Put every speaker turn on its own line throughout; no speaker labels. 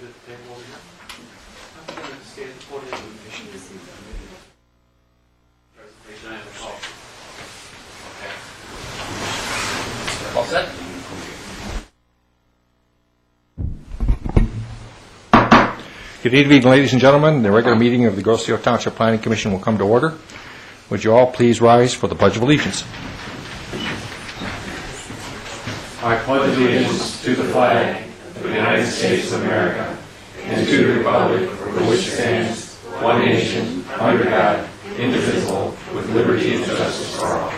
the table over here. I'm going to stay at the podium. Presentation I have a call. Okay. All set?
Good evening, ladies and gentlemen. The regular meeting of the Grosse Ile Township Planning Commission will come to order. Would you all please rise for the Pledge of Allegiance?
I pledge allegiance to the flag of the United States of America and to the republic for which it stands, one nation, under God, indivisible, with liberty and justice for all.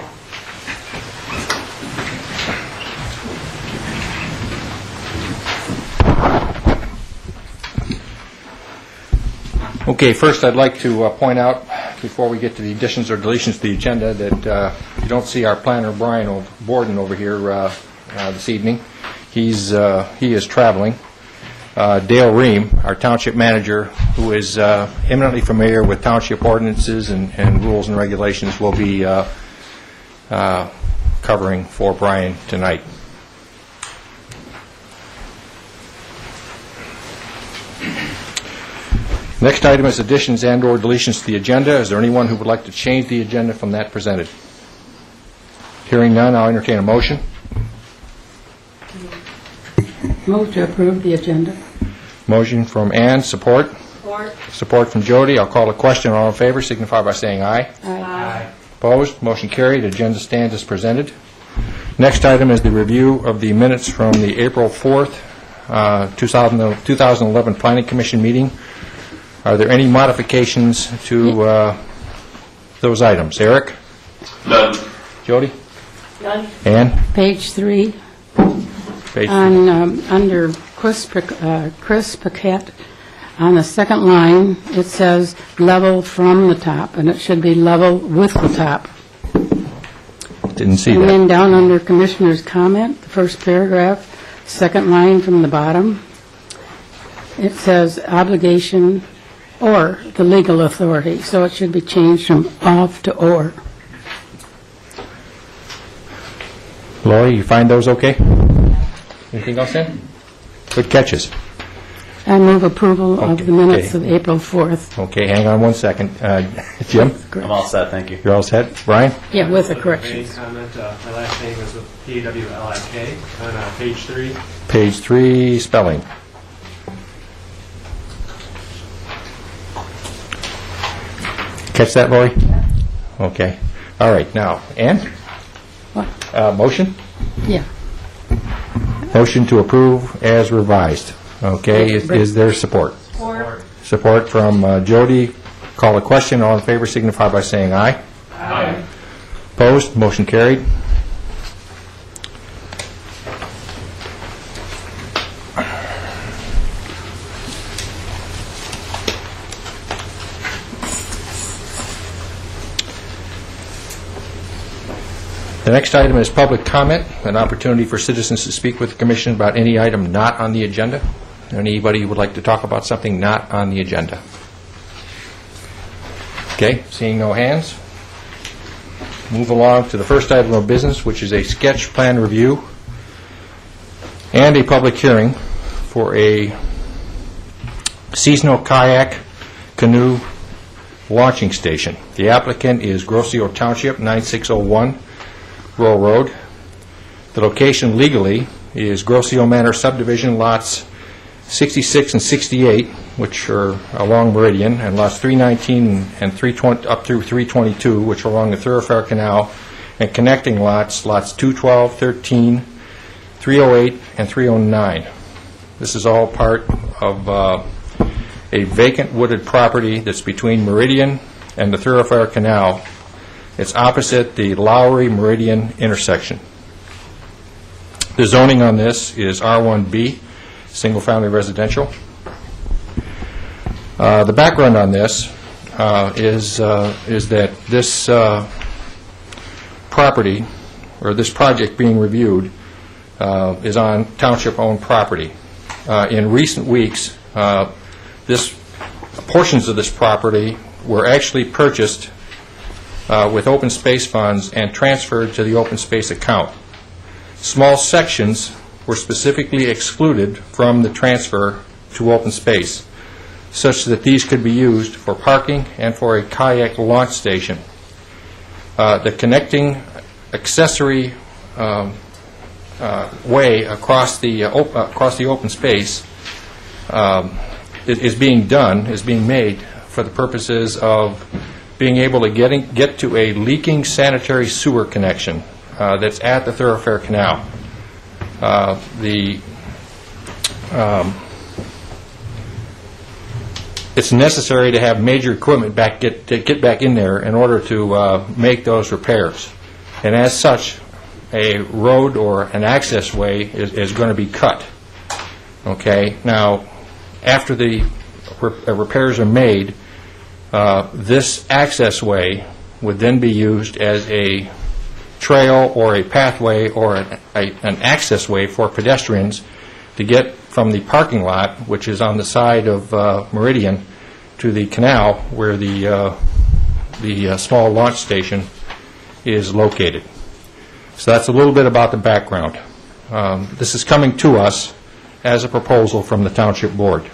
Okay, first I'd like to point out, before we get to the additions or deletions to the agenda, that you don't see our planner, Brian Borden, over here this evening. He is traveling. Dale Ream, our township manager, who is eminently familiar with township ordinances and rules and regulations, will be covering for Brian tonight. Next item is additions and or deletions to the agenda. Is there anyone who would like to change the agenda from that presented? Hearing none, I'll entertain a motion.
Move to approve the agenda.
Motion from Ann. Support?
Support.
Support from Jody. I'll call a question. All in favor signify by saying aye.
Aye.
Opposed? Motion carried. Agenda stands as presented. Next item is the review of the minutes from the April 4th, 2011 Planning Commission meeting. Are there any modifications to those items? Eric?
None.
Jody?
None.
Ann?
Page 3.
Page
On under Chris Paquette, on the second line, it says level from the top, and it should be level with the top.
Didn't see
And
that.
then down under Commissioner's comment, the first paragraph, second line from the bottom, it says obligation or the legal authority, so it should be changed from of to or.
Lori, you find those okay? Anything else in? Good catches.
I move approval of the minutes
Okay.
of April 4th.
Okay, hang on one second. Jim?
I'm all set, thank you.
You're all set? Brian?
Yeah, with the
Main
corrections.
comment, my last name is with P-W-L-I-K on page 3.
Page 3, spelling. Catch that, Lori? Okay. All right, now, Ann?
What?
Motion?
Yeah.
Motion to approve as revised. Okay, is there support? Support from Jody. Call a question. All in favor signify by saying aye.
Aye.
Opposed? Motion carried. The next item is public comment, an opportunity for citizens to speak with the Commission about any item not on the agenda. Anybody who would like to talk about something not on the agenda? Okay, seeing no hands. Move along to the first item of business, which is a sketch plan review and a public hearing for a seasonal kayak canoe launching station. The applicant is Grosse Ile Township, 9601 Rural Road. The location legally is Grosse Ile Manor subdivision lots 66 and 68, which are along Meridian, and lots 319 and 320 up through 322, which are along the Thoroughfare Canal, and connecting lots 212, 13, 308, and 309. This is all part of a vacant wooded property that's between Meridian and the Thoroughfare Canal. It's opposite the Lowry-Meridian intersection. The zoning on this is R1B, single-family residential. The background on this is that this property, or this project being reviewed, is on township-owned property. In recent weeks, portions of this property were actually purchased with open space funds and transferred to the open space account. Small sections were specifically excluded from the transfer to open space, such that these could be used for parking and for a kayak launch station. The connecting accessory way across the open space is being made for the purposes of being able to get to a leaking sanitary sewer connection that's at the thoroughfare canal. It's necessary to have major equipment get back in there in order to make those repairs. And as such, a road or an access way is going to be cut. Okay? Now, after the repairs are made, this access way would then be used as a trail or a pathway or an access way for pedestrians to get from the parking lot, which is on the side of Meridian, to the canal where the small launch station is located. So that's a little bit about the background. This is coming to us as a proposal from the Township Board.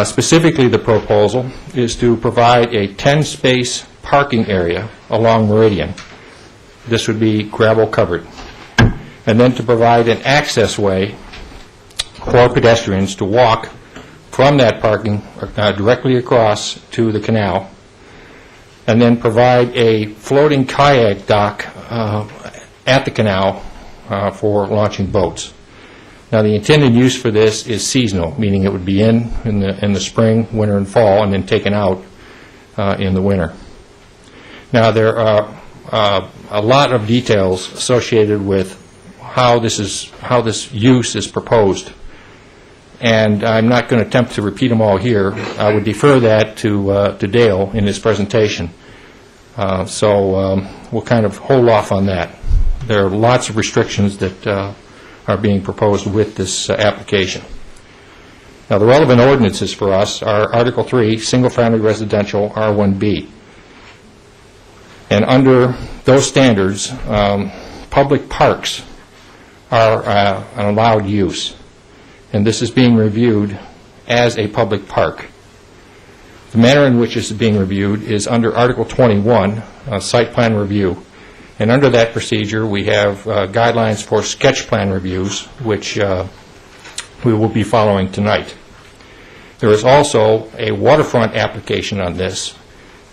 Specifically, the proposal is to provide a 10-space parking area along Meridian. This would be gravel covered. And then to provide an access way for pedestrians to walk from that parking directly across to the canal, and then provide a floating kayak dock at the canal for launching boats. Now, the intended use for this is seasonal, meaning it would be in the spring, winter, and fall, and then taken out in the winter. Now, there are a lot of details associated with how this use is proposed, and I'm not going to attempt to repeat them all here. I would defer that to Dale in his presentation. So we'll kind of hold off on that. There are lots of restrictions that are being proposed with this application. Now, the relevant ordinances for us are Article 3, Single-Family Residential, R1B. And under those standards, public parks are an allowed use. And this is being reviewed as a public park. The manner in which this is being reviewed is under Article 21, Site Plan Review. And under that procedure, we have guidelines for sketch plan reviews, which we will be following tonight. There is also a waterfront application on this,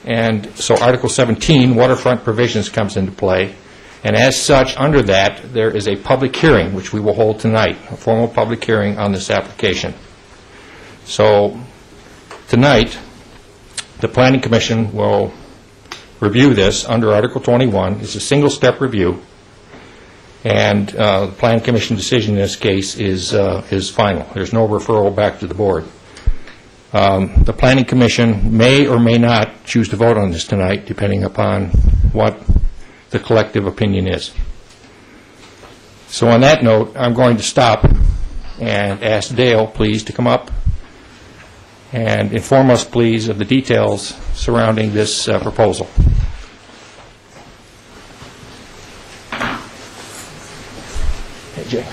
and so Article 17, waterfront provisions, comes into play. And as such, under that, there is a public hearing, which we will hold tonight, a formal public hearing on this application. So tonight, the Planning Commission will review this under Article 21. It's a single-step review, and the Planning Commission decision in this case is final. There's no referral back to the board. The Planning Commission may or may not choose to vote on this tonight, depending upon what the collective opinion is. So on that note, I'm going to stop and ask Dale, please, to come up and inform us, please, of the details surrounding this proposal. Hey, Jay.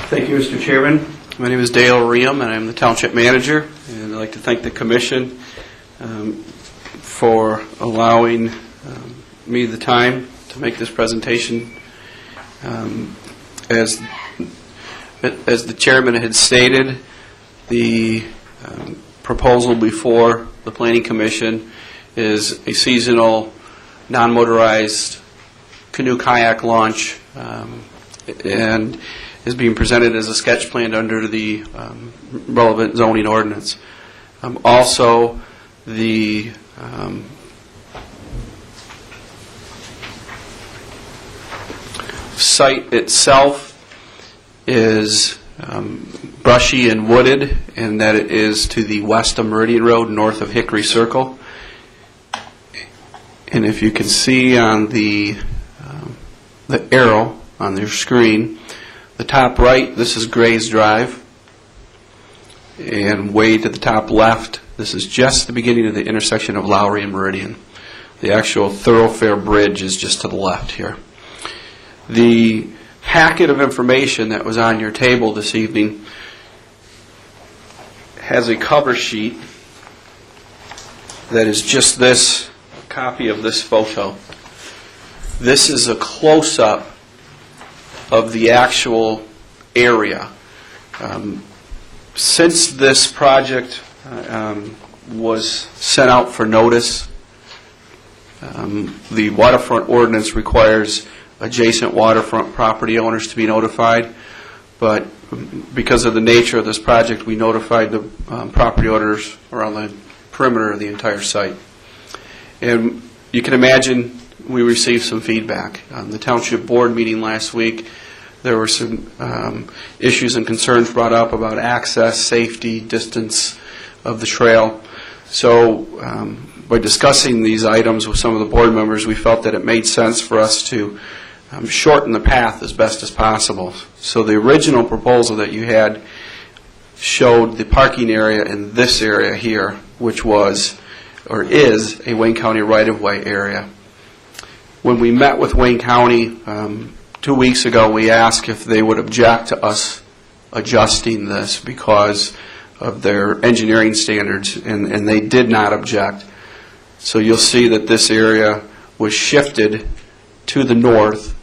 Thank you, Mr. Chairman. My name is Dale Riem, and I'm the Township Manager. And I'd like to thank the Commission for allowing me the time to make this presentation. As the Chairman had stated, the proposal before the Planning Commission is a seasonal, non-motorized canoe kayak launch, and is being presented as a sketch plan under the relevant zoning ordinance. Also, the site itself is brushy and wooded, and that it is to the west of Meridian Road, north of Hickory Circle. And if you can see on the arrow on your screen, the top right, this is Gray's Drive, and way to the top left, this is just the beginning of the intersection of Lowry and Meridian. The actual thoroughfare bridge is just to the left here. The packet of information that was on your table this evening has a cover sheet that is just this copy of this photo. This is a close-up of the actual area. Since this project was sent out for notice, the waterfront ordinance requires adjacent waterfront property owners to be notified, but because of the nature of this project, we notified the property owners around the perimeter of the entire site. And you can imagine we received some feedback. The township board meeting last week, there were some issues and concerns brought up about access, safety, distance of the trail. So by discussing these items with some of the board members, we felt that it made sense for us to shorten the path as best as possible. So the original proposal that you had showed the parking area in this area here, which was or is a Wayne County right-of-way area. When we met with Wayne County 2 weeks ago, we asked if they would object to us adjusting this because of their engineering standards, and they did not object. So you'll see that this area was shifted to the north.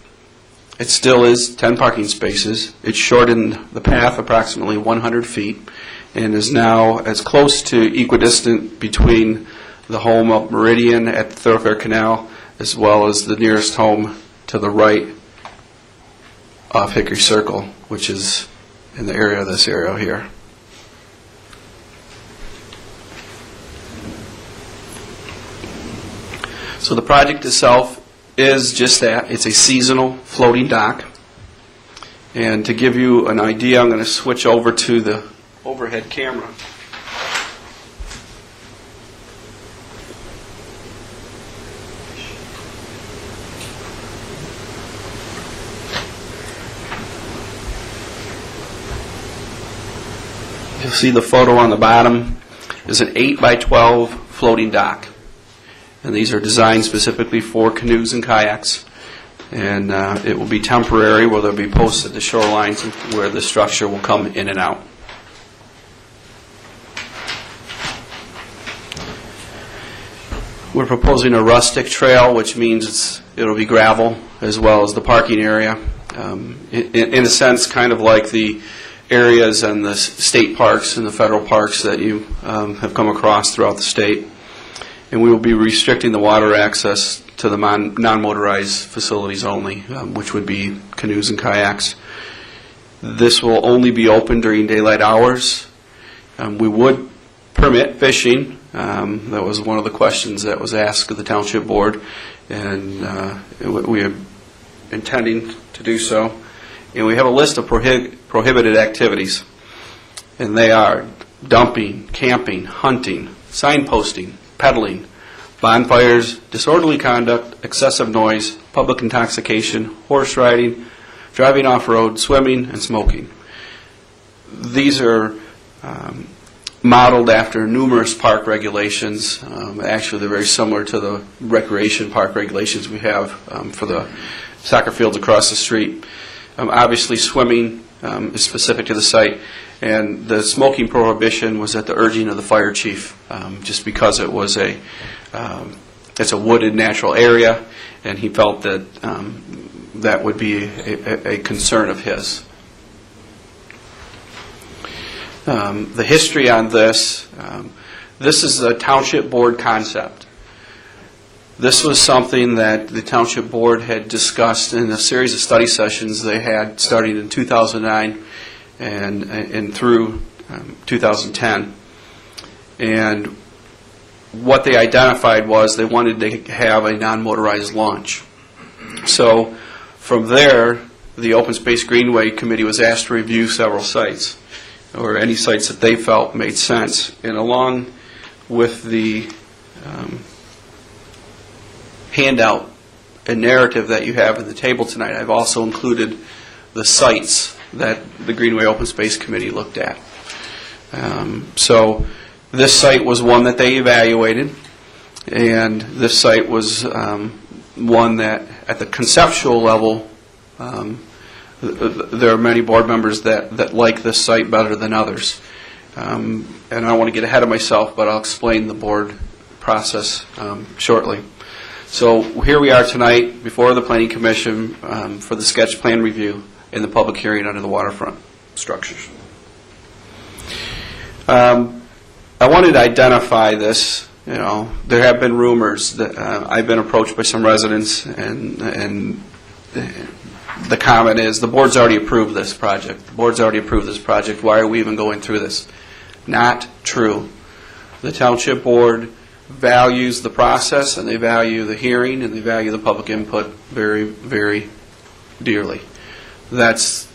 It still is 10 parking spaces. It shortened the path approximately 100 feet and is now as close to equidistant between the home of Meridian at the Thoroughfare Canal as well as the nearest home to the right off Hickory Circle, which is in the area of this area here. So the project itself is just that. It's a seasonal floating dock. And to give you an idea, I'm going to switch over to the overhead camera. You'll see the photo on the bottom is an 8 by 12 floating dock. And these are designed specifically for canoes and kayaks. And it will be temporary, where they'll be posted to shorelines where the structure will come in and out. We're proposing a rustic trail, which means it'll be gravel as well as the parking area. In a sense, kind of like the areas and the state parks and the federal parks that you have come across throughout the state. And we will be restricting the water access to the non-motorized facilities only, which would be canoes and kayaks. This will only be open during daylight hours. We would permit fishing. That was one of the questions that was asked of the township board, and we are intending to do so. And we have a list of prohibited activities, and they are dumping, camping, hunting, signposting, peddling, bonfires, disorderly conduct, excessive noise, public intoxication, horse riding, driving off-road, swimming, and smoking. These are modeled after numerous park regulations. Actually, they're very similar to the recreation park regulations we have for the soccer fields across the street. Obviously, swimming is specific to the site, and the smoking prohibition was at the urging of the fire chief, just because it was it's a wooded natural area, and he felt that that would be a concern of his. The history on this, this is a township board concept. This was something that the township board had discussed in a series of study sessions they had starting in 2009 and through 2010. And what they identified was they wanted to have a non-motorized launch. So from there, the Open Space Greenway Committee was asked to review several sites, or any sites that they felt made sense. And along with the handout and narrative that you have in the table tonight, I've also included the sites that the Greenway Open Space Committee looked at. So this site was one that they evaluated, and this site was one that at the conceptual level There are many board members that like this site better than others. And I don't want to get ahead of myself, but I'll explain the board process shortly. So here we are tonight before the Planning Commission for the sketch plan review and the public hearing under the waterfront structures. I wanted to identify this. You know, there have been rumors that I've been approached by some residents, and the comment is the board's already approved this project. The board's already approved this project. Why are we even going through this? Not true. The township board values the process, and they value the hearing, and they value the public input very, very dearly. That's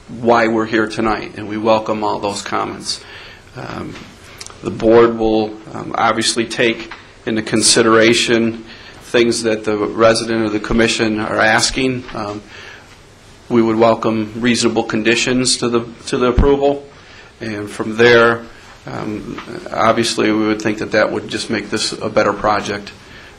why we're here tonight, and we welcome all those comments. The board will obviously take into consideration things that the resident or the commission are asking. We would welcome reasonable conditions to the approval, and from there, obviously, we would think that would just make this a better project.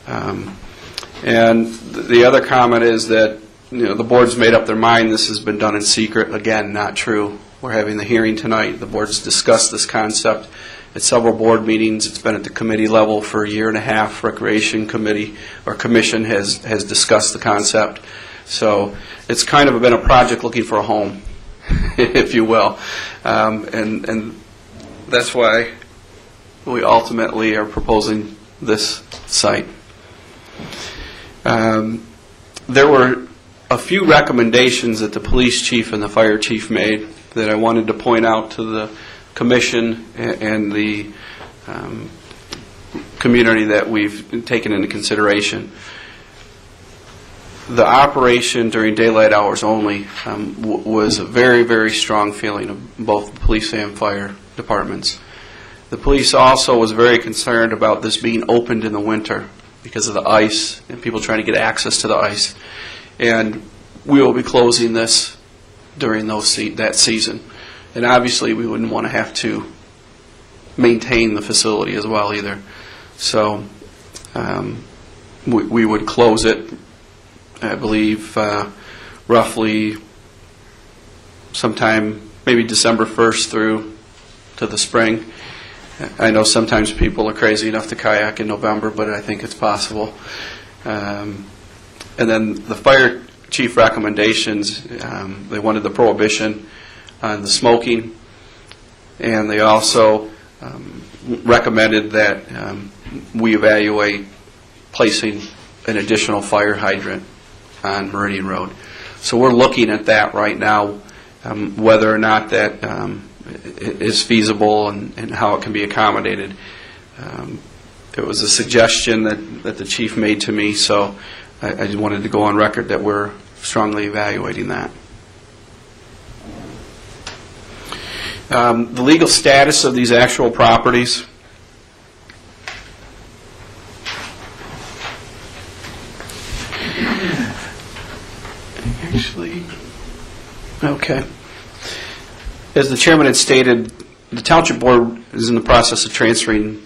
And the other comment is that the board's made up their mind. This has been done in secret. Again, not true. We're having the hearing tonight. The board's discussed this concept at several board meetings. It's been at the committee level for a year and a half. Recreation Committee or Commission has discussed the concept. So it's kind of been a project looking for a home, if you will. And that's why we ultimately are proposing this site. There were a few recommendations that the police chief and the fire chief made that I wanted to point out to the commission and the community that we've taken into consideration. The operation during daylight hours only was a very, very strong feeling of both the police and fire departments. The police also was very concerned about this being opened in the winter because of the ice and people trying to get access to the ice. And we will be closing this during that season. And obviously we wouldn't want to have to maintain the facility as well either. So we would close it, I believe, roughly sometime maybe December 1st through to the spring. I know sometimes people are crazy enough to kayak in November, but I think it's possible. And then the fire chief recommendations, they wanted the prohibition on the smoking, and they also recommended that we evaluate placing an additional fire hydrant on Meridian Road. So we're looking at that right now, whether or not that is feasible and how it can be accommodated. It was a suggestion that the chief made to me, so I just wanted to go on record that we're strongly evaluating that. The legal status of these actual properties. Okay. As the chairman had stated, the township board is in the process of transferring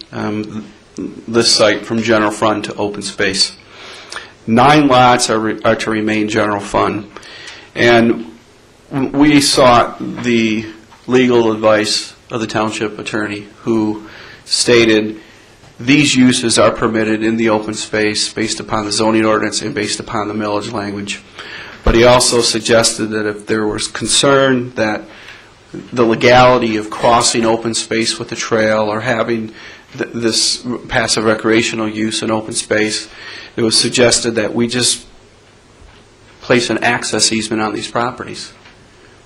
this site from general fund to open space. 9 lots are to remain general fund, and we sought the legal advice of the township attorney, who stated these uses are permitted in the open space based upon the zoning ordinance and based upon the millage language. But he also suggested that if there was concern that the legality of crossing open space with a trail or having this passive recreational use in open space, it was suggested that we just place an access easement on these properties.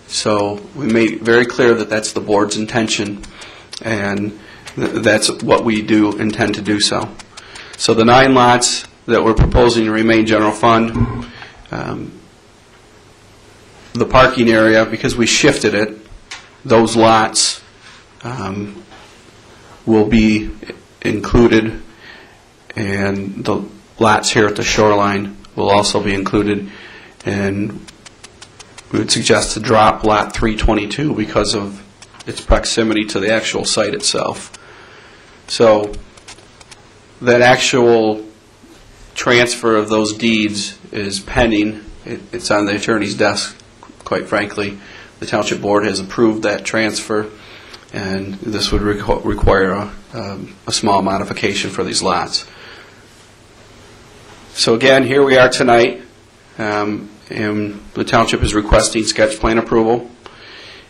So we made very clear that that's the board's intention, and that's what we do intend to do so. So the 9 lots that we're proposing to remain general fund, the parking area, because we shifted it, those lots will be included, and the lots here at the shoreline will also be included, and we would suggest to drop lot 322 because of its proximity to the actual site itself. So that actual transfer of those deeds is pending It's on the attorney's desk, quite frankly. The Township Board has approved that transfer, and this would require a small modification for these lots. So again, here we are tonight, and the Township is requesting sketch plan approval.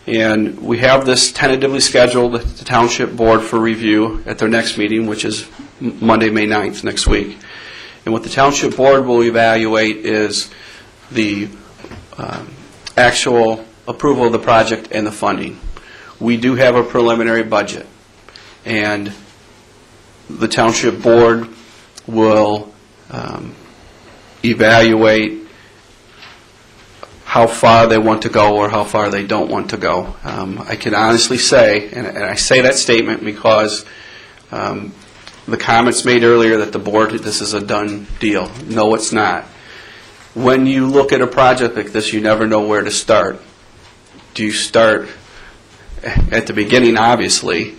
And we have this tentatively scheduled at the Township Board for review at their next meeting, which is Monday, May 9th, next week. And what the Township Board will evaluate is the actual approval of the project and the funding. We do have a preliminary budget, and the Township Board will evaluate how far they want to go or how far they don't want to go. I can honestly say, and I say that statement because the comments made earlier that the board, this is a done deal. No, it's not. When you look at a project like this, you never know where to start. Do you start at the beginning? Obviously.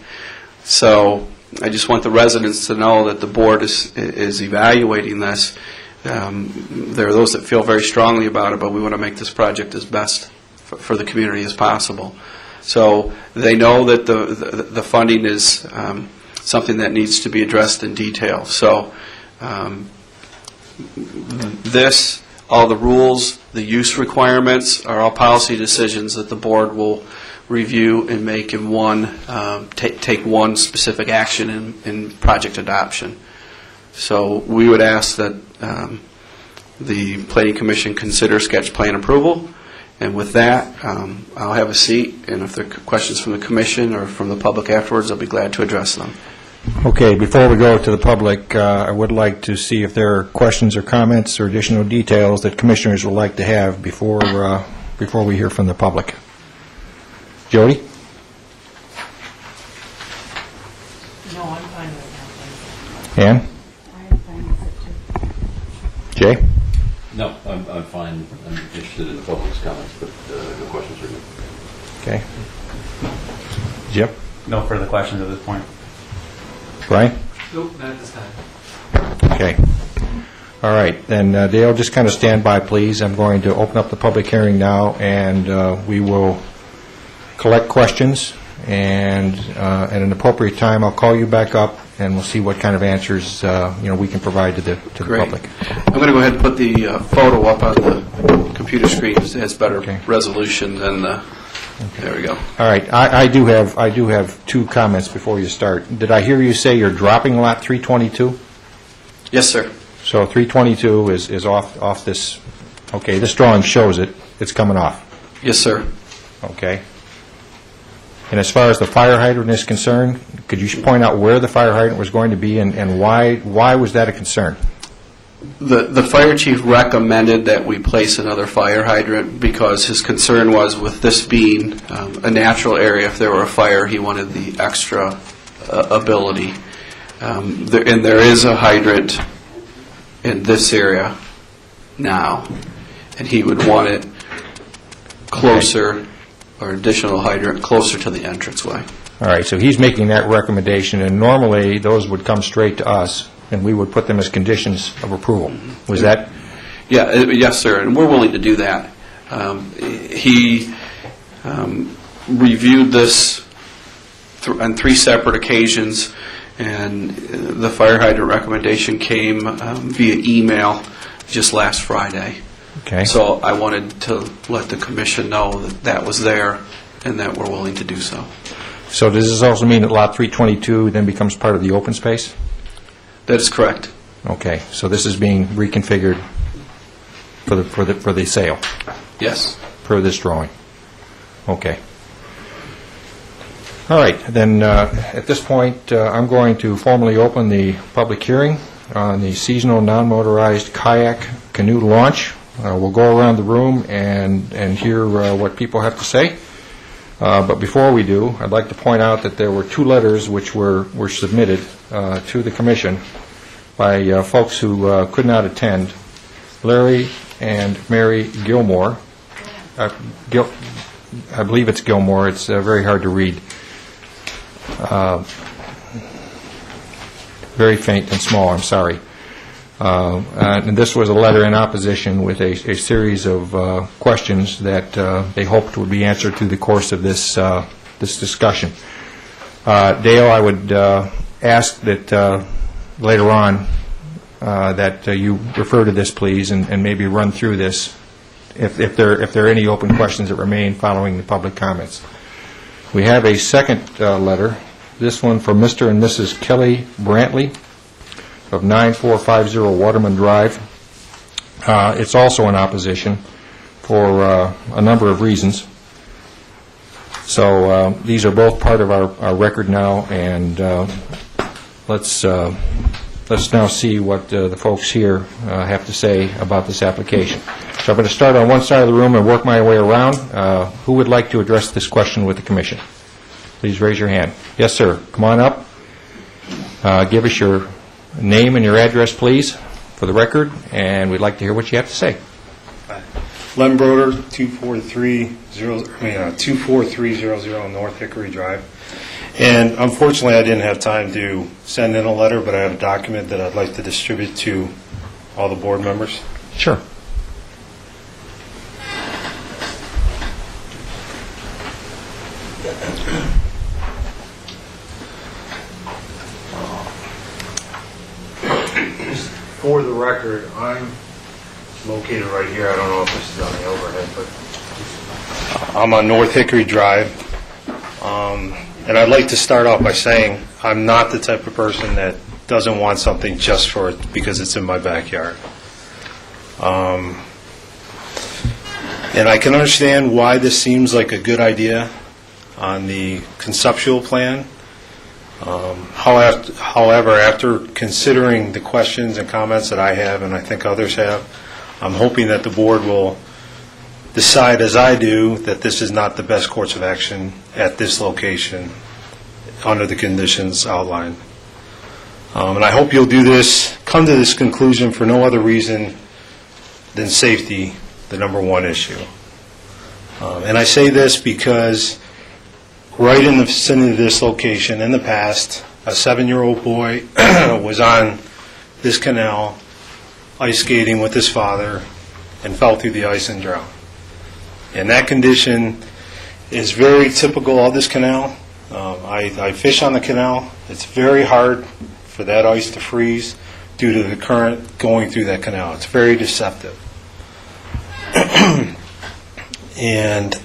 So I just want the residents to know that the board is evaluating this. There are those that feel very strongly about it, but we want to make this project as best for the community as possible. So they know that the funding is something that needs to be addressed in detail. So all the rules, the use requirements are all policy decisions that the board will review and make in one, take one specific action in project adoption. So we would ask that the Planning Commission consider sketch plan approval. And with that, I'll have a seat, and if there are questions from the Commission or from the public afterwards, I'll be glad to address them.
Okay, before we go to the public, I would like to see if there are questions or comments or additional details that commissioners would like to have before we hear from the public. Jody?
No, I'm fine with that.
Ann?
I'm fine with it, too.
Jay?
No, I'm fine. I'm interested in the public's comments, but no questions are good.
Okay. Jim?
No further questions at this point.
Brian?
Nope, not at this time.
Okay. All right, then Dale, just kind of stand by, please. I'm going to open up the public hearing now, and we will collect questions, and at an appropriate time, I'll call you back up, and we'll see what kind of answers we can provide to the
Great.
public.
I'm going to go ahead and put the photo up on the computer screen. It has better
Okay.
resolution than the... There we go.
All right, I do have two comments before you start. Did I hear you say you're dropping lot 322?
Yes, sir.
So 322 is off this. Okay, this drawing shows it. It's coming off.
Yes, sir.
Okay. And as far as the fire hydrant is concerned, could you point out where the fire hydrant was going to be and why was that a concern?
The fire chief recommended that we place another fire hydrant because his concern was with this being a natural area. If there were a fire, he wanted the extra ability. And there is a hydrant in this area now, and he would want it closer, or additional hydrant closer to the entranceway.
All right, so he's making that recommendation, and normally those would come straight to us, and we would put them as conditions of approval. Was that?
Yeah, yes, sir, and we're willing to do that. He reviewed this on 3 separate occasions, and the fire hydrant recommendation came via email just last Friday.
Okay.
So I wanted to let the commission know that that was there and that we're willing to do so.
So does this also mean that lot 322 then becomes part of the open space?
That is correct.
Okay, so this is being reconfigured for the sale,
Yes.
per this drawing. Okay. All right, then at this point, I'm going to formally open the public hearing on the seasonal non-motorized kayak canoe launch. We'll go around the room and hear what people have to say. But before we do, I'd like to point out that there were 2 letters which were submitted to the commission by folks who could not attend, Larry and Mary Gilmore. I believe it's Gilmore. It's very hard to read. Very faint and small, I'm sorry. And this was a letter in opposition with a series of questions that they hoped would be answered through the course of this discussion. Dale, I would ask that later on that you refer to this, please, and maybe run through this if there are any open questions that remain following the public comments. We have a second letter, this one from Mr. and Mrs. Kelly Brantley of 9450 Waterman Drive. It's also in opposition for a number of reasons. So these are both part of our record now, and let's now see what the folks here have to say about this application. So I'm going to start on one side of the room and work my way around. Who would like to address this question with the Commission? Please raise your hand. Yes, sir. Come on up. Give us your name and your address, please, for the record, and we'd like to hear what you have to say.
Len Broder, 24300 North Hickory Drive. And unfortunately, I didn't have time to send in a letter, but I have a document that I'd like to distribute to all the board members.
Sure.
For the record, I'm located right here. I don't know if this is on the overhead, but I'm on North Hickory Drive. And I'd like to start off by saying I'm not the type of person that doesn't want something just for it because it's in my backyard. And I can understand why this seems like a good idea on the conceptual plan. However, after considering the questions and comments that I have, and I think others have, I'm hoping that the board will decide, as I do, that this is not the best course of action at this location under the conditions outlined. And I hope you'll do this, come to this conclusion for no other reason than safety, the number one issue. And I say this because right in the vicinity of this location, in the past, a 7-year-old boy was on this canal ice skating with his father and fell through the ice and drowned. And that condition is very typical of this canal. I fish on the canal. It's very hard for that ice to freeze due to the current going through that canal. It's very deceptive. And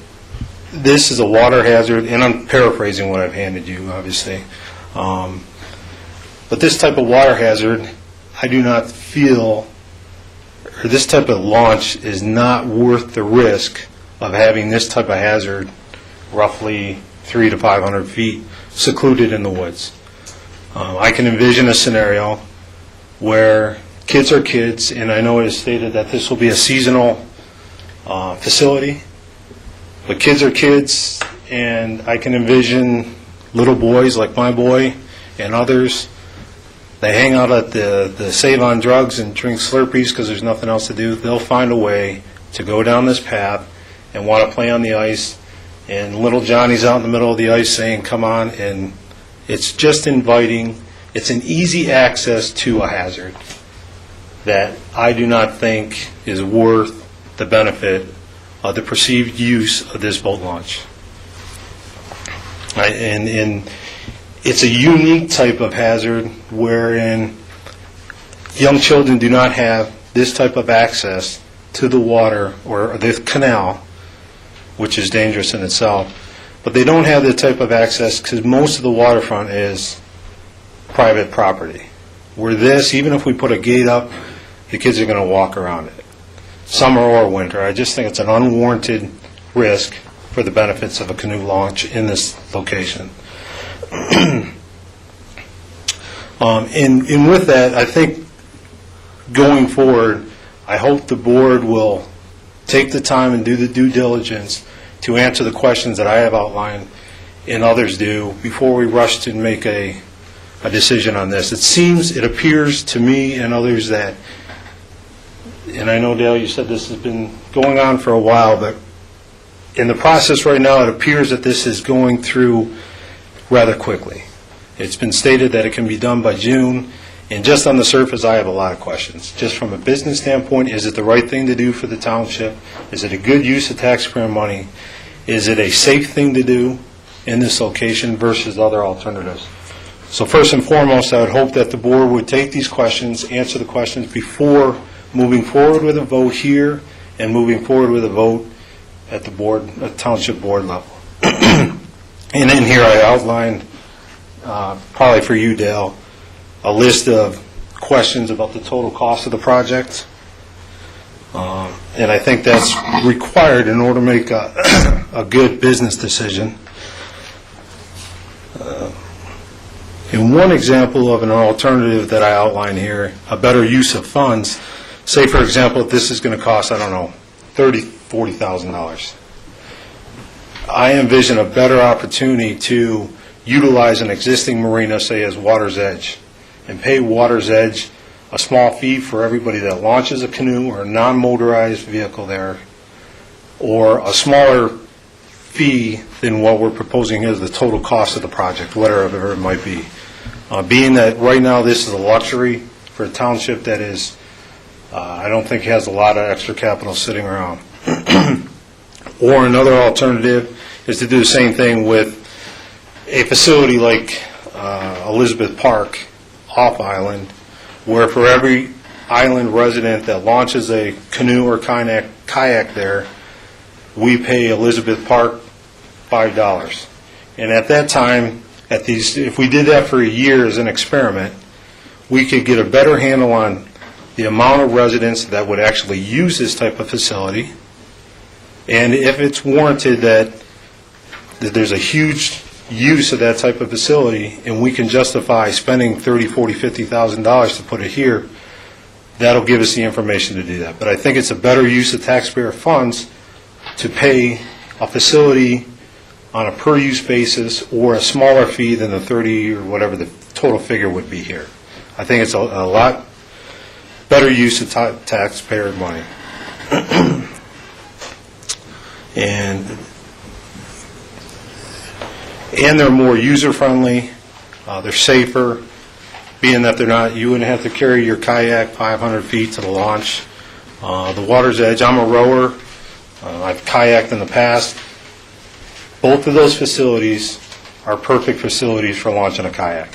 this is a water hazard, and I'm paraphrasing what I've handed you, obviously. But this type of water hazard, I do not feel, or this type of launch is not worth the risk of having this type of hazard roughly 300 to 500 feet secluded in the woods. I can envision a scenario where kids are kids, and I know it is stated that this will be a seasonal facility, but kids are kids, and I can envision little boys like my boy and others. They hang out at the Save on Drugs and drink Slurpees because there's nothing else to do. They'll find a way to go down this path and want to play on the ice, and little Johnny's out in the middle of the ice saying, come on, and it's just inviting. It's an easy access to a hazard that I do not think is worth the benefit of the perceived use of this boat launch. And it's a unique type of hazard wherein young children do not have this type of access to the water or the canal, which is dangerous in itself, but they don't have the type of access because most of the waterfront is private property. Where this, even if we put a gate up, the kids are going to walk around it, summer or winter. I just think it's an unwarranted risk for the benefits of a canoe launch in this location. And with that, I think going forward, I hope the board will take the time and do the due diligence to answer the questions that I have outlined and others do before we rush to make a decision on this. It appears to me and others that, and I know, Dale, you said this has been going on for a while, but in the process right now, it appears that this is going through rather quickly. It's been stated that it can be done by June, And just on the surface, I have a lot of questions. Just from a business standpoint, is it the right thing to do for the township? Is it a good use of taxpayer money? Is it a safe thing to do in this location versus other alternatives? So first and foremost, I would hope that the board would take these questions, answer the questions before moving forward with a vote here and moving forward with a vote at the board, at township board level. And in here I outlined, probably for you, Dale, a list of questions about the total cost of the project. And I think that's required in order to make a good business decision. And one example of an alternative that I outline here, a better use of funds, say, for example, if this is going to cost, I don't know, $30,000, $40,000. I envision a better opportunity to utilize an existing marina, say as Water's Edge, and pay Water's Edge a small fee for everybody that launches a canoe or a non-motorized vehicle there, or a smaller fee than what we're proposing is the total cost of the project, whatever it might be. Being that right now this is a luxury for a township that is, I don't think has a lot of extra capital sitting around. Or another alternative is to do the same thing with a facility like Elizabeth Park off island, where for every island resident that launches a canoe or kayak there, we pay Elizabeth Park $5. And at that time, if we did that for a year as an experiment, we could get a better handle on the amount of residents that would actually use this type of facility, and if it's warranted that there's a huge use of that type of facility, and we can justify spending $30,000, $40,000, $50,000 to put it here, that'll give us the information to do that. But I think it's a better use of taxpayer funds to pay a facility on a per-use basis or a smaller fee than the 30 or whatever the total figure would be here. I think it's a lot better use of taxpayer money. And they're more user-friendly, they're safer, being that they're not, you wouldn't have to carry your kayak 500 feet to the launch. The Water's Edge, I'm a rower, I've kayaked in the past. Both of those facilities are perfect facilities for launching a kayak.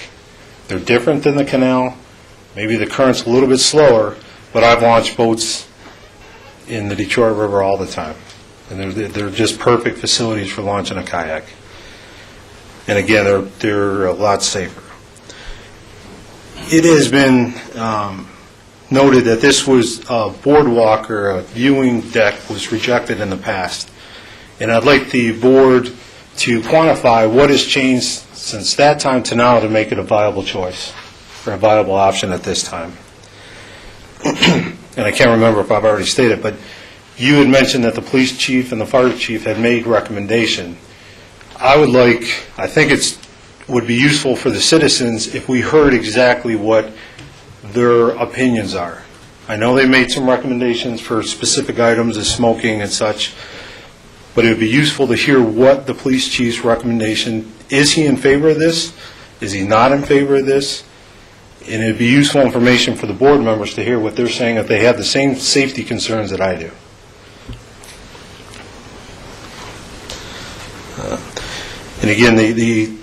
They're different than the canal, maybe the current's a little bit slower, but I've launched boats in the Detroit River all the time. And they're just perfect facilities for launching a kayak. And again, they're a lot safer. It has been noted that this was a boardwalk or a viewing deck was rejected in the past. And I'd like the board to quantify what has changed since that time to now to make it a viable choice or a viable option at this time. And I can't remember if I've already stated, but you had mentioned that the police chief and the fire chief had made recommendation. I think it would be useful for the citizens if we heard exactly what their opinions are. I know they made some recommendations for specific items as smoking and such, but it would be useful to hear what the police chief's recommendation, is he in favor of this? Is he not in favor of this? And it would be useful information for the board members to hear what they're saying if they have the same safety concerns that I do. And again, the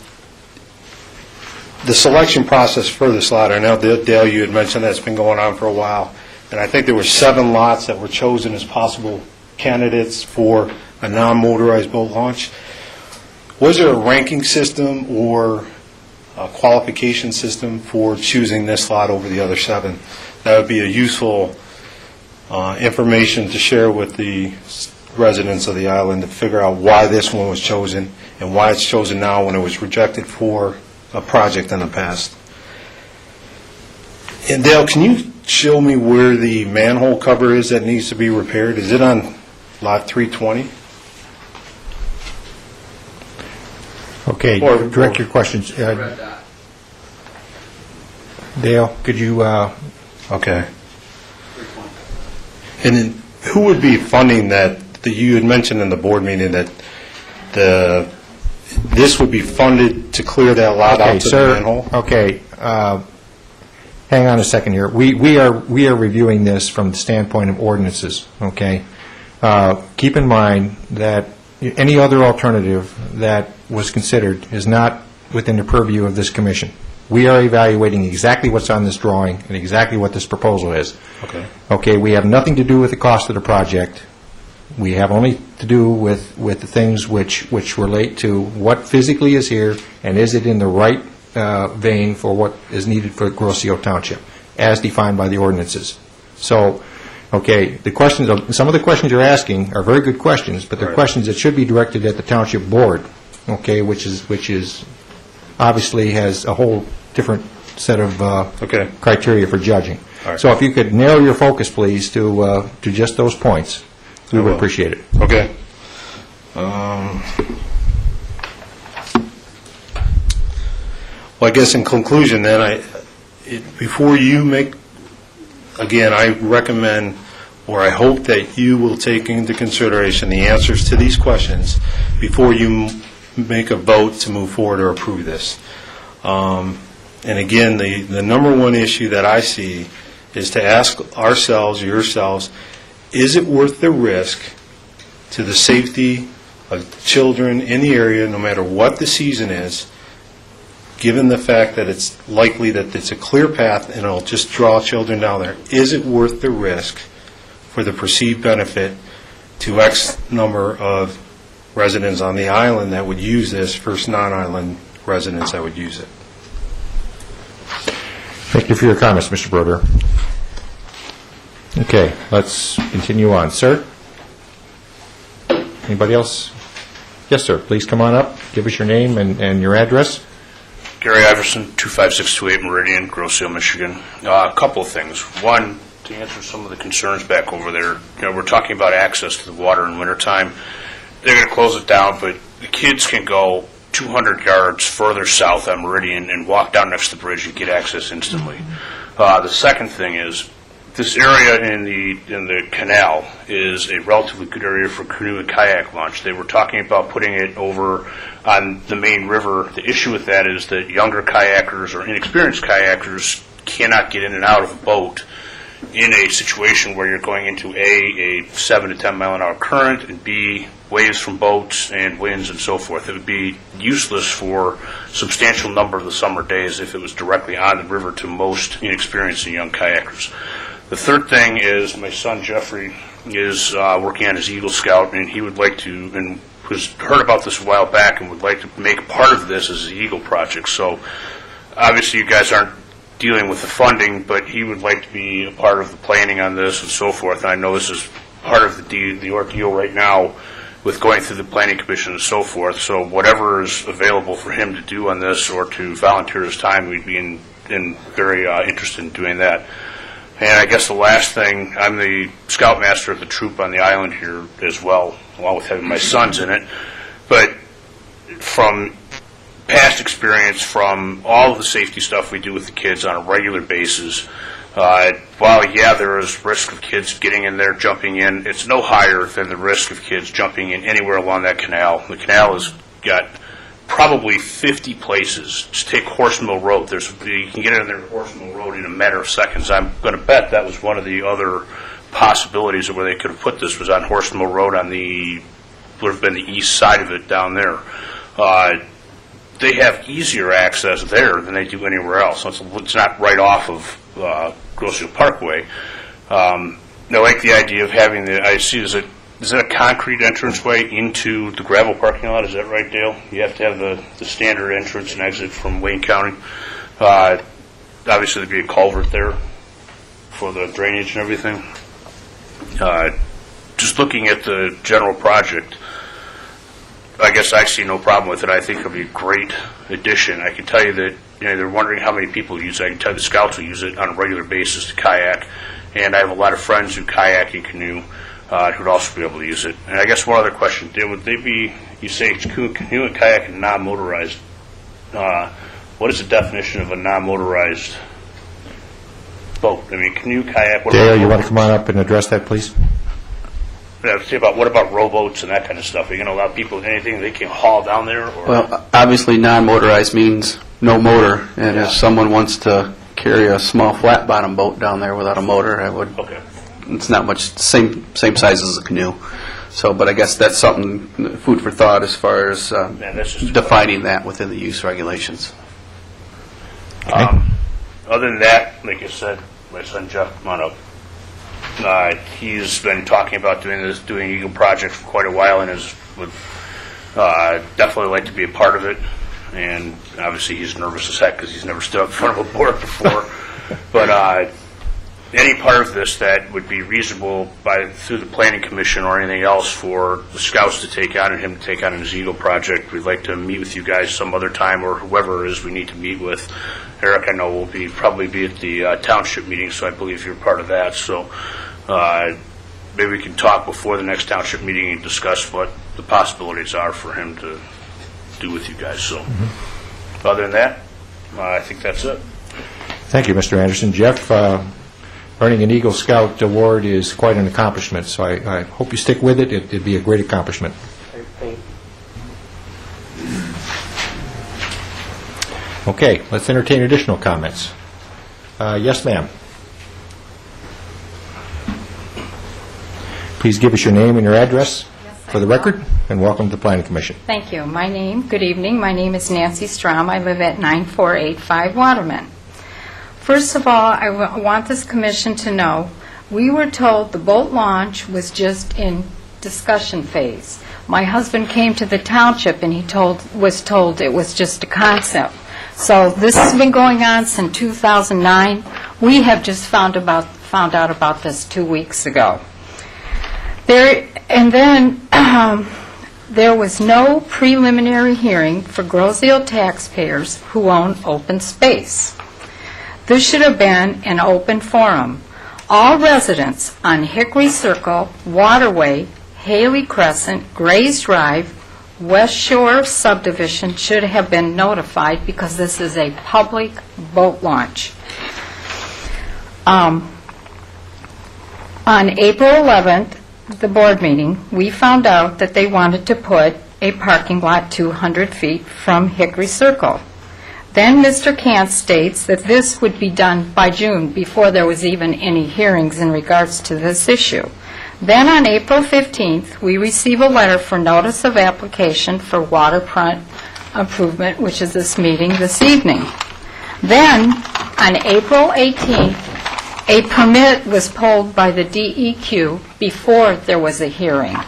selection process for this lot, I know, Dale, you had mentioned that's been going on for a while, and I think there were 7 lots that were chosen as possible candidates for a non-motorized boat launch. Was there a ranking system or a qualification system for choosing this lot over the other 7? That would be a useful information to share with the residents of the island to figure out why this one was chosen and why it's chosen now when it was rejected for a project in the past. And Dale, can you show me where the manhole cover is that needs to be repaired? Is it on lot 320?
Okay, direct your questions. Dale, could you...
Okay. And then who would be funding that? You had mentioned in the board meeting that this would be funded to clear that lot out to the manhole?
Okay. hang on a second here. We are reviewing this from the standpoint of ordinances, okay? Keep in mind that any other alternative that was considered is not within the purview of this commission. We are evaluating exactly what's on this drawing and exactly what this proposal is.
Okay.
Okay, we have nothing to do with the cost of the project. We have only to do with the things which relate to what physically is here and is it in the right vein for what is needed for Grocio Township, as defined by the ordinances. So, okay, the questions, some of the questions you're asking are very good questions, but they're
Right.
questions that should be directed at the township board, okay, which is obviously has a whole different set of
Okay.
criteria for judging.
All right.
So if you could narrow your focus, please, to just those points, we
I
would
will.
appreciate it.
Okay. Well, I guess in conclusion, then, before you make, again, I recommend, or I hope that you will take into consideration the answers to these questions before you make a vote to move forward or approve this. And again, the number one issue that I see is to ask ourselves, yourselves, is it worth the risk to the safety of children in the area, no matter what the season is, given the fact that it's likely that it's a clear path and it'll just draw children down there? Is it worth the risk for the perceived benefit to X number of residents on the island that would use this versus non-island residents that would use it?
Thank you for your comments, Mr. Broder. Okay, let's continue on. Sir? Anybody else? Yes, sir. Please come on up. Give us your name and your address.
Gary Iverson, 25628 Meridian, Grocio, Michigan. A couple of things. One, to answer some of the concerns back over there, we're talking about access to the water in wintertime. They're going to close it down, but the kids can go 200 yards further south on Meridian and walk down next to the bridge and get access instantly. The second thing is, this area in the canal is a relatively good area for canoe and kayak launch. They were talking about putting it over on the main river. The issue with that is that younger kayakers or inexperienced kayakers cannot get in and out of a boat in a situation where you're going into a 7 to 10 mile an hour current, and B, waves from boats and winds and so forth. It would be useless for a substantial number of the summer days if it was directly on the river to most inexperienced and young kayakers. The third thing is my son Jeffrey is working on his Eagle Scout, and he would like to, and was heard about this a while back, and would like to make part of this as the Eagle project. So obviously you guys aren't dealing with the funding, but he would like to be a part of the planning on this and so forth. And I know this is part of the ordeal right now with going through the planning commission and so forth. So whatever is available for him to do on this or to volunteer his time, we'd be very interested in doing that. And I guess the last thing, I'm the scoutmaster of the troop on the island here as well, along with having my sons in it. But from past experience, from all of the safety stuff we do with the kids on a regular basis, while, yeah, there is risk of kids getting in there, jumping in, it's no higher than the risk of kids jumping in anywhere along that canal. The canal has got probably 50 places. Just take Horse Mill Road. You can get in there Horse Mill Road in a matter of seconds. I'm going to bet that was one of the other possibilities of where they could have put this, was on Horse Mill Road on would have been the east side of it down there. They have easier access there than they do anywhere else. So it's not right off of Grocio Parkway. I like the idea of having is that a concrete entranceway into the gravel parking lot? Is that right, Dale? You have to have the standard entrance and exit from Wayne County. Obviously, there'd be a culvert there for the drainage and everything. Just looking at the general project, I guess I see no problem with it. I think it'll be a great addition. I can tell you that they're wondering how many people use it. I can tell you the scouts will use it on a regular basis to kayak, and I have a lot of friends who kayak and canoe who would also be able to use it. And I guess one other question, would they be, you say canoe and kayak and non-motorized, what is the definition of a non-motorized boat? I mean, canoe, kayak, what
Dale, you want to come on up and address that, please?
What about rowboats and that kind of stuff? Are you going to allow people anything they can haul down there? Or?
Well, obviously non-motorized means no motor, and if someone wants to carry a small flat bottom boat down there without a motor.
Okay.
It's not much, same size as a canoe. So, but I guess that's something, food for thought as far as
that's just
defining that within the use regulations.
Other than that, like I said, my son Jeff, come on up. He's been talking about doing Eagle Project for quite a while, and would definitely like to be a part of it. And obviously, he's nervous as heck because he's never stood up in front of a board before. But any part of this that would be reasonable through the Planning Commission or anything else for the Scouts to take on and him to take on his Eagle Project, we'd like to meet with you guys some other time, or whoever it is we need to meet with. Eric, I know, will probably be at the township meeting, so I believe you're part of that. So maybe we can talk before the next township meeting and discuss what the possibilities are for him to do with you guys. So other than that, I think that's it.
Thank you, Mr. Anderson. Jeff, earning an Eagle Scout award is quite an accomplishment, so I hope you stick with it. It'd be a great accomplishment. Okay, let's entertain additional comments. Yes, ma'am. Please give us your name and your address for the record, and welcome to the Planning Commission.
Thank you. Good evening. My name is Nancy Strom. I live at 9485 Waterman. First of all, I want this commission to know we were told the boat launch was just in discussion phase. My husband came to the township and he was told it was just a concept. So this has been going on since 2009. We have just found out about this 2 weeks ago. There was no preliminary hearing for Groseal taxpayers who own open space. This should have been an open forum. All residents on Hickory Circle, Waterway, Haley Crescent, Grays Drive, West Shore subdivision should have been notified because this is a public boat launch. On April 11th, the board meeting, we found out that they wanted to put a parking lot 200 feet from Hickory Circle. Then Mr. Kant states that this would be done by June before there was even any hearings in regards to this issue. Then on April 15th, we receive a letter for notice of application for Waterfront improvement, which is this meeting this evening. Then on April 18th, a permit was pulled by the DEQ before there was a hearing.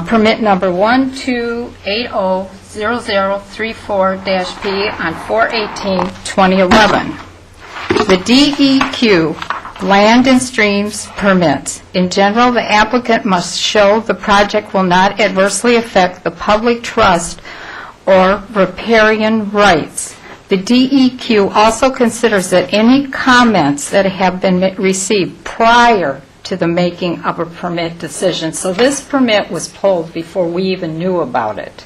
Permit number 12800034-P on 4/18/2011. The DEQ Land and Streams permits. In general, the applicant must show the project will not adversely affect the public trust or riparian rights. The DEQ also considers that any comments that have been received prior to the making of a permit decision. So this permit was pulled before we even knew about it.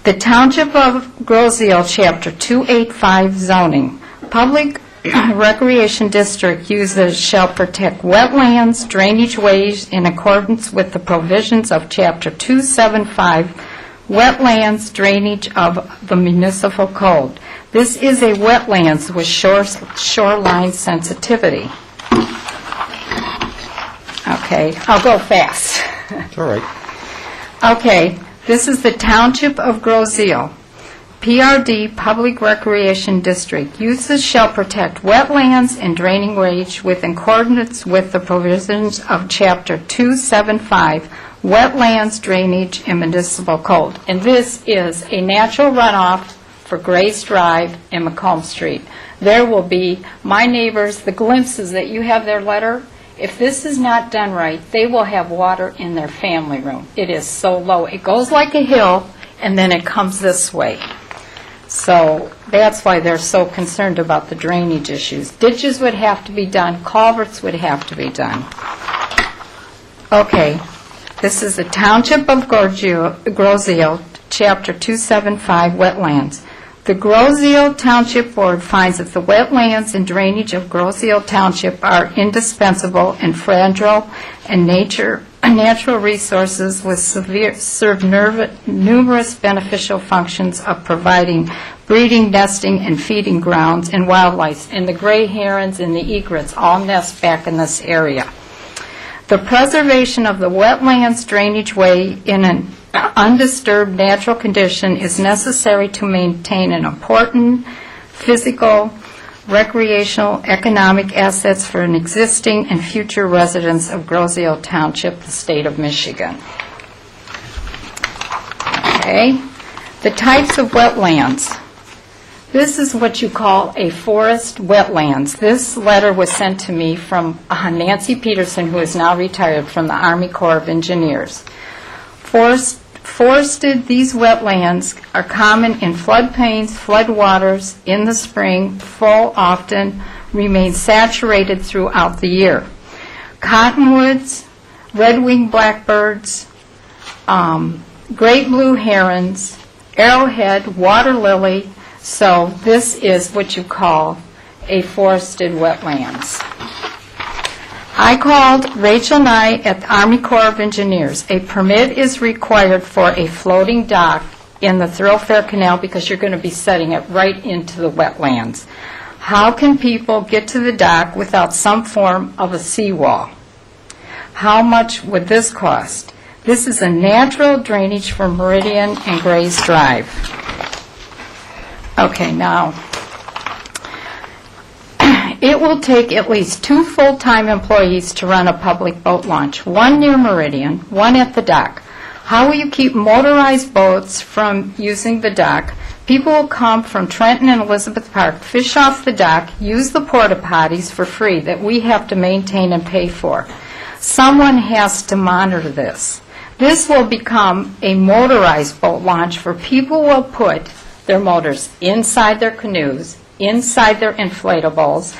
The Township of Groseal, Chapter 285 zoning. Public Recreation District uses shall protect wetlands, drainage ways in accordance with the provisions of Chapter 275, wetlands drainage of the municipal code. This is a wetlands with shoreline sensitivity. Okay, I'll go fast.
It's all right.
Okay, this is the Township of Groseal. PRD, Public Recreation District. Uses shall protect wetlands and draining ways with accordance with the provisions of Chapter 275, Wetlands, Drainage, and Municipal Code. And this is a natural runoff for Grace Drive and Macomb Street. There will be, my neighbors, the glimpses that you have their letter, if this is not done right, they will have water in their family room. It is so low. It goes like a hill, and then it comes this way. So that's why they're so concerned about the drainage issues. Ditches would have to be done. Culverts would have to be done. Okay, this is the Township of Groseal, Chapter 275, Wetlands. The Groseal Township Board finds that the wetlands and drainage of Groseal Township are indispensable and fragile, and natural resources serve numerous beneficial functions of providing breeding, nesting, and feeding grounds, and wildlife. And the gray herons and the egrets all nest back in this area. The preservation of the wetlands drainage way in an undisturbed natural condition is necessary to maintain an important physical, recreational, economic assets for an existing and future residents of Grosseal Township, the state of Michigan. Okay, the types of wetlands. This is what you call a forest wetlands. This letter was sent to me from Nancy Peterson, who is now retired from the Army Corps of Engineers. Forested, these wetlands are common in floodplains, floodwaters in the spring, full often, remain saturated throughout the year. Cottonwoods, red-winged blackbirds, great blue herons, arrowhead, water lily. So this is what you call a forested wetlands. I called Rachel Nye at the Army Corps of Engineers. A permit is required for a floating dock in the thoroughfare canal because you're going to be setting it right into the wetlands. How can people get to the dock without some form of a seawall? How much would this cost? This is a natural drainage for Meridian and Grays Drive. Okay, now, it will take at least 2 full-time employees to run a public boat launch, one near Meridian, one at the dock. How will you keep motorized boats from using the dock? People will come from Trenton and Elizabeth Park, fish off the dock, use the porta potties for free that we have to maintain and pay for. Someone has to monitor this. This will become a motorized boat launch for people who will put their motors inside their canoes, inside their inflatables,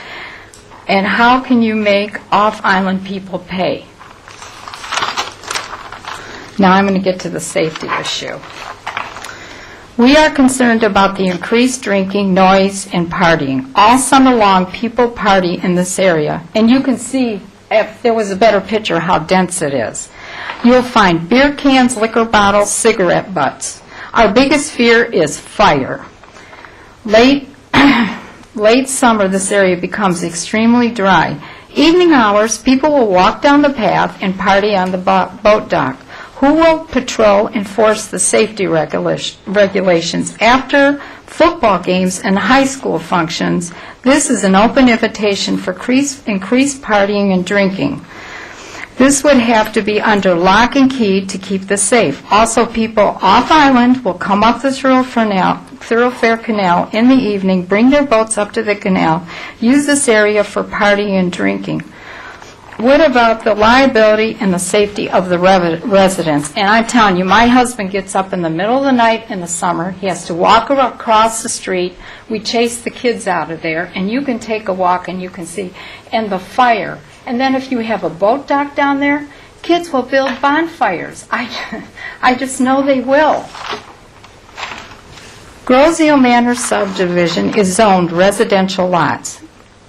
and how can you make off-island people pay? Now I'm going to get to the safety issue. We are concerned about the increased drinking, noise, and partying. All summer long, people party in this area, and you can see, if there was a better picture, how dense it is. You'll find beer cans, liquor bottles, cigarette butts. Our biggest fear is fire. Late summer, this area becomes extremely dry. Evening hours, people will walk down the path and party on the boat dock. Who will patrol and enforce the safety regulations? After football games and high school functions, this is an open invitation for increased partying and drinking. This would have to be under lock and key to keep this safe. Also, people off-island will come up the thoroughfare canal in the evening, bring their boats up to the canal, use this area for partying and drinking. What about the liability and the safety of the residents? And I'm telling you, my husband gets up in the middle of the night in the summer. He has to walk across the street. We chase the kids out of there, and you can take a walk and you can see. And the fire. And then if you have a boat dock down there, kids will build bonfires. I just know they will. Grosseal Manor subdivision is zoned residential lots.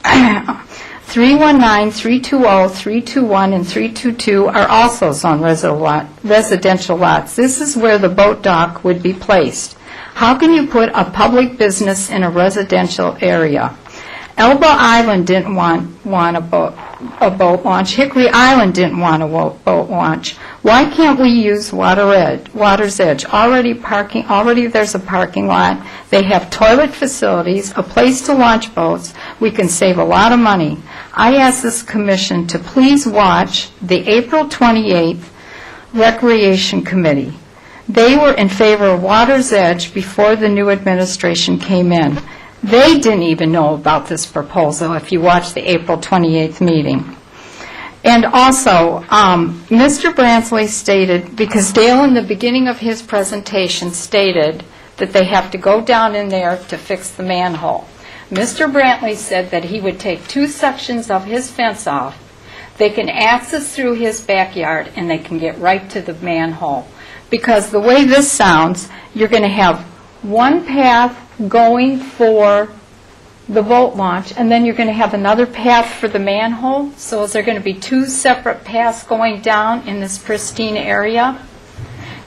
319, 320, 321, and 322 are also zoned residential lots. This is where the boat dock would be placed. How can you put a public business in a residential area? Elba Island didn't want a boat launch. Hickory Island didn't want a boat launch. Why can't we use Water's Edge? Already there's a parking lot. They have toilet facilities, a place to launch boats. We can save a lot of money. I ask this commission to please watch the April 28th Recreation Committee. They were in favor of Water's Edge before the new administration came in. They didn't even know about this proposal if you watch the April 28th meeting. And also, Mr. Brantley stated, because Dale in the beginning of his presentation stated that they have to go down in there to fix the manhole. Mr. Brantley said that he would take 2 sections of his fence off. They can access through his backyard and they can get right to the manhole. Because the way this sounds, you're going to have one path going for the boat launch, and then you're going to have another path for the manhole. So is there going to be 2 separate paths going down in this pristine area?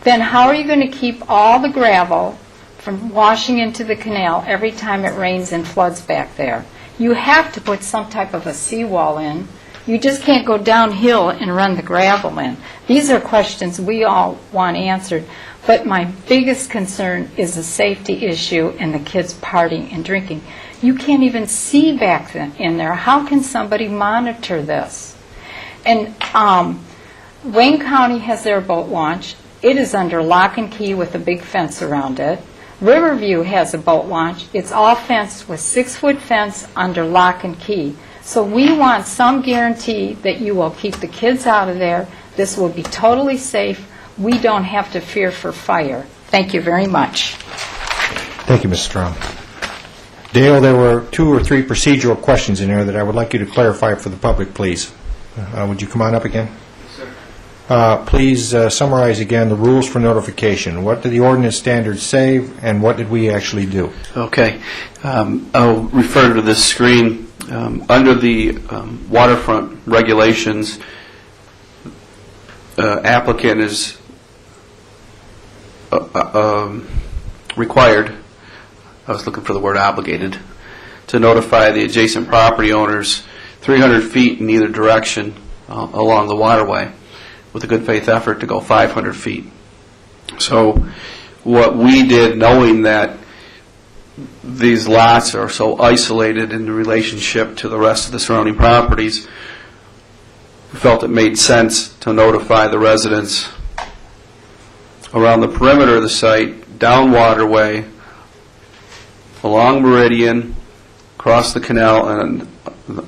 Then how are you going to keep all the gravel from washing into the canal every time it rains and floods back there. You have to put some type of a seawall in. You just can't go downhill and run the gravel in. These are questions we all want answered, but my biggest concern is the safety issue and the kids partying and drinking. You can't even see back in there. How can somebody monitor this? And Wayne County has their boat launch. It is under lock and key with a big fence around it. Riverview has a boat launch. It's all fenced with 6-foot fence under lock and key. So we want some guarantee that you will keep the kids out of there. This will be totally safe. We don't have to fear for fire. Thank you very much.
Thank you, Ms. Strom. Dale, there were 2 or 3 procedural questions in there that I would like you to clarify for the public, please. Would you come on up again? Please summarize again the rules for notification. What did the ordinance standards say, and what did we actually do?
Okay. I'll refer to this screen. Under the waterfront regulations, applicant is required, I was looking for the word obligated, to notify the adjacent property owners 300 feet in either direction along the waterway, with a good faith effort to go 500 feet. So what we did, knowing that these lots are so isolated in relationship to the rest of the surrounding properties, we felt it made sense to notify the residents around the perimeter of the site, down waterway, along Meridian, across the canal, and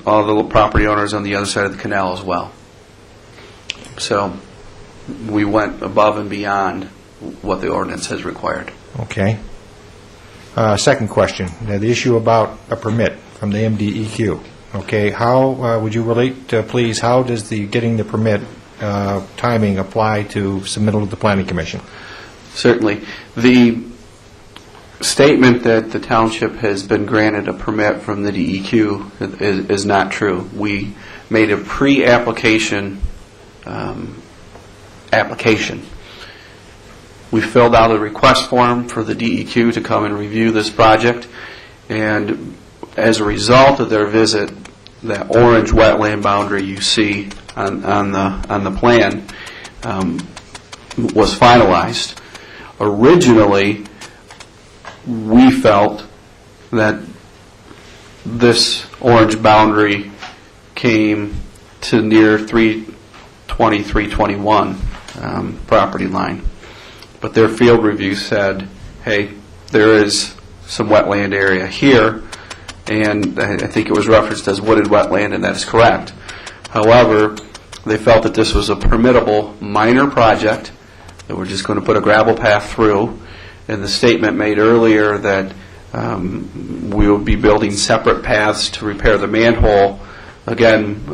all the property owners on the other side of the canal as well. So we went above and beyond what the ordinance has required.
Okay. Second question, the issue about a permit from the MDEQ. Okay, how would you relate, please, how does the getting the permit timing apply to submittal to the Planning Commission?
Certainly. The statement that the township has been granted a permit from the DEQ is not true. We made a pre-application application. We filled out a request form for the DEQ to come and review this project, and as a result of their visit, that orange wetland boundary you see on the plan was finalized. Originally, we felt that this orange boundary came to near 320, 321 property line. But their field review said, hey, there is some wetland area here, and I think it was referenced as wooded wetland, and that is correct. However, they felt that this was a permittable minor project, that we're just going to put a gravel path through, and the statement made earlier that we will be building separate paths to repair the manhole. Again,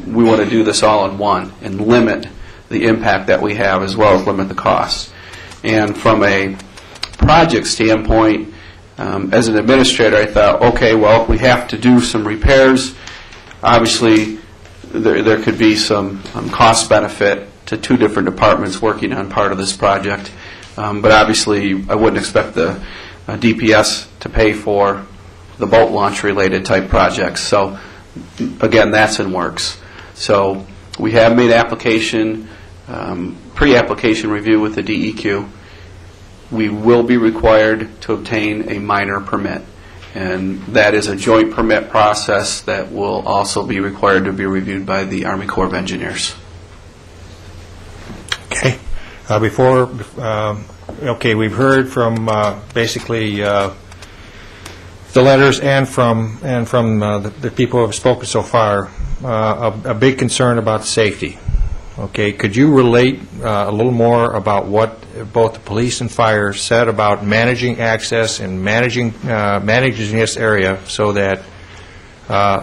we want to do this all in one and limit the impact that we have, as well as limit the costs. And from a project standpoint, as an administrator, I thought, okay, well, if we have to do some repairs, obviously there could be some cost benefit to 2 different departments working on part of this project. But obviously, I wouldn't expect the DPS to pay for the boat launch related type projects. So again, that's in works. So we have made application, pre-application review with the DEQ. We will be required to obtain a minor permit, and that is a joint permit process that will also be required to be reviewed by the Army Corps of Engineers.
Okay. Okay, we've heard from basically the letters and from the people who have spoken so far a big concern about safety. Okay, could you relate a little more about what both the police and fire said about managing access and managing this area, so that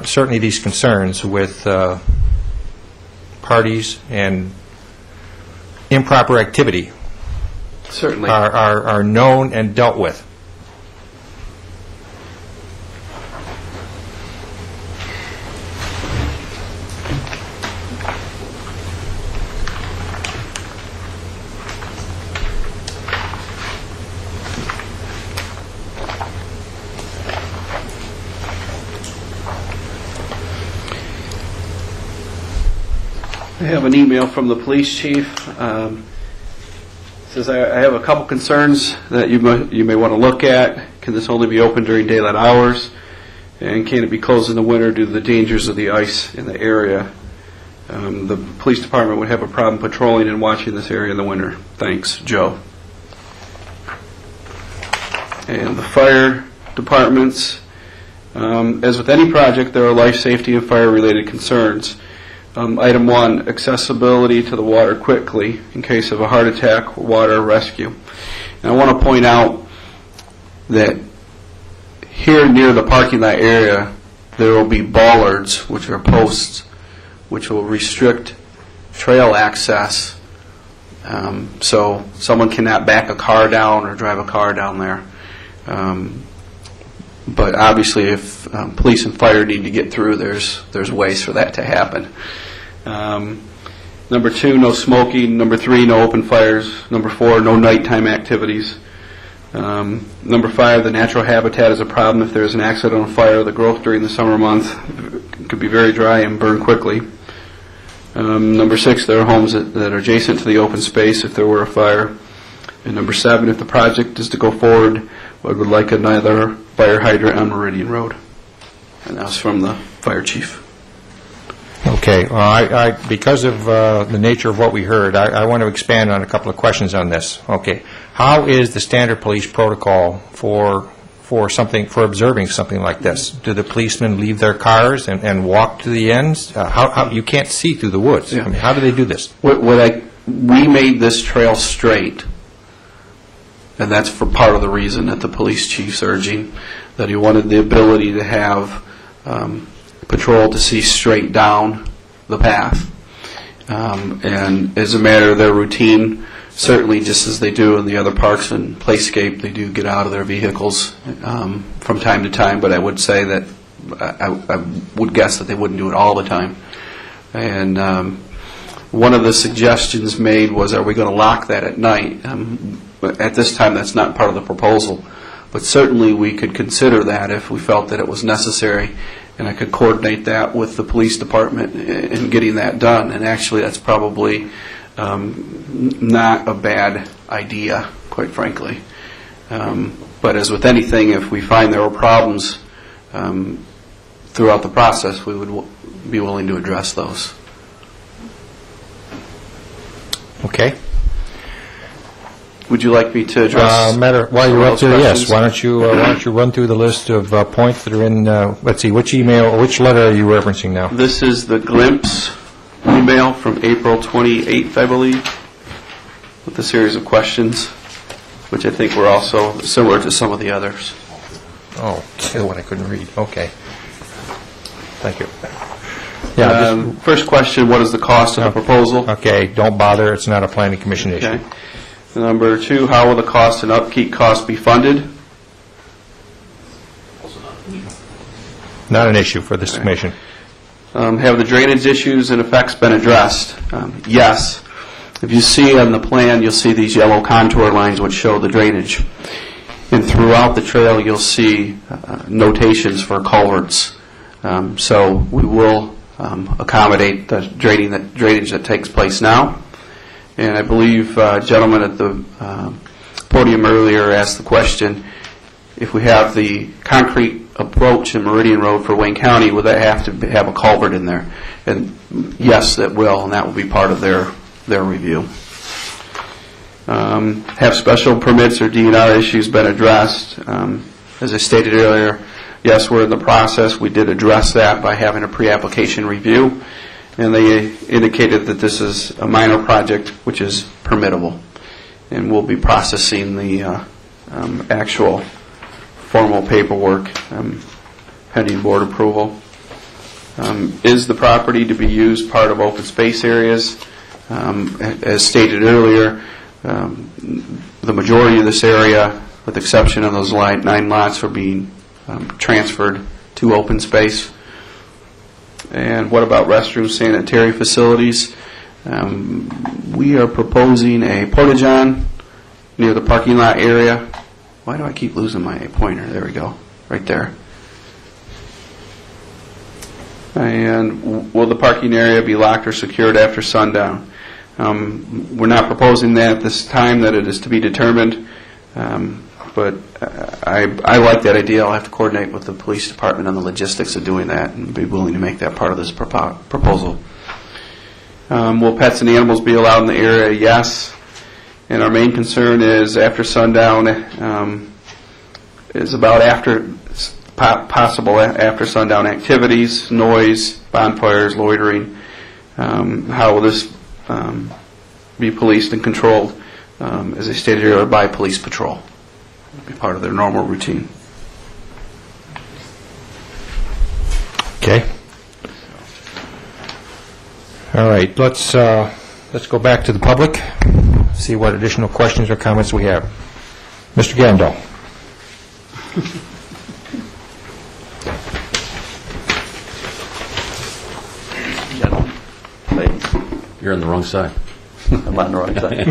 certainly these concerns with parties and improper activity
Certainly.
are known and dealt with?
I have an email from the police chief. Says, I have a couple concerns that you may want to look at. Can this only be open during daylight hours? And can it be closed in the winter due to the dangers of the ice in the area? The police department would have a problem patrolling and watching this area in the winter. Thanks, Joe. And the fire departments, as with any project, there are life safety and fire-related concerns. Item 1, accessibility to the water quickly in case of a heart attack or water rescue. And I want to point out that here near the parking lot area, there will be bollards, which are posts, which will restrict trail access. So someone cannot back a car down or drive a car down there. But obviously, if police and fire need to get through, there's ways for that to happen. Number 2, no smoking. Number 3, no open fires. Number 4, no nighttime activities. Number 5, the natural habitat is a problem if there is an accidental fire. The growth during the summer month could be very dry and burn quickly. Number 6, there are homes that are adjacent to the open space if there were a fire. And number 7, if the project is to go forward, I would like another fire hydrant on Meridian Road. And that's from the fire chief.
Okay, well, because of the nature of what we heard, I want to expand on a couple of questions on this. Okay, how is the standard police protocol for observing something like this? Do the policemen leave their cars and walk to the ends? How you can't see through the woods?
Yeah.
I mean, how do they do this?
We made this trail straight, and that's for part of the reason that the police chief's urging, that he wanted the ability to have patrol to see straight down the path. And as a matter of their routine, certainly just as they do in the other parks and Playscape, they do get out of their vehicles from time to time, but I would say that I would guess that they wouldn't do it all the time. And one of the suggestions made was, are we going to lock that at night? At this time, that's not part of the proposal, but certainly we could consider that if we felt that it was necessary, and I could coordinate that with the police department in getting that done. And actually, that's probably not a bad idea, quite frankly. But as with anything, if we find there are problems throughout the process, we would be willing to address those.
Okay.
Would you like me to address?
While you're up
those
there, yes.
questions?
Why don't you run through the list of points that are in? Let's see, which email or which letter are you referencing now?
This is the glimpse email from April 28th, I believe, with a series of questions, which I think were also similar to some of the others.
Oh, the one I couldn't read. Okay. Thank you. Yeah.
First question: what is the cost of the proposal?
Okay. Don't bother. It's not a planning commission issue.
Okay. Number 2, how will the cost and upkeep costs be funded?
Not an issue for this commission.
Have the drainage issues and effects been addressed? Yes. If you see on the plan, you'll see these yellow contour lines which show the drainage. And throughout the trail, you'll see notations for culverts. So we will accommodate the drainage that takes place now. And I believe a gentleman at the podium earlier asked the question, if we have the concrete approach in Meridian Road for Wayne County, would that have to have a culvert in there? And yes, that will, and that will be part of their review. Have special permits or DNR issues been addressed? As I stated earlier, yes, we're in the process. We did address that by having a pre-application review. And they indicated that this is a minor project, which is permittable. And we'll be processing the actual formal paperwork pending board approval. Is the property to be used part of open space areas? As stated earlier, the majority of this area, with the exception of those 9 lots, are being transferred to open space. And what about restrooms, sanitary facilities? We are proposing a porta-john near the parking lot area. Why do I keep losing my pointer? There we go, right there. And will the parking area be locked or secured after sundown? We're not proposing that at this time, that it is to be determined, but I like that idea. I'll have to coordinate with the police department on the logistics of doing that and be willing to make that part of this proposal. Will pets and animals be allowed in the area? Yes. And our main concern is after sundown, is about possible after sundown activities, noise, bonfires, loitering. How will this be policed and controlled, as I stated earlier, by police patrol? It'll be part of their normal routine.
Okay. All right, let's go back to the public, see what additional questions or comments we have. Mr. Gandol.
You're on the wrong side.
I'm on the wrong side.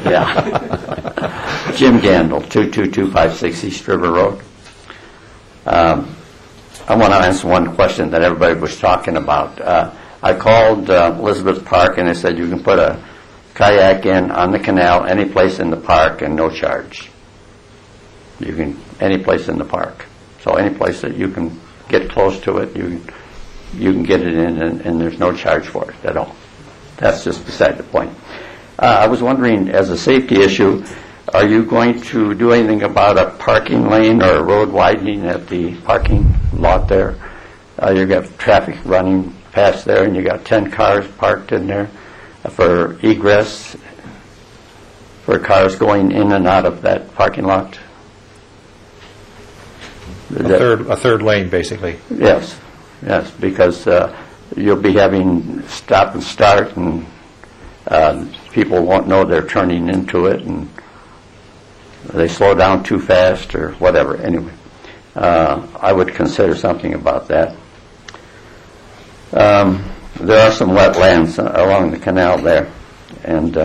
Yeah. Jim Gandel, 22256 East River Road. I want to answer one question that everybody was talking about. I called Elizabeth Park and they said you can put a kayak in on the canal any place in the park and no charge. You can, any place in the park. So any place that you can get close to it, you can get it in and there's no charge for it at all. That's just beside the point. I was wondering, as a safety issue, are you going to do anything about a parking lane or a road widening at the parking lot there? You've got traffic running past there and you got 10 cars parked in there for egress, for cars going in and out of that parking lot?
A third lane, basically.
Yes, because you'll be having stop and start, and people won't know they're turning into it, and they slow down too fast or whatever. Anyway, I would consider something about that. There are some wetlands along the canal there, and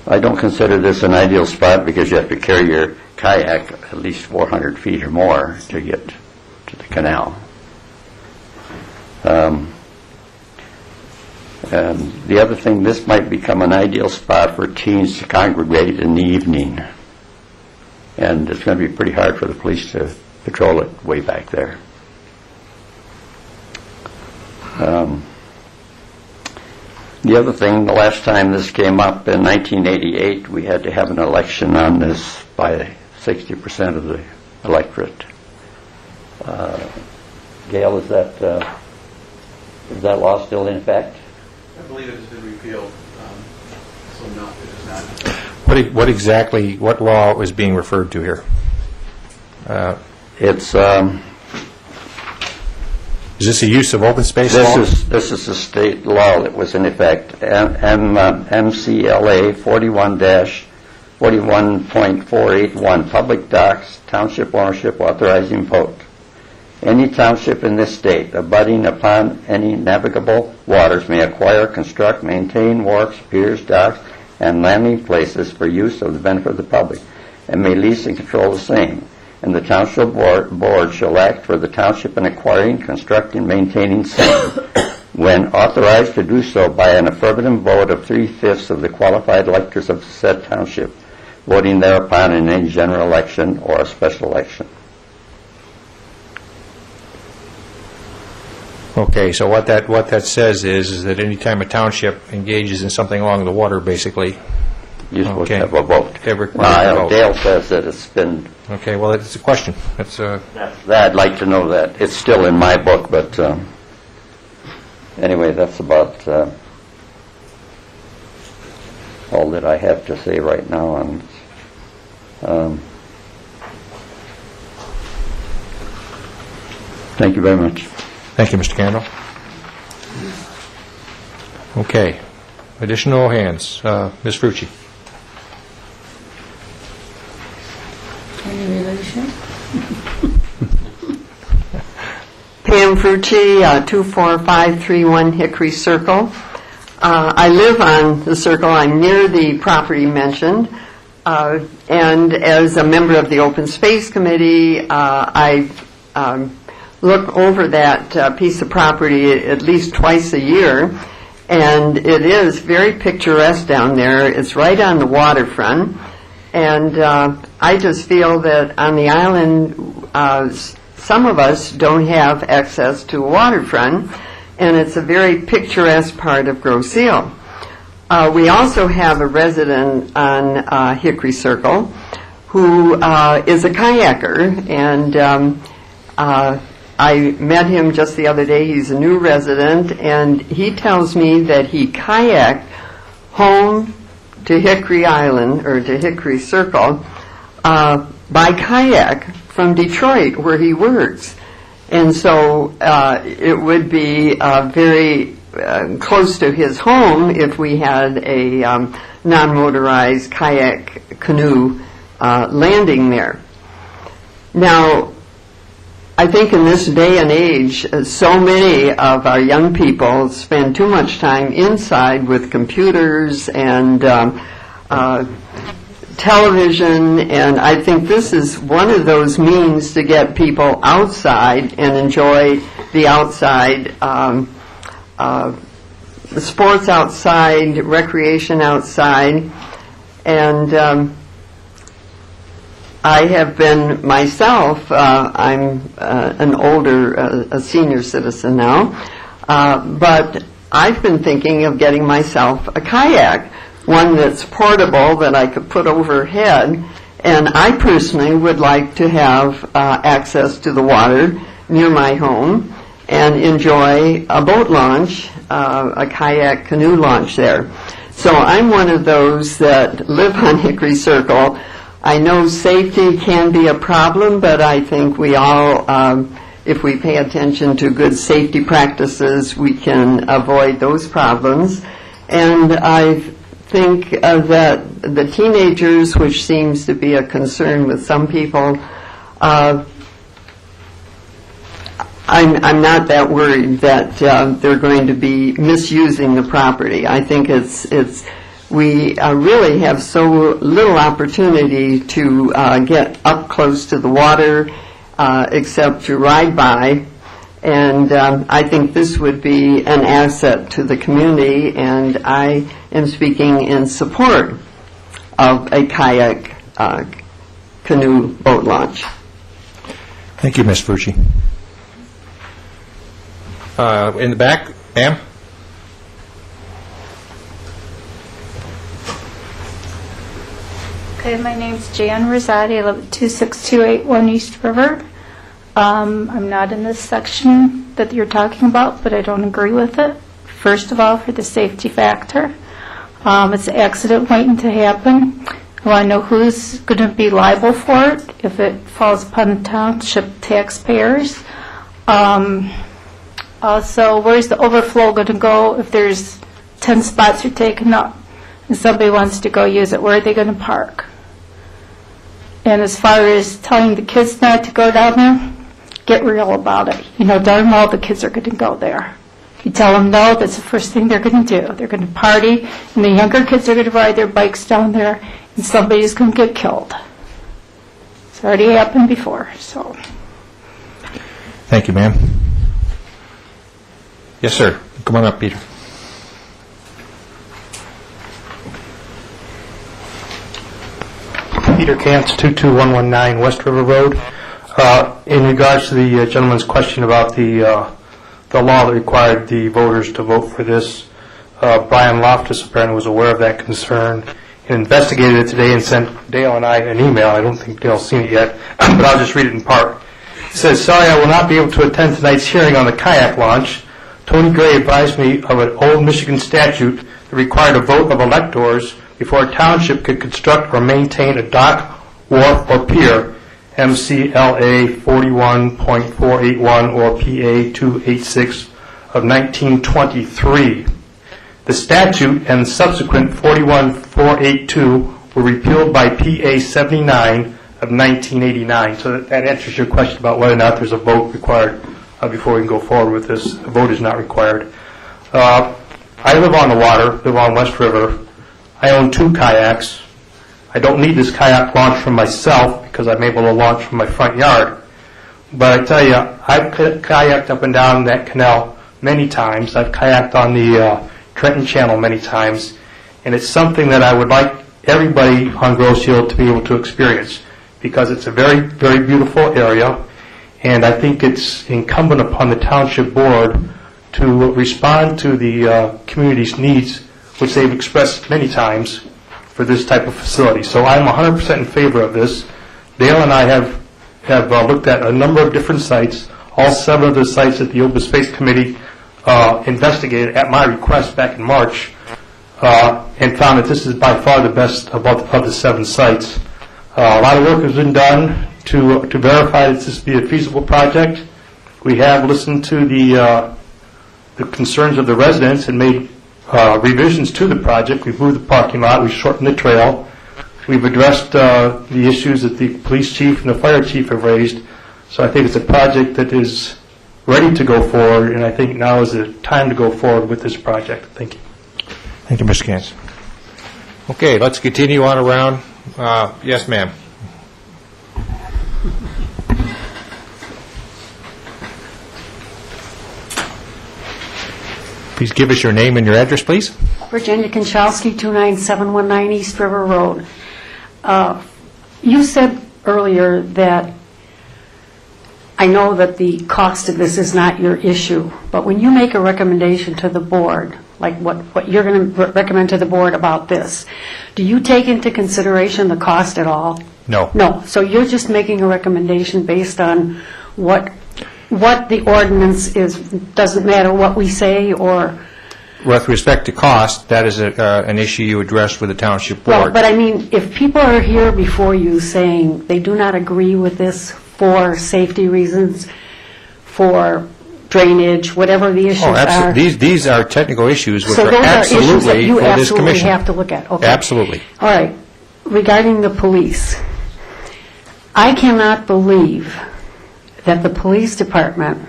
I don't consider this an ideal spot because you have to carry your kayak at least 400 feet or more to get to the canal. And the other thing, this might become an ideal spot for teens to congregate in the evening. And it's going to be pretty hard for the police to patrol it way back there. The other thing, the last time this came up in 1988, we had to have an election on this by 60% of the electorate. Gail, is that law still in effect?
I believe it has been repealed, so no, it is not.
What law is being referred to here?
It's
is this a use of open space law?
This is a state law that was in effect. MCLA 41-41.481, public docks, township ownership, authorizing vote. Any township in this state abutting upon any navigable waters may acquire, construct, maintain wharfs, piers, docks, and landing places for use of the benefit of the public, and may lease and control the same. And the township board shall act for the township in acquiring, constructing, maintaining same, when authorized to do so by an affirmative vote of 3/5 of the qualified electors of the said township, voting thereupon in any general election or a special election.
Okay, so what that says is that any time a township engages in something along the water, basically.
You're supposed to have a vote.
Vote.
Dale says that it's been...
Okay, well, it's a question.
I'd like to know that. It's still in my book, but anyway, that's about all that I have to say right now on thank you very much.
Thank you, Mr. Candle. Okay. Additional hands. Ms. Frucci.
Any relation?
Pam Frucci, 24531 Hickory Circle. I live on the circle. I'm near the property mentioned. And as a member of the Open Space Committee, I look over that piece of property at least twice a year, and it is very picturesque down there. It's right on the waterfront, and I just feel that on the island, some of us don't have access to a waterfront, and it's a very picturesque part of Grosse Ile. We also have a resident on Hickory Circle who is a kayaker, and I met him just the other day. He's a new resident, and he tells me that he kayaked home to Hickory Island, or to Hickory Circle, by kayak from Detroit, where he works. And so it would be very close to his home if we had a non-motorized kayak canoe landing there. Now, I think in this day and age, so many of our young people spend too much time inside with computers and television, and I think this is one of those means to get people outside and enjoy the outside, the sports outside, recreation outside, and I have been myself, I'm an older, a senior citizen now, but I've been thinking of getting myself a kayak, one that's portable that I could put overhead, and I personally would like to have access to the water near my home and enjoy a boat launch, a kayak canoe launch there. So I'm one of those that live on Hickory Circle. I know safety can be a problem, but I think we all, if we pay attention to good safety practices, we can avoid those problems. And I think that the teenagers, which seems to be a concern with some people, I'm not that worried that they're going to be misusing the property. I think we really have so little opportunity to get up close to the water except to ride by, and I think this would be an asset to the community, and I am speaking in support of a kayak canoe boat launch.
Thank you, Ms. Fucci. In the back, ma'am?
Okay, my name's Jan Rosati. I live at 26281 East River. I'm not in this section that you're talking about, but I don't agree with it. First of all, for the safety factor. It's an accident waiting to happen. I want to know who's going to be liable for it if it falls upon the township taxpayers. Also, where's the overflow going to go if there's 10 spots are taken up and somebody wants to go use it? Where are they going to park? And as far as telling the kids not to go down there, get real about it. You know darn well the kids are going to go there. You tell them no, that's the first thing they're going to do. They're going to party, and the younger kids are going to ride their bikes down there, and somebody's going to get killed. It's already happened before, so.
Thank you, ma'am. Yes, sir. Come on up, Peter.
Peter Kantz, 22119 West River Road. In regards to the gentleman's question about the law that required the voters to vote for this, Brian Loftus apparently was aware of that concern and investigated it today and sent Dale and I an email. I don't think Dale's seen it yet, but I'll just read it in part. It says, "Sorry, I will not be able to attend tonight's hearing on the kayak launch. Tony Gray advised me of an old Michigan statute that required a vote of electors before a township could construct or maintain a dock, wharf, or pier, MCLA 41.481 or PA 286 of 1923. The statute and subsequent 41482 were repealed by PA 79 of 1989. So that answers your question about whether or not there's a vote required before we can go forward with this. A vote is not required. I live on the water, live on West River. I own 2 kayaks. I don't need this kayak launch for myself because I'm able to launch from my front yard. But I tell you, I've kayaked up and down that canal many times. I've kayaked on the Trenton Channel many times, and it's something that I would like everybody on Grosse Hill to be able to experience, because it's a very, very beautiful area, and I think it's incumbent upon the Township Board to respond to the community's needs, which they've expressed many times for this type of facility. So I'm 100% in favor of this. Dale and I have looked at a number of different sites. All 7 of the sites that the Open Space Committee investigated at my request back in March, and found that this is by far the best of the 7 sites. A lot of work has been done to verify that this be a feasible project. We have listened to the concerns of the residents and made revisions to the project. We've moved the parking lot, we've shortened the trail, we've addressed the issues that the police chief and the fire chief have raised. So I think it's a project that is ready to go forward, and I think now is the time to go forward with this project. Thank you.
Thank you, Mr. Kans. Okay, let's continue on around. Yes, ma'am. Please give us your name and your address, please.
Virginia Konchowski, 29719 East River Road. You said earlier that I know that the cost of this is not your issue, but when you make a recommendation to the board, like what you're going to recommend to the board about this, do you take into consideration the cost at all?
No.
No. So you're just making a recommendation based on what the ordinance is. Doesn't matter what we say, or...
With respect to cost, that is an issue you addressed with the Township Board.
Well, but I mean, if people are here before you saying they do not agree with this for safety reasons, for drainage, whatever the issues are...
These are technical issues which
so
are
those
absolutely
are issues that you
for this
absolutely
commission.
have to look at. Okay.
Absolutely.
All right. Regarding the police, I cannot believe that the police department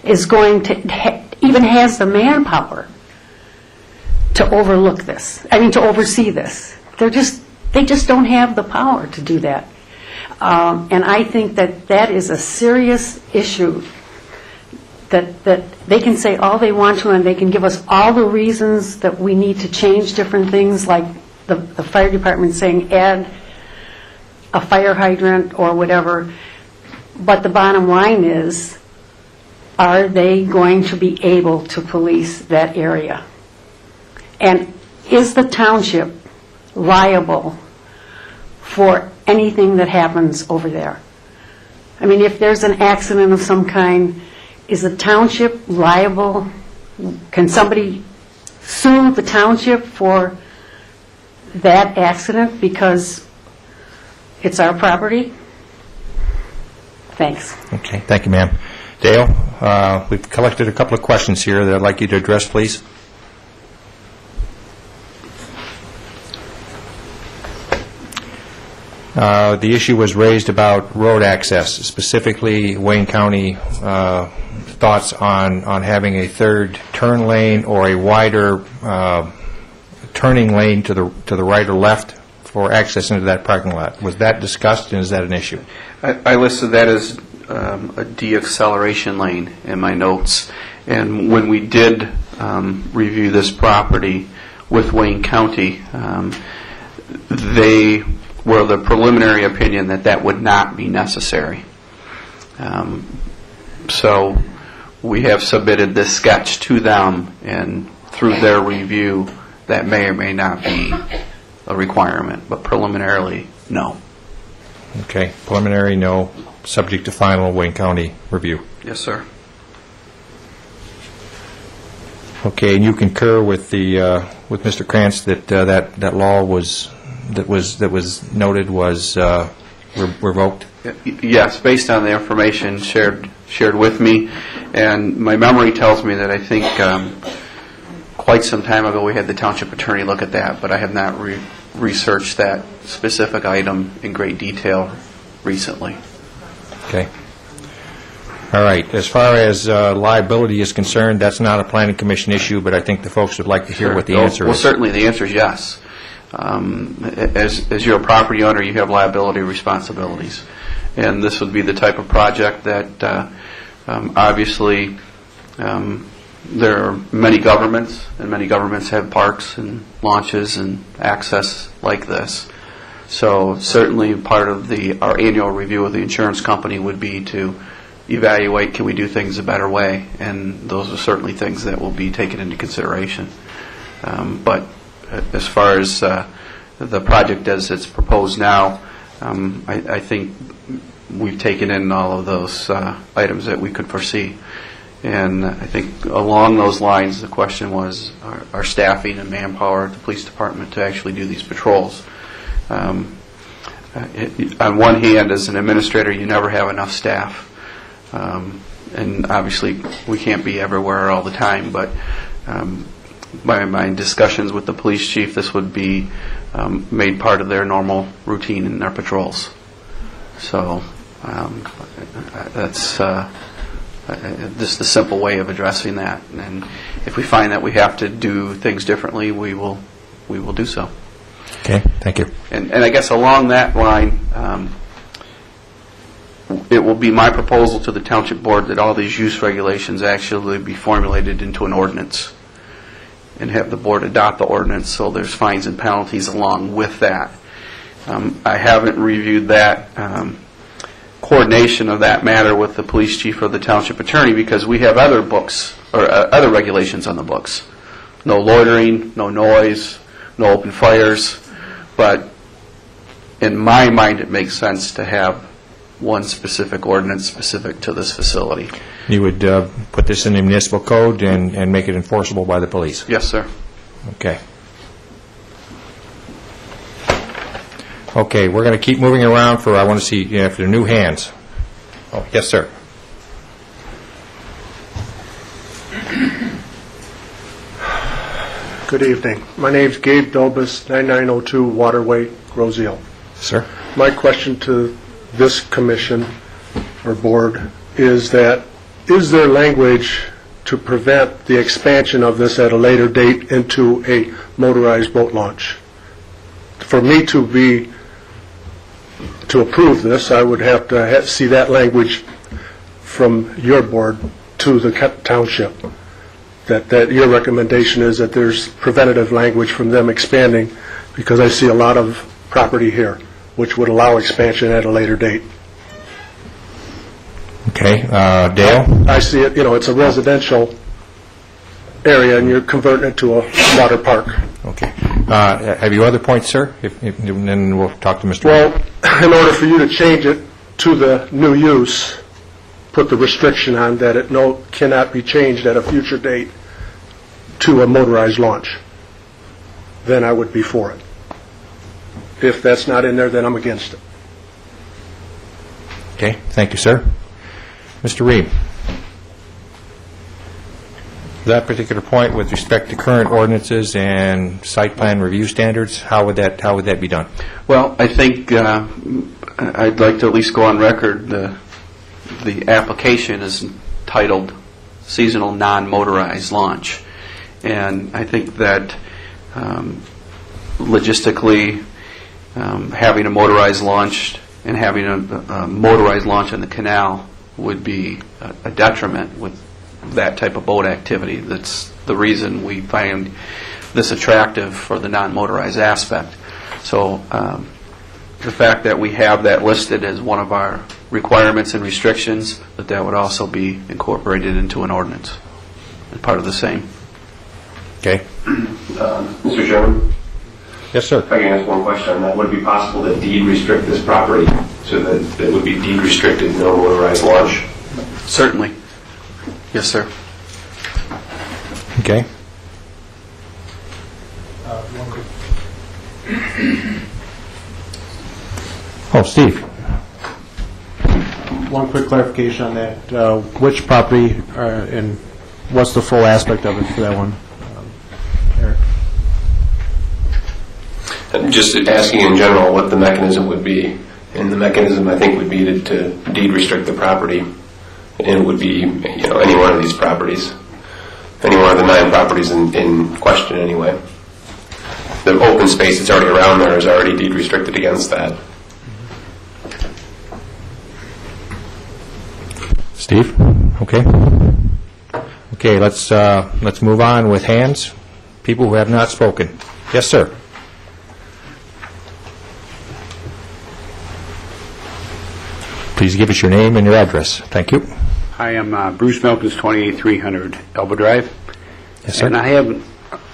is going to even has the manpower to overlook this. I mean, to oversee this. They just don't have the power to do that. And I think that is a serious issue. That they can say all they want to, and they can give us all the reasons that we need to change different things, like the fire department saying add a fire hydrant or whatever. But the bottom line is, are they going to be able to police that area? And is the township liable for anything that happens over there? I mean, if there's an accident of some kind, is the township liable? Can somebody sue the township for that accident because it's our property? Thanks.
Okay, thank you, ma'am. Dale, we've collected a couple of questions here that I'd like you to address, please. The issue was raised about road access, specifically Wayne County thoughts on having a third turn lane or a wider turning lane to the right or left for access into that parking lot. Was that discussed, and is that an issue?
I listed that as a de-acceleration lane in my notes. And when we did review this property with Wayne County, they were the preliminary opinion that would not be necessary. So we have submitted this sketch to them, and through their review, that may or may not be a requirement, but preliminarily, no.
Okay, preliminary, no, subject to final Wayne County review.
Yes, sir.
Okay, and you concur with with Mr. Krantz that that law that was noted was revoked?
Yes, based on the information shared with me, and my memory tells me that I think quite some time ago we had the township attorney look at that, but I have not researched that specific item in great detail recently.
Okay. All right. As far as liability is concerned, that's not a planning commission issue, but I think the folks would like to hear what the answer
Well,
is.
certainly the answer is yes. as you're a property owner, you have liability responsibilities. And this would be the type of project that obviously there are many governments, and many governments have parks and launches and access like this. So certainly part of our annual review of the insurance company would be to evaluate, can we do things a better way? And those are certainly things that will be taken into consideration. But as far as the project as it's proposed now, I think we've taken in all of those items that we could foresee. And I think along those lines, the question was our staffing and manpower at the police department to actually do these patrols. On one hand, as an administrator, you never have enough staff. And obviously, we can't be everywhere all the time, but by my discussions with the police chief, this would be made part of their normal routine in their patrols. So that's just a simple way of addressing that. And if we find that we have to do things differently, we will do so.
Okay, thank you.
And I guess along that line, it will be my proposal to the Township Board that all these use regulations actually be formulated into an ordinance and have the board adopt the ordinance so there's fines and penalties along with that. I haven't reviewed that coordination of that matter with the police chief or the township attorney because we have other books or other regulations on the books. No loitering, no noise, no open fires. But in my mind, it makes sense to have one specific ordinance specific to this facility.
You would put this in the municipal code and make it enforceable by the police?
Yes, sir.
Okay. Okay, we're going to keep moving around for, I want to see if there are new hands. Oh, yes, sir.
Good evening. My name's Gabe Dobus, 9902 Waterway, Roselle.
Sir.
My question to this commission or board is that, is there language to prevent the expansion of this at a later date into a motorized boat launch? For me to approve this, I would have to see that language from your board to the township. That your recommendation is that there's preventative language from them expanding, because I see a lot of property here which would allow expansion at a later date.
Okay, Dale?
I see it, it's a residential area and you're converting it to a water park.
Okay. Have you other points, sir? And then we'll talk to Mr.
Well, in order for you to change it to the new use, put the restriction on that it cannot be changed at a future date to a motorized launch, then I would be for it. If that's not in there, then I'm against it.
Okay, thank you, sir. Mr. Reed, that particular point with respect to current ordinances and site plan review standards, how would that be done?
Well, I think I'd like to at least go on record. The application is titled Seasonal Non-Motorized Launch. And I think that logistically, having a motorized launch and having a motorized launch in the canal would be a detriment with that type of boat activity. That's the reason we find this attractive for the non-motorized aspect. So the fact that we have that listed as one of our requirements and restrictions, that would also be incorporated into an ordinance as part of the same.
Okay.
Mr. Chairman?
Yes, sir.
If I can ask one question on that, would it be possible to deed restrict this property so that it would be deed restricted, no motorized launch?
Certainly. Yes, sir.
Okay. Oh, Steve.
One quick clarification on that. Which property and what's the full aspect of it for that one? Eric?
I'm just asking in general what the mechanism would be. And the mechanism, I think, would be to deed restrict the property. And it would be, any one of these properties. Any one of the 9 properties in question, anyway. the open space that's already around there is already deed restricted against that.
Steve? Okay. Okay, let's move on with hands. People who have not spoken. Yes, sir. Please give us your name and your address. Thank you.
Hi, I'm Bruce Milkins, 28300 Elba Drive.
Yes, sir.
And I have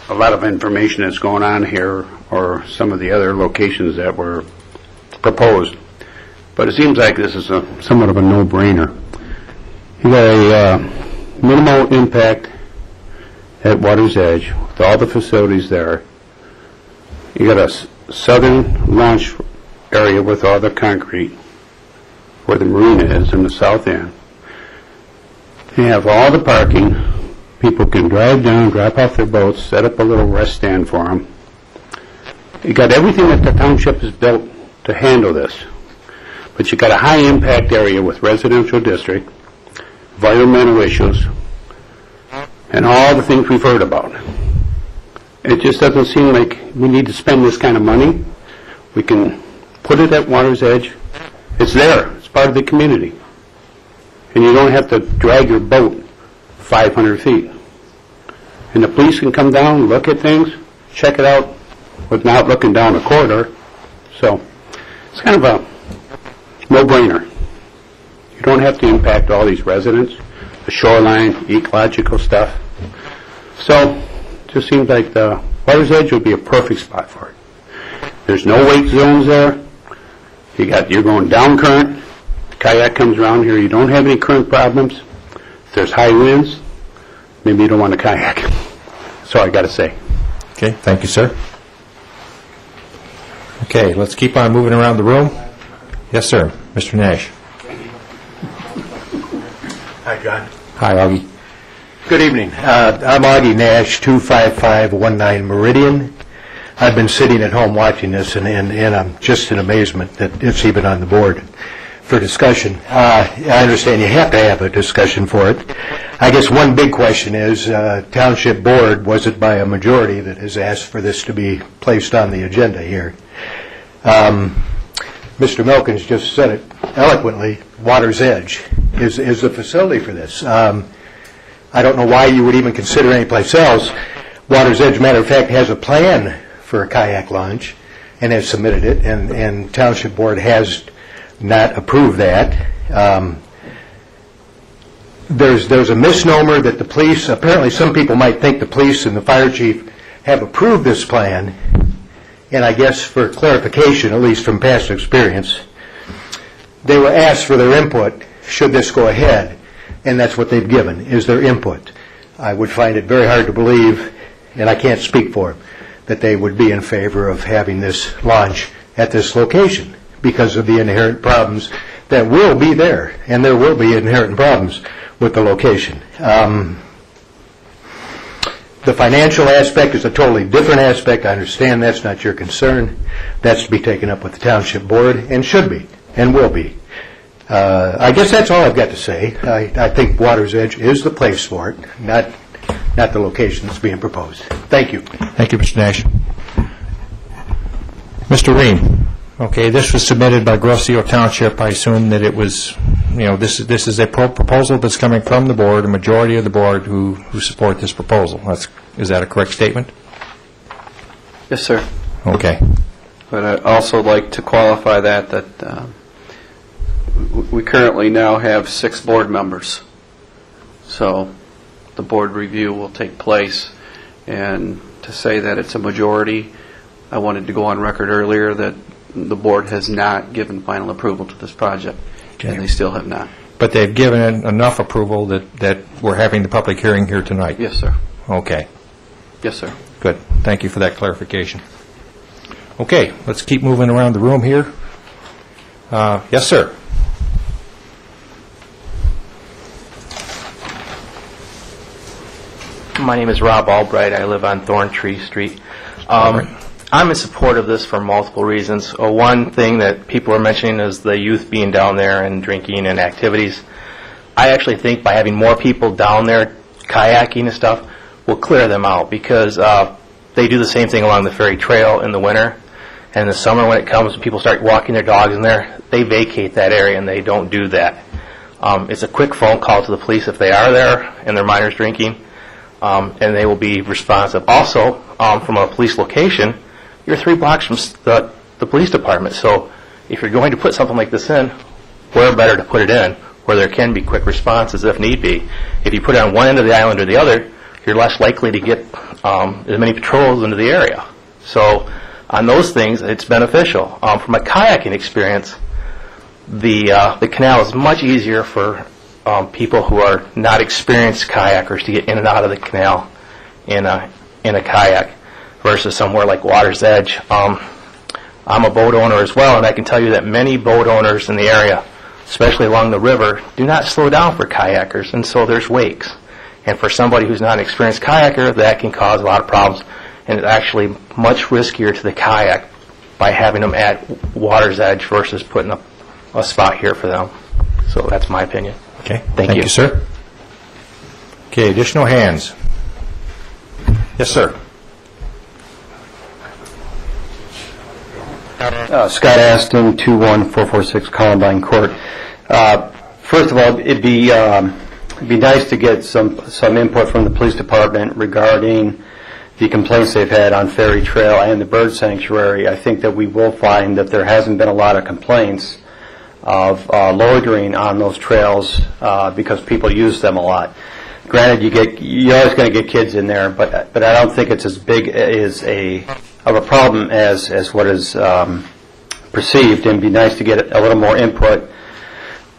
a lot of information that's going on here, or some of the other locations that were proposed. But it seems like this is somewhat of a no-brainer. You got a minimal impact at Water's Edge with all the facilities there. You got a southern launch area with all the concrete where the marina is in the south end. You have all the parking. People can drive down, drop off their boats, set up a little rest stand for them. You got everything that the township has built to handle this. But you got a high impact area with residential district, environmental issues, and all the things we've heard about. It just doesn't seem like we need to spend this kind of money. We can put it at Water's Edge. It's there. It's part of the community. And you don't have to drag your boat 500 feet. And the police can come down, look at things, check it out without looking down a corridor. So it's kind of a no-brainer. You don't have to impact all these residents, the shoreline, ecological stuff. So it just seems like the Water's Edge would be a perfect spot for it. There's no wake zones there. You're going down current. Kayak comes around here. You don't have any current problems. If there's high winds, maybe you don't want to kayak. That's all I got to say.
Okay, thank you, sir. Okay, let's keep on moving around the room. Yes, sir. Mr. Nash.
Hi, John.
Hi, Augie.
Good evening. I'm Augie Nash, 25519 Meridian. I've been sitting at home watching this, and I'm just in amazement that it's even on the board for discussion. I understand you have to have a discussion for it. I guess one big question is, Township Board, was it by a majority that has asked for this to be placed on the agenda here? Mr. Milkins just said it eloquently. Water's Edge is the facility for this. I don't know why you would even consider any place else. Water's Edge, matter of fact, has a plan for a kayak launch and has submitted it, and Township Board has not approved that. There's a misnomer that the police, apparently some people might think the police and the fire chief have approved this plan, and I guess for clarification, at least from past experience, they were asked for their input, should this go ahead, and that's what they've given, is their input. I would find it very hard to believe, and I can't speak for them, that they would be in favor of having this launch at this location because of the inherent problems that will be there, and there will be inherent problems with the location. The financial aspect is a totally different aspect. I understand that's not your concern. That's to be taken up with the Township Board, and should be, and will be. I guess that's all I've got to say. I think Water's Edge is the place for it, not the location that's being proposed. Thank you.
Thank you, Mr. Nash. Mr. Ream. Okay, this was submitted by Grocio Township. I assume that it was, this is a proposal that's coming from the board, a majority of the board who support this proposal. Is that a correct statement?
Yes, sir.
Okay.
But I'd also like to qualify that we currently now have 6 board members. So the board review will take place. And to say that it's a majority, I wanted to go on record earlier that the board has not given final approval to this project, and they still have not.
But they've given enough approval that we're having the public hearing here tonight?
Yes, sir.
Okay.
Yes, sir.
Good. Thank you for that clarification. Okay, let's keep moving around the room here. Yes, sir.
My name is Rob Albright. I live on Thorntree Street. I'm in support of this for multiple reasons. One thing that people are mentioning is the youth being down there and drinking and activities. I actually think by having more people down there kayaking and stuff will clear them out, because They do the same thing along the ferry trail in the winter. And in the summer, when it comes, people start walking their dogs in there, they vacate that area and they don't do that. It's a quick phone call to the police if they are there and their minors drinking, and they will be responsive. Also, from a police location, you're 3 blocks from the police department. So if you're going to put something like this in, where better to put it in, where there can be quick responses if need be. If you put it on one end of the island or the other, you're less likely to get as many patrols into the area. So on those things, it's beneficial. From a kayaking experience, the canal is much easier for people who are not experienced kayakers to get in and out of the canal in a kayak versus somewhere like Water's Edge. I'm a boat owner as well, and I can tell you that many boat owners in the area, especially along the river, do not slow down for kayakers, and so there's wakes. And for somebody who's not an experienced kayaker, that can cause a lot of problems, and it's actually much riskier to the kayak by having them at Water's Edge versus putting a spot here for them. So that's my opinion.
Okay.
Thank you.
Sir. Okay, additional hands. Yes, sir.
Scott Aston, 21446 Columbine Court. First of all, it'd be nice to get some input from the police department regarding the complaints they've had on Ferry Trail and the bird sanctuary. I think that we will find that there hasn't been a lot of complaints of loitering on those trails because people use them a lot. Granted, you're always going to get kids in there, but I don't think it's as big of a problem as what is perceived, and it'd be nice to get a little more input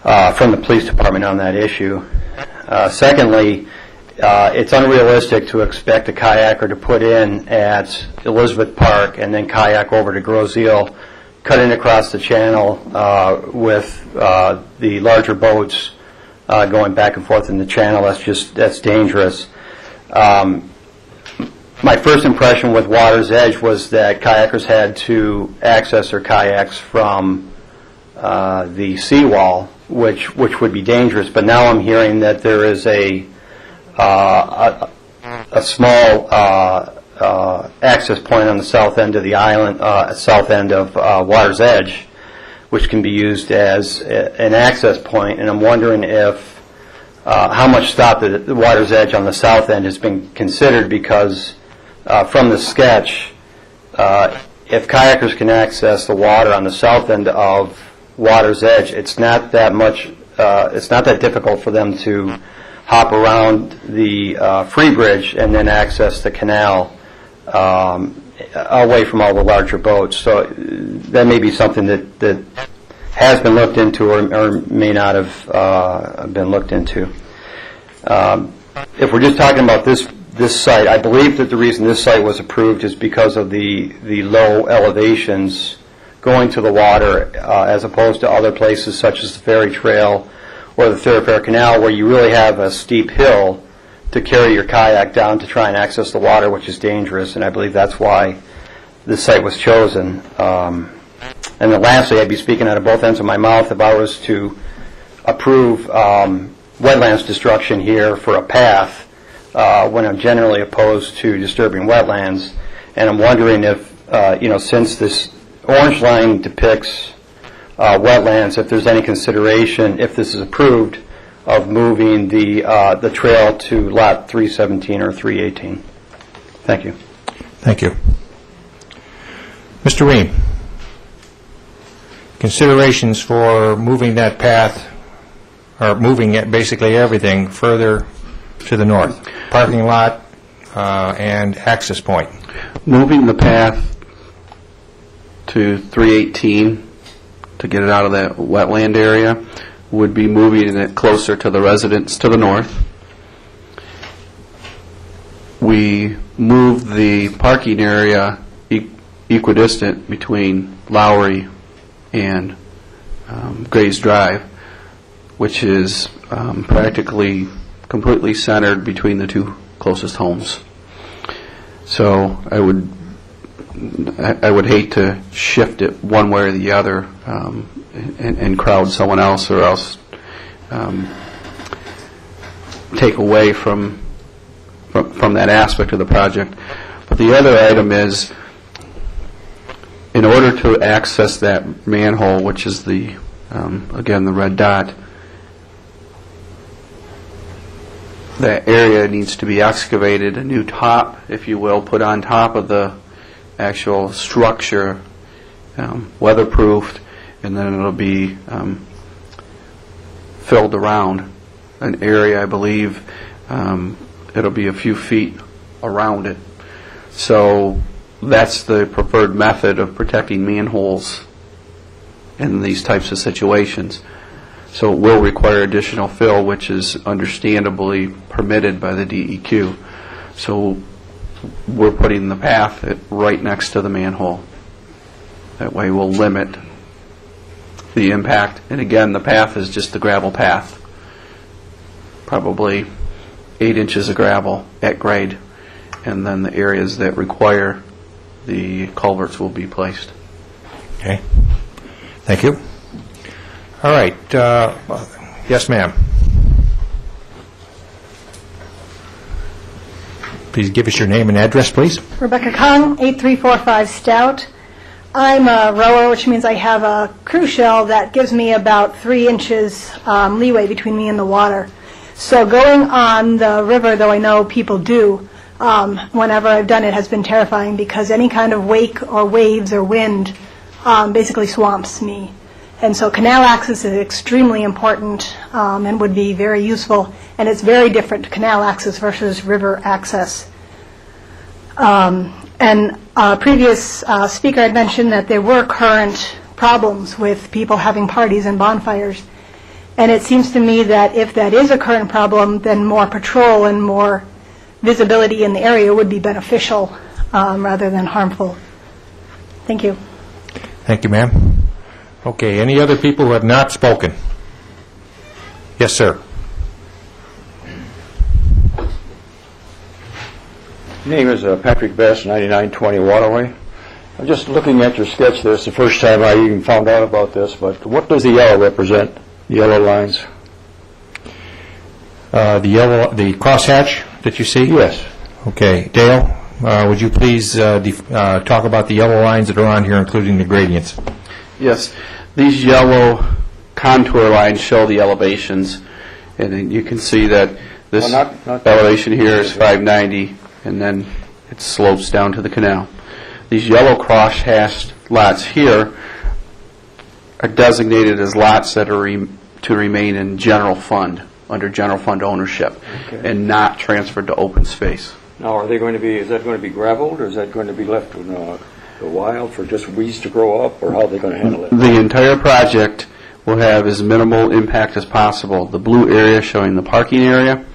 from the police department on that issue. Secondly, it's unrealistic to expect a kayaker to put in at Elizabeth Park and then kayak over to Gros Isle, cut in across the channel with the larger boats going back and forth in the channel. That's dangerous. My first impression with Water's Edge was that kayakers had to access their kayaks from the seawall, which would be dangerous. But now I'm hearing that there is a small access point on the south end of the island, south end of Water's Edge, which can be used as an access point. And I'm wondering if how much stop at the Water's Edge on the south end has been considered, because from the sketch, if kayakers can access the water on the south end of Water's Edge, it's not that much. It's not that difficult for them to hop around the Free Bridge and then access the canal away from all the larger boats. So that may be something that has been looked into or may not have been looked into. If we're just talking about this site, I believe that the reason this site was approved is because of the low elevations going to the water, as opposed to other places such as the Ferry Trail or the Thoroughfare Canal, where you really have a steep hill to carry your kayak down to try and access the water, which is dangerous, and I believe that's why this site was chosen. And then lastly, I'd be speaking out of both ends of my mouth if I was to approve wetlands destruction here for a path, when I'm generally opposed to disturbing wetlands. And I'm wondering if, since this orange line depicts wetlands, if there's any consideration, if this is approved, of moving the trail to lot 317 or 318. Thank you.
Thank you. Mr. Ream, considerations for moving that path, or moving it, basically everything further to the north, parking lot and access point.
Moving the path to 318 to get it out of that wetland area would be moving it closer to the residents to the north. We moved the parking area equidistant between Lowry and Grays Drive, which is practically completely centered between the two closest homes. So I would hate to shift it one way or the other and crowd someone else, or else take away from that aspect of the project. The other item is, in order to access that manhole, which is the, again, the red dot, that area needs to be excavated, a new top, if you will, put on top of the actual structure, weatherproofed, and then it'll be filled around an area, I believe. It'll be a few feet around it. So that's the preferred method of protecting manholes in these types of situations. So it will require additional fill, which is understandably permitted by the DEQ. So we're putting the path right next to the manhole. That way we'll limit the impact. And again, the path is just the gravel path. Probably 8 inches of gravel at grade. And then the areas that require the culverts will be placed.
Okay. Thank you. All right. Yes, ma'am. Please give us your name and address, please.
Rebecca Kong, 8345 Stout. I'm a rower, which means I have a crew shell that gives me about 3 inches leeway between me and the water. So going on the river, though I know people do, whenever I've done it has been terrifying because any kind of wake or waves or wind basically swamps me. And so canal access is extremely important and would be very useful, and it's very different, canal access versus river access. And a previous speaker had mentioned that there were current problems with people having parties and bonfires. And it seems to me that if that is a current problem, then more patrol and more visibility in the area would be beneficial rather than harmful. Thank you.
Thank you, ma'am. Okay, any other people who have not spoken? Yes, sir.
Name is Patrick Best, 9920 Waterway. I'm just looking at your sketch there. It's the first time I even found out about this, but what does the yellow represent, the yellow lines?
The crosshatch that you see?
Yes.
Okay. Dale, would you please talk about the yellow lines that are on here, including the gradients?
Yes. These yellow contour lines show the elevations, and you can see that this not elevation here is 590, and then it slopes down to the canal. These yellow cross-hatched lots here are designated as lots that are to remain in general fund, under general fund ownership, and not transferred to open space.
Now, are they going to be? Is that going to be gravelled, or is that going to be left in the wild for just weeds to grow up, or how are they going to handle it?
The entire project will have as minimal impact as possible. The blue area showing the parking area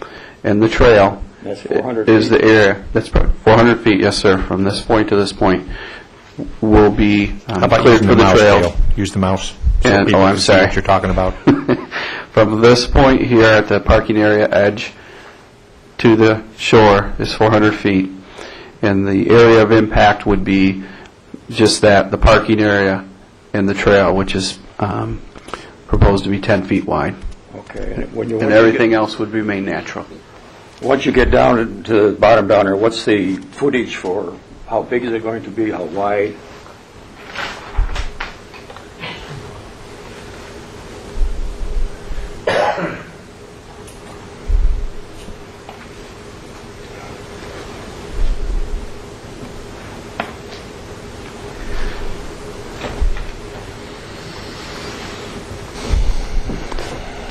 and the trail.
That's 400
is
feet.
The area. That's 400 feet, yes, sir, from this point to this point will be
How about
cleared
using
for
the
the
mouse,
trail.
Dale? Use the mouse.
And,
people
I'm
can see
sorry.
what you're talking about.
From this point here at the parking area edge to the shore is 400 feet, and the area of impact would be just that, the parking area and the trail, which is proposed to be 10 feet wide.
Okay.
And everything else would remain natural.
Once you get down to the bottom down there, what's the footage for? How big is it going to be? How wide?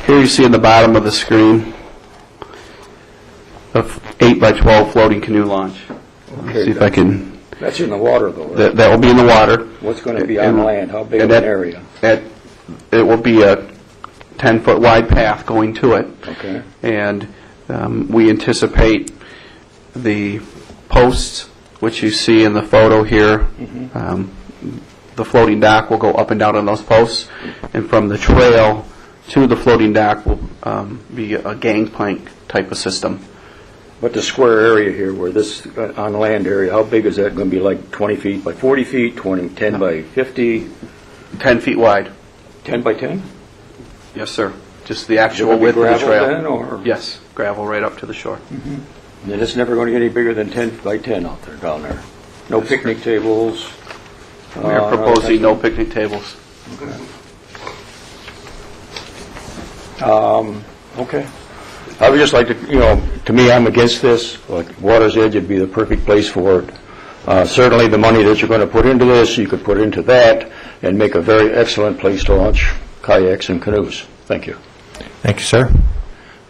Here you see in the bottom of the screen a 8 by 12 floating canoe launch.
Okay,
See if I can.
That's in the water, though, right?
That will be in the water.
What's going to be on land? How big of an area?
It will be a 10-foot wide path going to it.
Okay.
And we anticipate the posts, which you see in the photo here, the floating dock will go up and down on those posts, and from the trail to the floating dock will be a gangplank type of system.
But the square area here, where this on land area, how big is that going to be? Like 20 feet by 40 feet, 10 by 50?
10 feet wide.
10 by 10?
Yes, sir. Just the actual
Will it be
width of the
gravel
trail.
then, or?
Yes, gravel right up to the shore.
And it's never going to get any bigger than 10 by 10 out there, down there. No picnic tables.
We're proposing no picnic tables.
Okay. I would just like to, to me, I'm against this. Like Water's Edge would be the perfect place for it. Certainly the money that you're going to put into this, you could put into that and make a very excellent place to launch kayaks and canoes. Thank you.
Thank you, sir.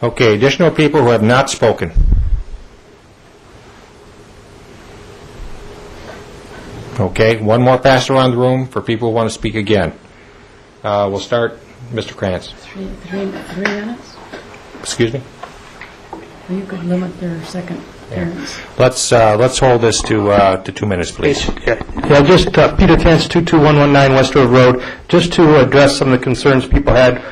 Okay, additional people who have not spoken. Okay, one more pass around the room for people who want to speak again. We'll start, Mr. Krantz.
Three minutes?
Excuse me?
You could limit their second appearance.
Let's hold this to 2 minutes, please.
Yeah, just Peter Krantz, 22119 West River Road, just to address some of the concerns people had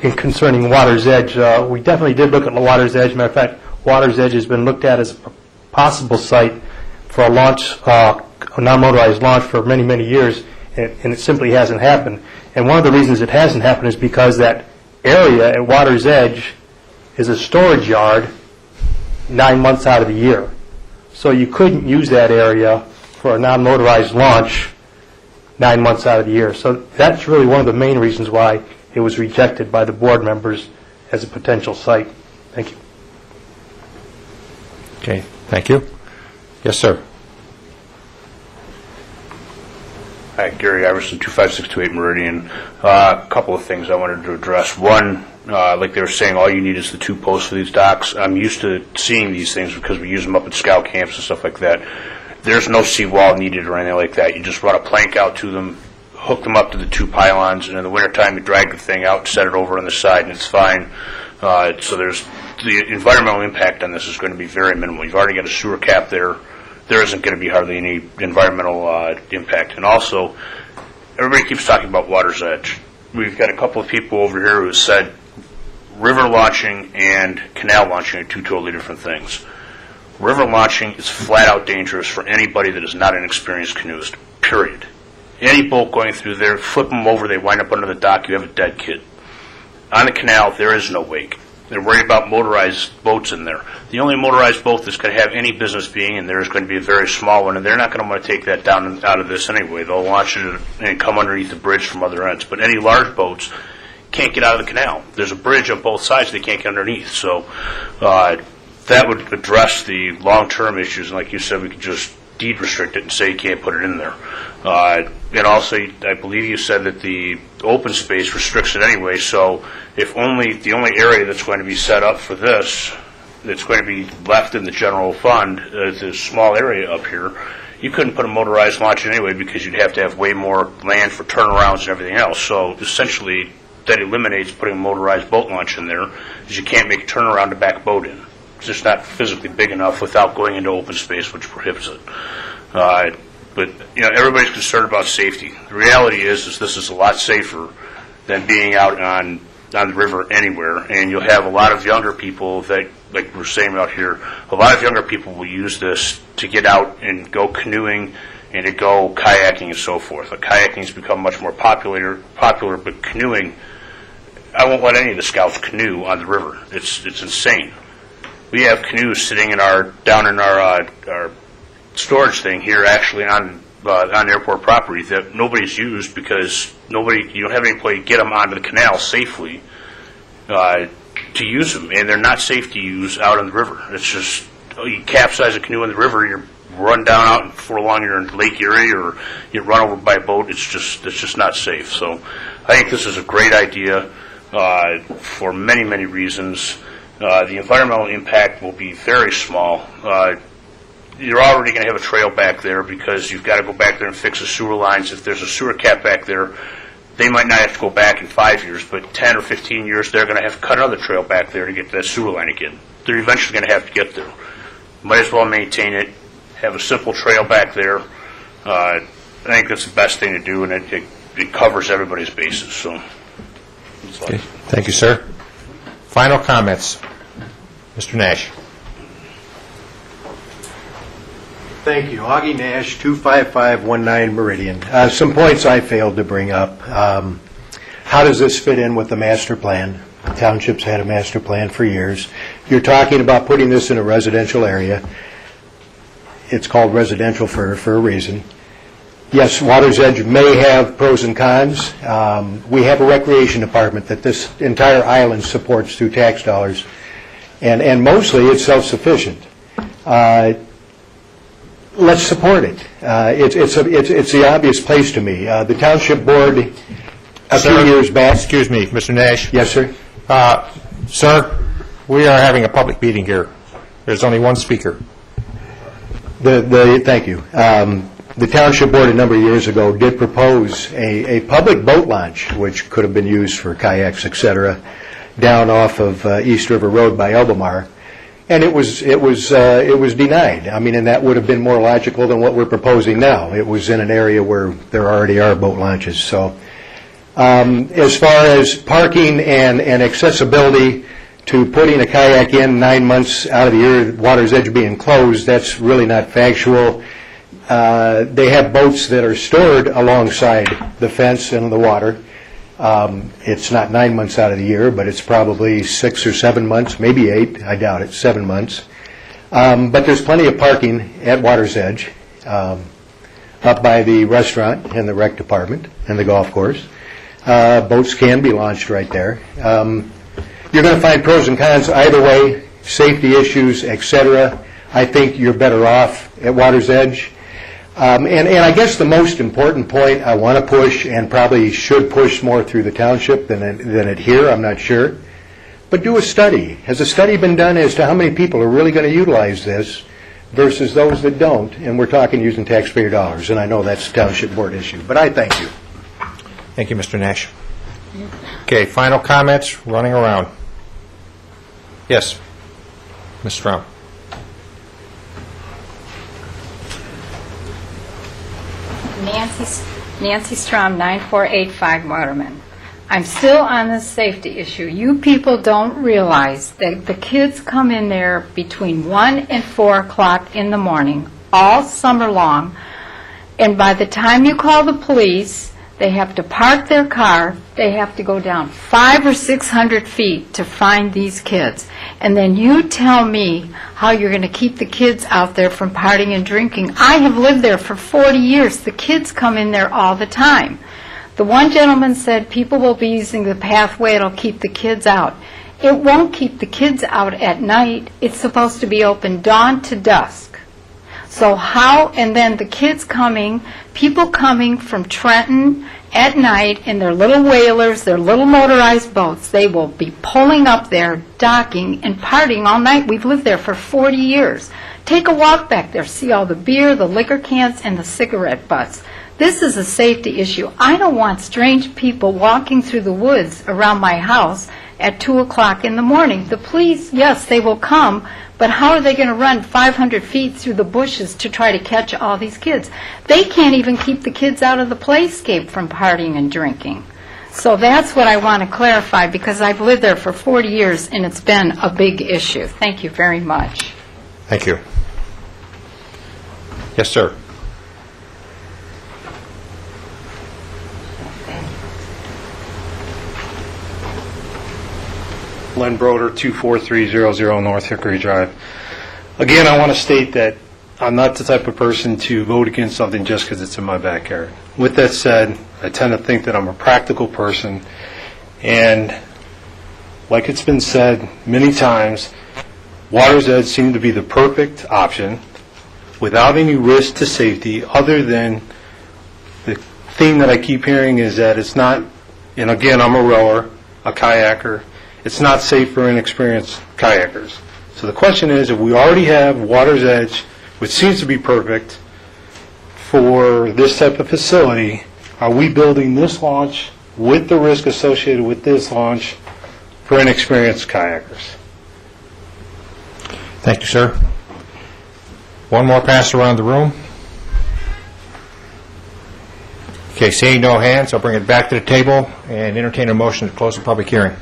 in concerning Water's Edge. We definitely did look at the Water's Edge. Matter of fact, Water's Edge has been looked at as a possible site for a launch, a non-motorized launch for many, many years, and it simply hasn't happened. And one of the reasons it hasn't happened is because that area at Water's Edge is a storage yard 9 months out of the year. So you couldn't use that area for a non-motorized launch 9 months out of the year. So that's really one of the main reasons why it was rejected by the board members as a potential site. Thank you.
Okay, thank you. Yes, sir.
Hi, Gary Iverson, 25628 Meridian. A couple of things I wanted to address. One, like they were saying, all you need is the 2 posts for these docks. I'm used to seeing these things because we use them up at scout camps and stuff like that. There's no seawall needed or anything like that. You just run a plank out to them, hook them up to the 2 pylons, and in the wintertime you drag the thing out, set it over on the side, and it's fine. So there's the environmental impact on this is going to be very minimal. You've already got a sewer cap there. There isn't going to be hardly any environmental impact. And also, everybody keeps talking about Water's Edge. We've got a couple of people over here who said river launching and canal launching are 2 totally different things. River launching is flat out dangerous for anybody that is not an experienced canoeist, period. Any boat going through there, flip them over, they wind up under the dock, you have a dead kid. On the canal, there is no wake. They're worried about motorized boats in there. The only motorized boat that's going to have any business being in there is going to be a very small one, and they're not going to want to take that down out of this anyway. They'll launch it and come underneath the bridge from other ends. But any large boats can't get out of the canal. There's a bridge on both sides they can't get underneath. So that would address the long-term issues. And like you said, we could just deed restrict it and say you can't put it in there. And also, I believe you said that the open space restricts it anyway, so if the only area that's going to be set up for this, that's going to be left in the general fund, is this small area up here, you couldn't put a motorized launch anyway because you'd have to have way more land for turnarounds and everything else. So essentially, that eliminates putting a motorized boat launch in there, because you can't make a turnaround to back a boat in. It's just not physically big enough without going into open space, which prohibits it. But everybody's concerned about safety. The reality is this is a lot safer than being out on the river anywhere, and you'll have a lot of younger people that, like we're saying out here, a lot of younger people will use this to get out and go canoeing and to go kayaking and so forth. Kayaking has become much more popular, but canoeing, I won't let any of the scouts canoe on the river. It's insane. We have canoes sitting down in our storage thing here, actually on airport property, that nobody's used because you don't have any way to get them onto the canal safely to use them, and they're not safe to use out on the river. It's just you capsize a canoe in the river, you run down out, and before long you're in Lake Erie or you run over by a boat. It's just not safe. So I think this is a great idea for many, many reasons. The environmental impact will be very small. You're already going to have a trail back there because you've got to go back there and fix the sewer lines. If there's a sewer cap back there, they might not have to go back in 5 years, but 10 or 15 years, they're going to have to cut another trail back there to get to that sewer line again. They're eventually going to have to get there. Might as well maintain it, have a simple trail back there. I think that's the best thing to do, and it covers everybody's bases. So,
okay. Thank you, sir. Final comments. Mr. Nash.
Thank you. Augie Nash, 25519 Meridian. Some points I failed to bring up. How does this fit in with the master plan? The township's had a master plan for years. You're talking about putting this in a residential area. It's called residential for a reason. Yes, Water's Edge may have pros and cons. We have a recreation department that this entire island supports through tax dollars, and mostly it's self-sufficient. Let's support it. It's the obvious place to me. The township board, a few years back...
Excuse me, Mr. Nash.
Yes, sir?
Sir, we are having a public meeting here. There's only one speaker.
Thank you. The township board a number of years ago did propose a public boat launch, which could have been used for kayaks, et cetera, down off of East River Road by Elbamar, and it was denied. I mean, and that would have been more logical than what we're proposing now. It was in an area where there already are boat launches. So, as far as parking and accessibility to putting a kayak in 9 months out of the year, Water's Edge being closed, that's really not factual. They have boats that are stored alongside the fence and the water. It's not 9 months out of the year, but it's probably 6 or 7 months, maybe 8. I doubt it, 7 months. But there's plenty of parking at Water's Edge, up by the restaurant and the rec department and the golf course. Boats can be launched right there. You're going to find pros and cons either way, safety issues, etc. I think you're better off at Water's Edge. And I guess the most important point I want to push, and probably should push more through the township than it here, I'm not sure, but do a study. Has a study been done as to how many people are really going to utilize this versus those that don't? And we're talking using taxpayer dollars, and I know that's a township board issue, but I thank you.
Thank you, Mr. Nash. Okay, final comments, running around. Yes, Ms. Strom.
Nancy Strom, 9485 Waterman. I'm still on this safety issue. You people don't realize that the kids come in there between 1 and 4 o'clock in the morning all summer long, and by the time you call the police, they have to park their car, they have to go down 500 or 600 feet to find these kids. And then you tell me how you're going to keep the kids out there from partying and drinking. I have lived there for 40 years. The kids come in there all the time. The one gentleman said people will be using the pathway, it'll keep the kids out. It won't keep the kids out at night. It's supposed to be open dawn to dusk. So how, and then the kids coming, people coming from Trenton at night in their little whalers, their little motorized boats, they will be pulling up there, docking, and partying all night. We've lived there for 40 years. Take a walk back there, see all the beer, the liquor cans, and the cigarette butts. This is a safety issue. I don't want strange people walking through the woods around my house at 2 o'clock in the morning. The police, yes, they will come, but how are they going to run 500 feet through the bushes to try to catch all these kids? They can't even keep the kids out of the playscape from partying and drinking. So that's what I want to clarify, because I've lived there for 40 years and it's been a big issue. Thank you very much.
Thank you. Yes, sir.
Len Broder, 24300 North Hickory Drive. Again, I want to state that I'm not the type of person to vote against something just because it's in my backyard. With that said, I tend to think that I'm a practical person, and like it's been said many times, Water's Edge seemed to be the perfect option without any risk to safety, other than the thing that I keep hearing is that it's not, and again, I'm a rower, a kayaker, it's not safe for inexperienced kayakers. So the question is, if we already have Water's Edge, which seems to be perfect for this type of facility, are we building this launch with the risk associated with this launch for inexperienced kayakers?
Thank you, sir. One more pass around the room. Okay, seeing no hands, I'll bring it back to the table and entertain a motion to close the public hearing.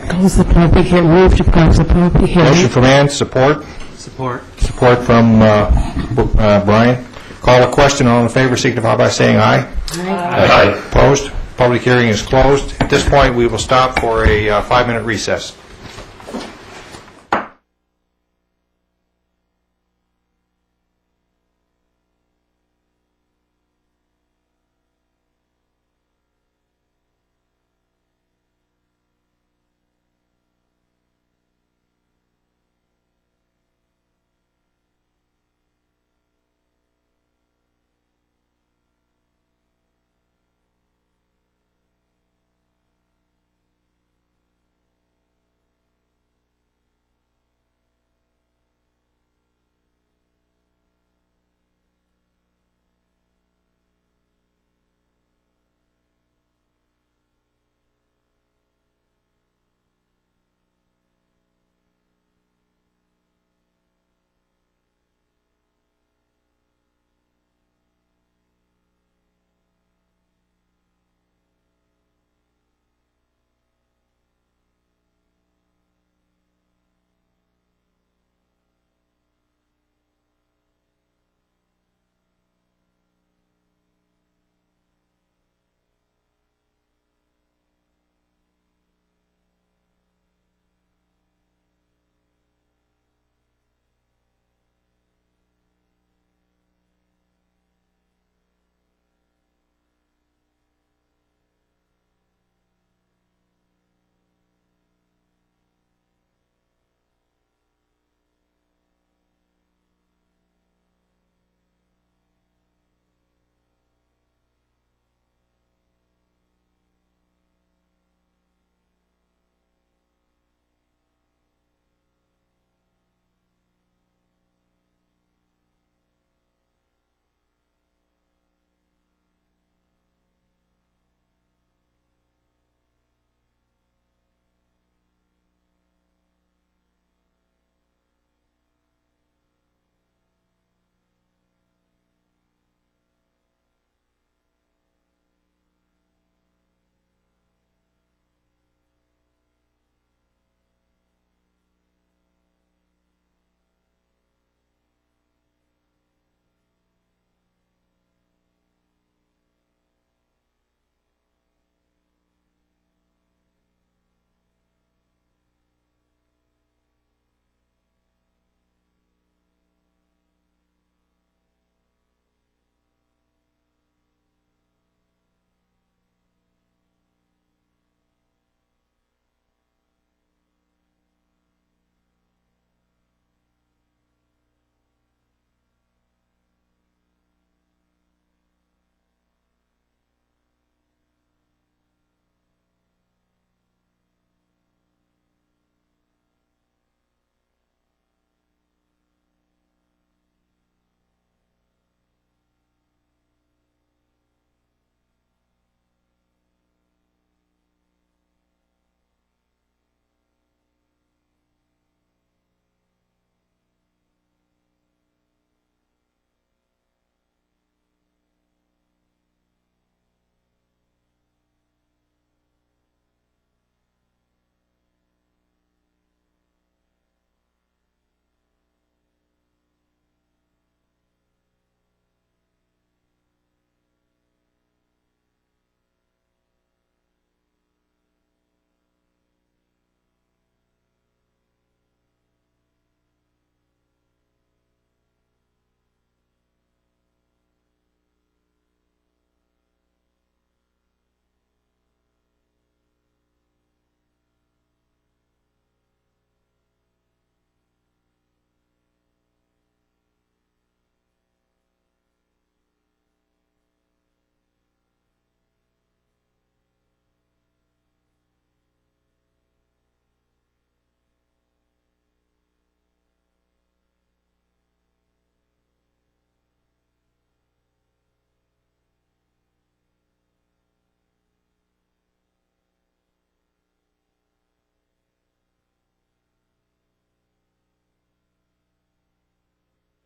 Close the public hearing. Move to close the public hearing.
Motion from Ann, support?
Support.
Support from Brian. Call a question. All in favor signify by saying aye.
Aye.
Opposed? Public hearing is closed. At this point, we will stop for a 5-minute recess.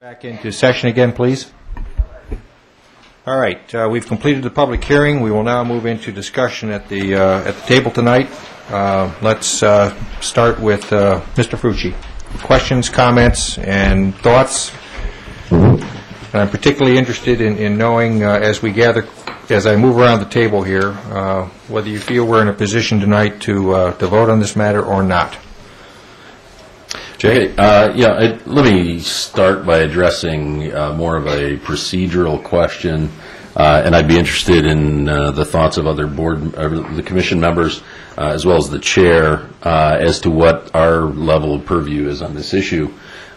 Back into session again, please. All right, we've completed the public hearing. We will now move into discussion at the table tonight. Let's start with Mr. Frucci. Questions, comments, and thoughts? And I'm particularly interested in knowing, as we gather as I move around the table here, whether you feel we're in a position tonight to vote on this matter or not. Jay?
Okay, let me start by addressing more of a procedural question, and I'd be interested in the thoughts of other the commission members, as well as the chair, as to what our level of purview is on this issue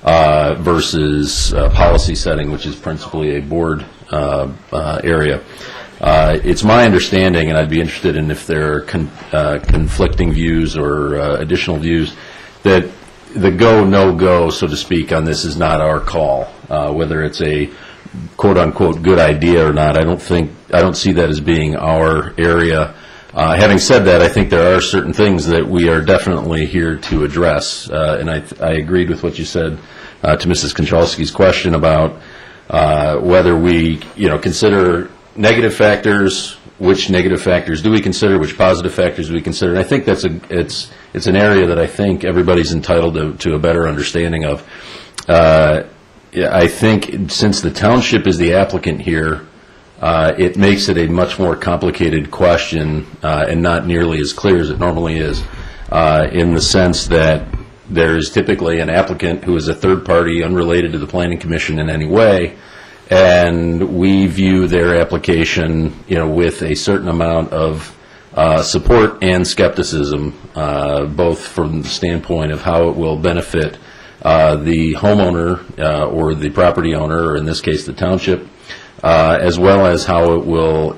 versus policy setting, which is principally a board area. It's my understanding, and I'd be interested in if there are conflicting views or additional views, that the go, no-go, so to speak, on this is not our call. Whether it's a quote-unquote good idea or not, I don't see that as being our area. Having said that, I think there are certain things that we are definitely here to address, and I agreed with what you said to Mrs. Konchalski's question about whether we, consider negative factors. Which negative factors do we consider? Which positive factors do we consider? And I think it's an area that I think everybody's entitled to a better understanding of. I think since the township is the applicant here, it makes it a much more complicated question and not nearly as clear as it normally is, in the sense that there is typically an applicant who is a third party unrelated to the Planning Commission in any way, and we view their application, with a certain amount of support and skepticism, both from the standpoint of how it will benefit the homeowner or the property owner, or in this case the township, as well as how it will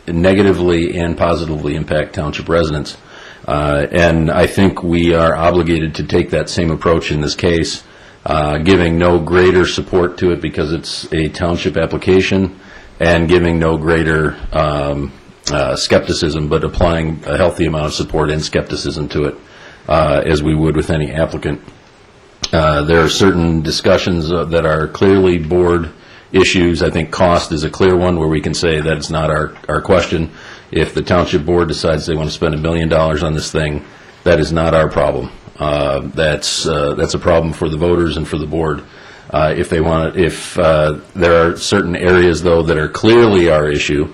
negatively and positively impact township residents. And I think we are obligated to take that same approach in this case, giving no greater support to it because it's a township application, and giving no greater skepticism, but applying a healthy amount of support and skepticism to it, as we would with any applicant. There are certain discussions that are clearly board issues. I think cost is a clear one where we can say that it's not our question. If the township board decides they want to spend $1 million on this thing, that is not our problem. That's a problem for the voters and for the board. If there are certain areas, though, that are clearly our issue,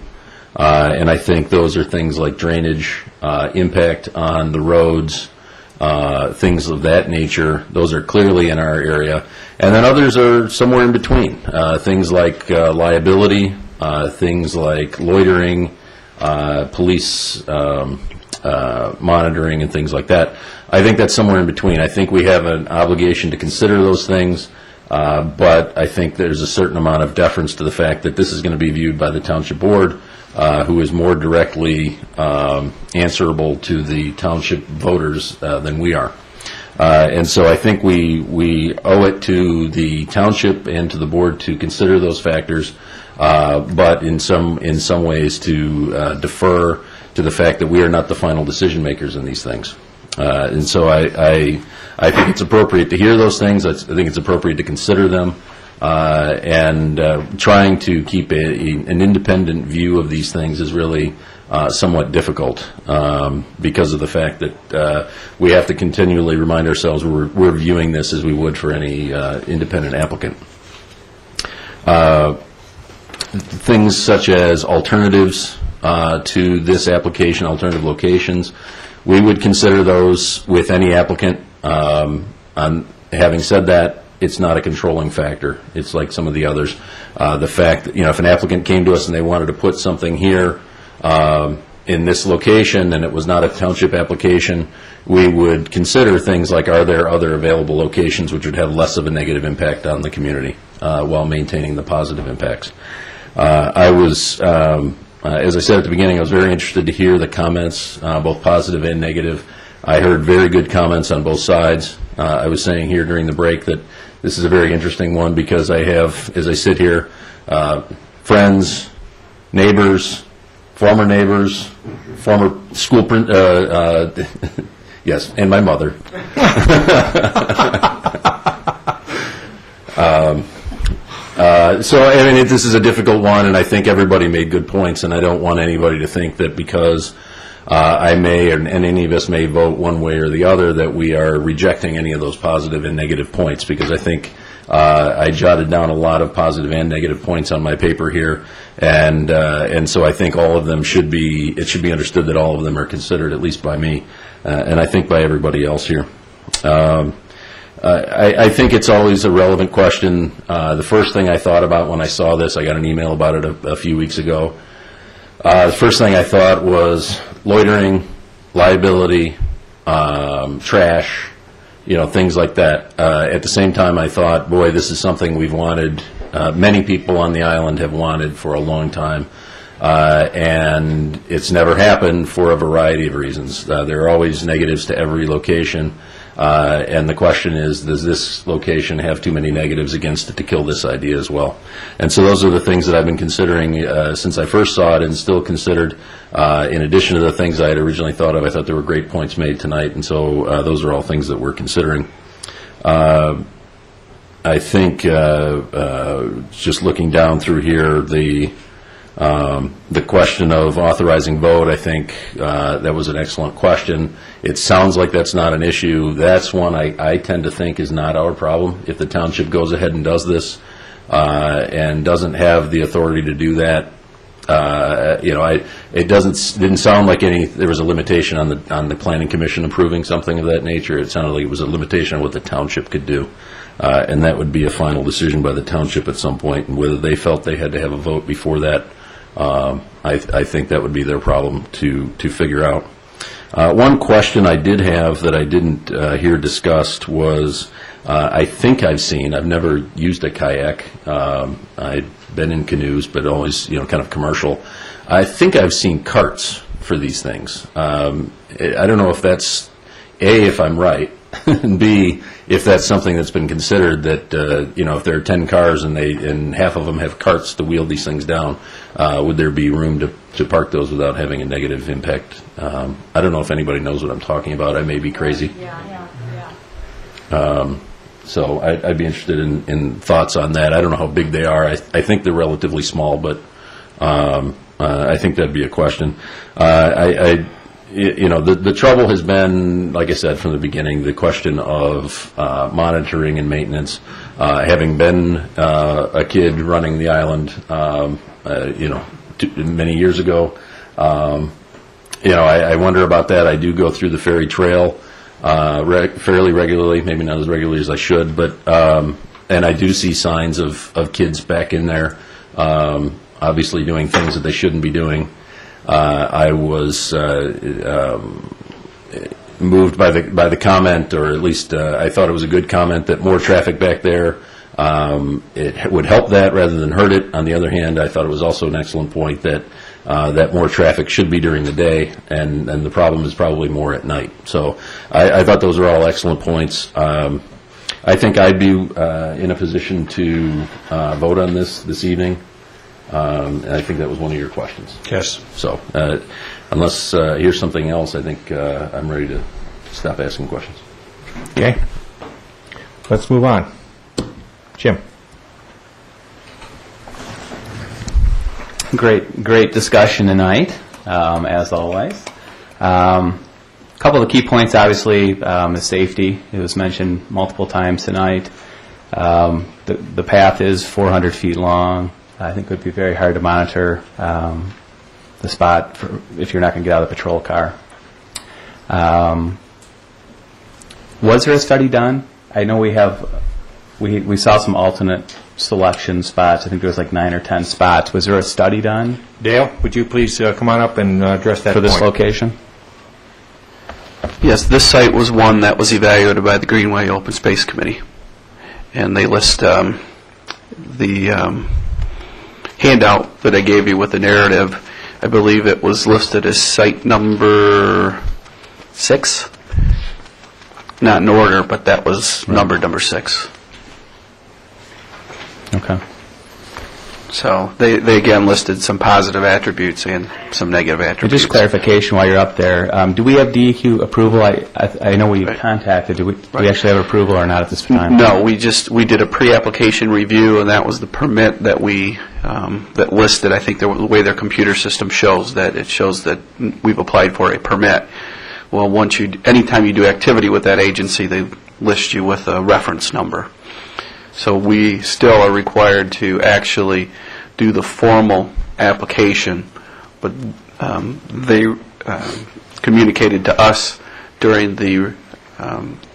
and I think those are things like drainage, impact on the roads, things of that nature. Those are clearly in our area. And then others are somewhere in between. Things like liability, things like loitering, police monitoring, and things like that. I think that's somewhere in between. I think we have an obligation to consider those things, but I think there's a certain amount of deference to the fact that this is going to be viewed by the township board, who is more directly answerable to the township voters than we are. And so I think we owe it to the township and to the board to consider those factors, but in some ways to defer to the fact that we are not the final decision makers in these things. And so I think it's appropriate to hear those things. I think it's appropriate to consider them, and trying to keep an independent view of these things is really somewhat difficult because of the fact that we have to continually remind ourselves we're viewing this as we would for any independent applicant. Things such as alternatives to this application, alternative locations, we would consider those with any applicant. Having said that, it's not a controlling factor. It's like some of the others. The fact that, if an applicant came to us and they wanted to put something here in this location and it was not a township application, we would consider things like, are there other available locations which would have less of a negative impact on the community while maintaining the positive impacts. As I said at the beginning, I was very interested to hear the comments, both positive and negative. I heard very good comments on both sides. I was saying here during the break that this is a very interesting one because I have, as I sit here, friends, neighbors, former school yes, and my mother. So, this is a difficult one, and I think everybody made good points, and I don't want anybody to think that because I may, and any of us may vote one way or the other, that we are rejecting any of those positive and negative points, because I think I jotted down a lot of positive and negative points on my paper here, and so I think all of them should be understood that all of them are considered, at least by me, and I think by everybody else here. I think it's always a relevant question. The first thing I thought about when I saw this, I got an email about it a few weeks ago. The first thing I thought was loitering, liability, trash, things like that. At the same time, I thought, boy, this is something we've wanted, many people on the island have wanted for a long time, and it's never happened for a variety of reasons. There are always negatives to every location, and the question is, does this location have too many negatives against it to kill this idea as well? And so those are the things that I've been considering since I first saw it, and still considered, in addition to the things I had originally thought of. I thought there were great points made tonight, and so those are all things that we're considering. I think just looking down through here, the question of authorizing vote, I think that was an excellent question. It sounds like that's not an issue. That's one I tend to think is not our problem. If the township goes ahead and does this and doesn't have the authority to do that, it didn't sound like there was a limitation on the planning commission approving something of that nature. It sounded like it was a limitation on what the township could do, and that would be a final decision by the township at some point. And whether they felt they had to have a vote before that, I think that would be their problem to figure out. One question I did have that I didn't hear discussed was, I think I've never used a kayak. I've been in canoes, but always, kind of commercial. I think I've seen carts for these things. I don't know if that's, A, if I'm right, and B, if that's something that's been considered, that, if there are 10 cars and half of them have carts to wheel these things down, would there be room to park those without having a negative impact? I don't know if anybody knows what I'm talking about. I may be crazy. So I'd be interested in thoughts on that. I don't know how big they are. I think they're relatively small, but I think that'd be a question. The trouble has been, like I said from the beginning, the question of monitoring and maintenance. Having been a kid running the island, many years ago, I wonder about that. I do go through the ferry trail fairly regularly, maybe not as regularly as I should, but and I do see signs of kids back in there, obviously doing things that they shouldn't be doing. I was moved by the comment, or at least I thought it was a good comment, that more traffic back there, it would help that rather than hurt it. On the other hand, I thought it was also an excellent point that more traffic should be during the day, and the problem is probably more at night. So I thought those are all excellent points. I think I'd be in a position to vote on this evening. And I think that was one of your questions.
Yes.
So unless here's something else, I think I'm ready to stop asking questions.
Okay. Let's move on. Jim.
Great discussion tonight, as always. A couple of the key points, obviously, is safety. It was mentioned multiple times tonight. The path is 400 feet long. I think it would be very hard to monitor the spot if you're not going to get out of the patrol car. Was there a study done? I know we saw some alternate selection spots. I think there was like 9 or 10 spots. Was there a study done?
Dale, would you please come on up and address that
for this
point?
Location?
Yes, this site was one that was evaluated by the Greenway Open Space Committee, and they list the handout that I gave you with the narrative. I believe it was listed as site number 6. Not in order, but that was number 6.
Okay.
So they again listed some positive attributes and some negative attributes.
And just clarification while you're up there, do we have DEQ approval? I know we contacted. Do we actually have approval or not at this time?
No, we did a pre-application review, and that was the permit that we that listed. I think the way their computer system shows that, it shows that we've applied for a permit. Well, anytime you do activity with that agency, they list you with a reference number. So we still are required to actually do the formal application, but they communicated to us during the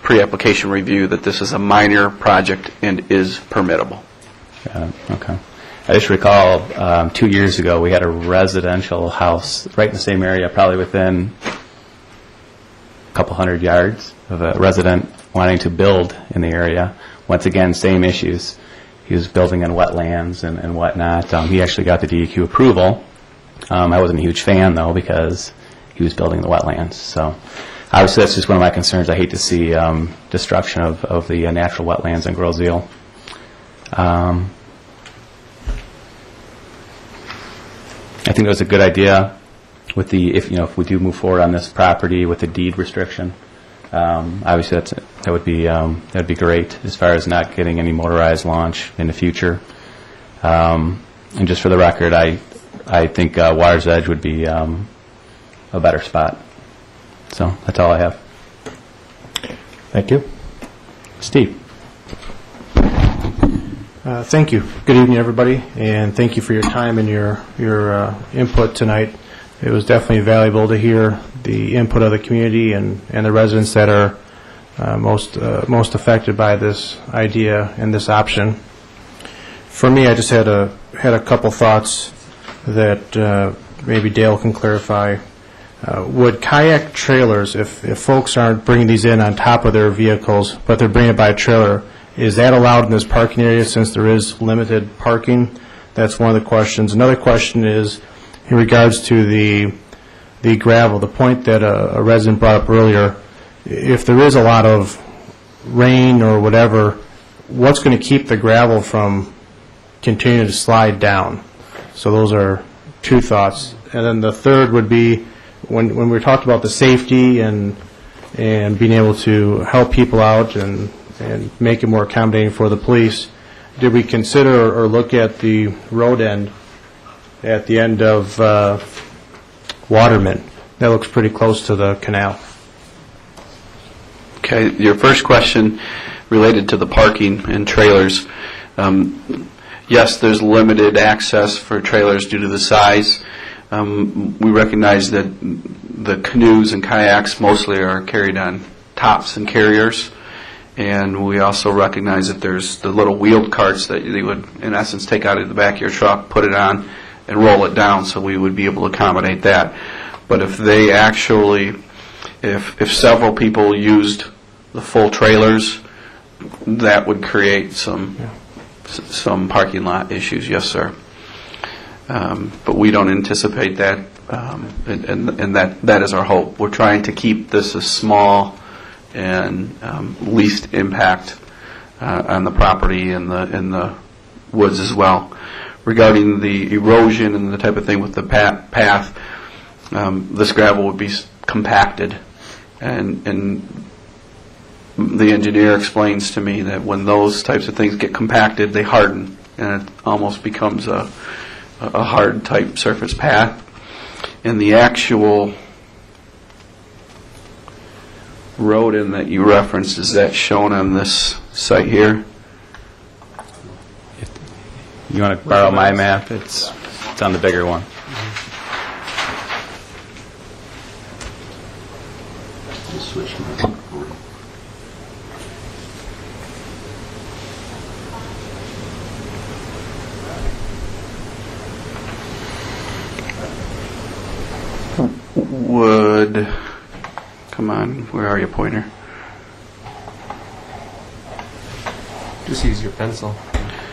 pre-application review that this is a minor project and is permittable.
Okay. I just recall 2 years ago we had a residential house right in the same area, probably within a couple hundred yards of a resident wanting to build in the area. Once again, same issues. He was building in wetlands and whatnot. He actually got the DEQ approval. I wasn't a huge fan, though, because he was building in the wetlands. So obviously that's just one of my concerns. I hate to see destruction of the natural wetlands in Groseal. I think it was a good idea with the if we do move forward on this property with the deed restriction. Obviously, that would be great as far as not getting any motorized launch in the future. And just for the record, I think Water's Edge would be a better spot. So that's all I have.
Thank you.
Steve.
Thank you. Good evening, everybody, and thank you for your time and your input tonight. It was definitely valuable to hear the input of the community and the residents that are most affected by this idea and this option. For me, I just had a couple thoughts that maybe Dale can clarify. Would kayak trailers, if folks aren't bringing these in on top of their vehicles, but they're bringing it by a trailer, is that allowed in this parking area since there is limited parking? That's one of the questions. Another question is in regards to the gravel, the point that a resident brought up earlier. If there is a lot of rain or whatever, what's going to keep the gravel from continuing to slide down? So those are two thoughts. And then the third would be when we talked about the safety and being able to help people out and make it more accommodating for the police, did we consider or look at the road end at the end of Waterman? That looks pretty close to the canal.
Okay, your first question related to the parking and trailers. Yes, there's limited access for trailers due to the size. We recognize that the canoes and kayaks mostly are carried on tops and carriers. And we also recognize that there's the little wheeled carts that you would, in essence, take out of the back of your truck, put it on, and roll it down, so we would be able to accommodate that. But if they actually, if several people used the full trailers, that would create some parking lot issues, yes, sir. But we don't anticipate that, and that is our hope. We're trying to keep this as small and least impact on the property and the woods as well. Regarding the erosion and the type of thing with the path, this gravel would be compacted, and the engineer explains to me that when those types of things get compacted, they harden, and it almost becomes a hard type surface path. And the actual road in that you referenced, is that shown on this site here?
You want to borrow my map? It's on the bigger one.
Come on, where are you, pointer?
Just use your pencil.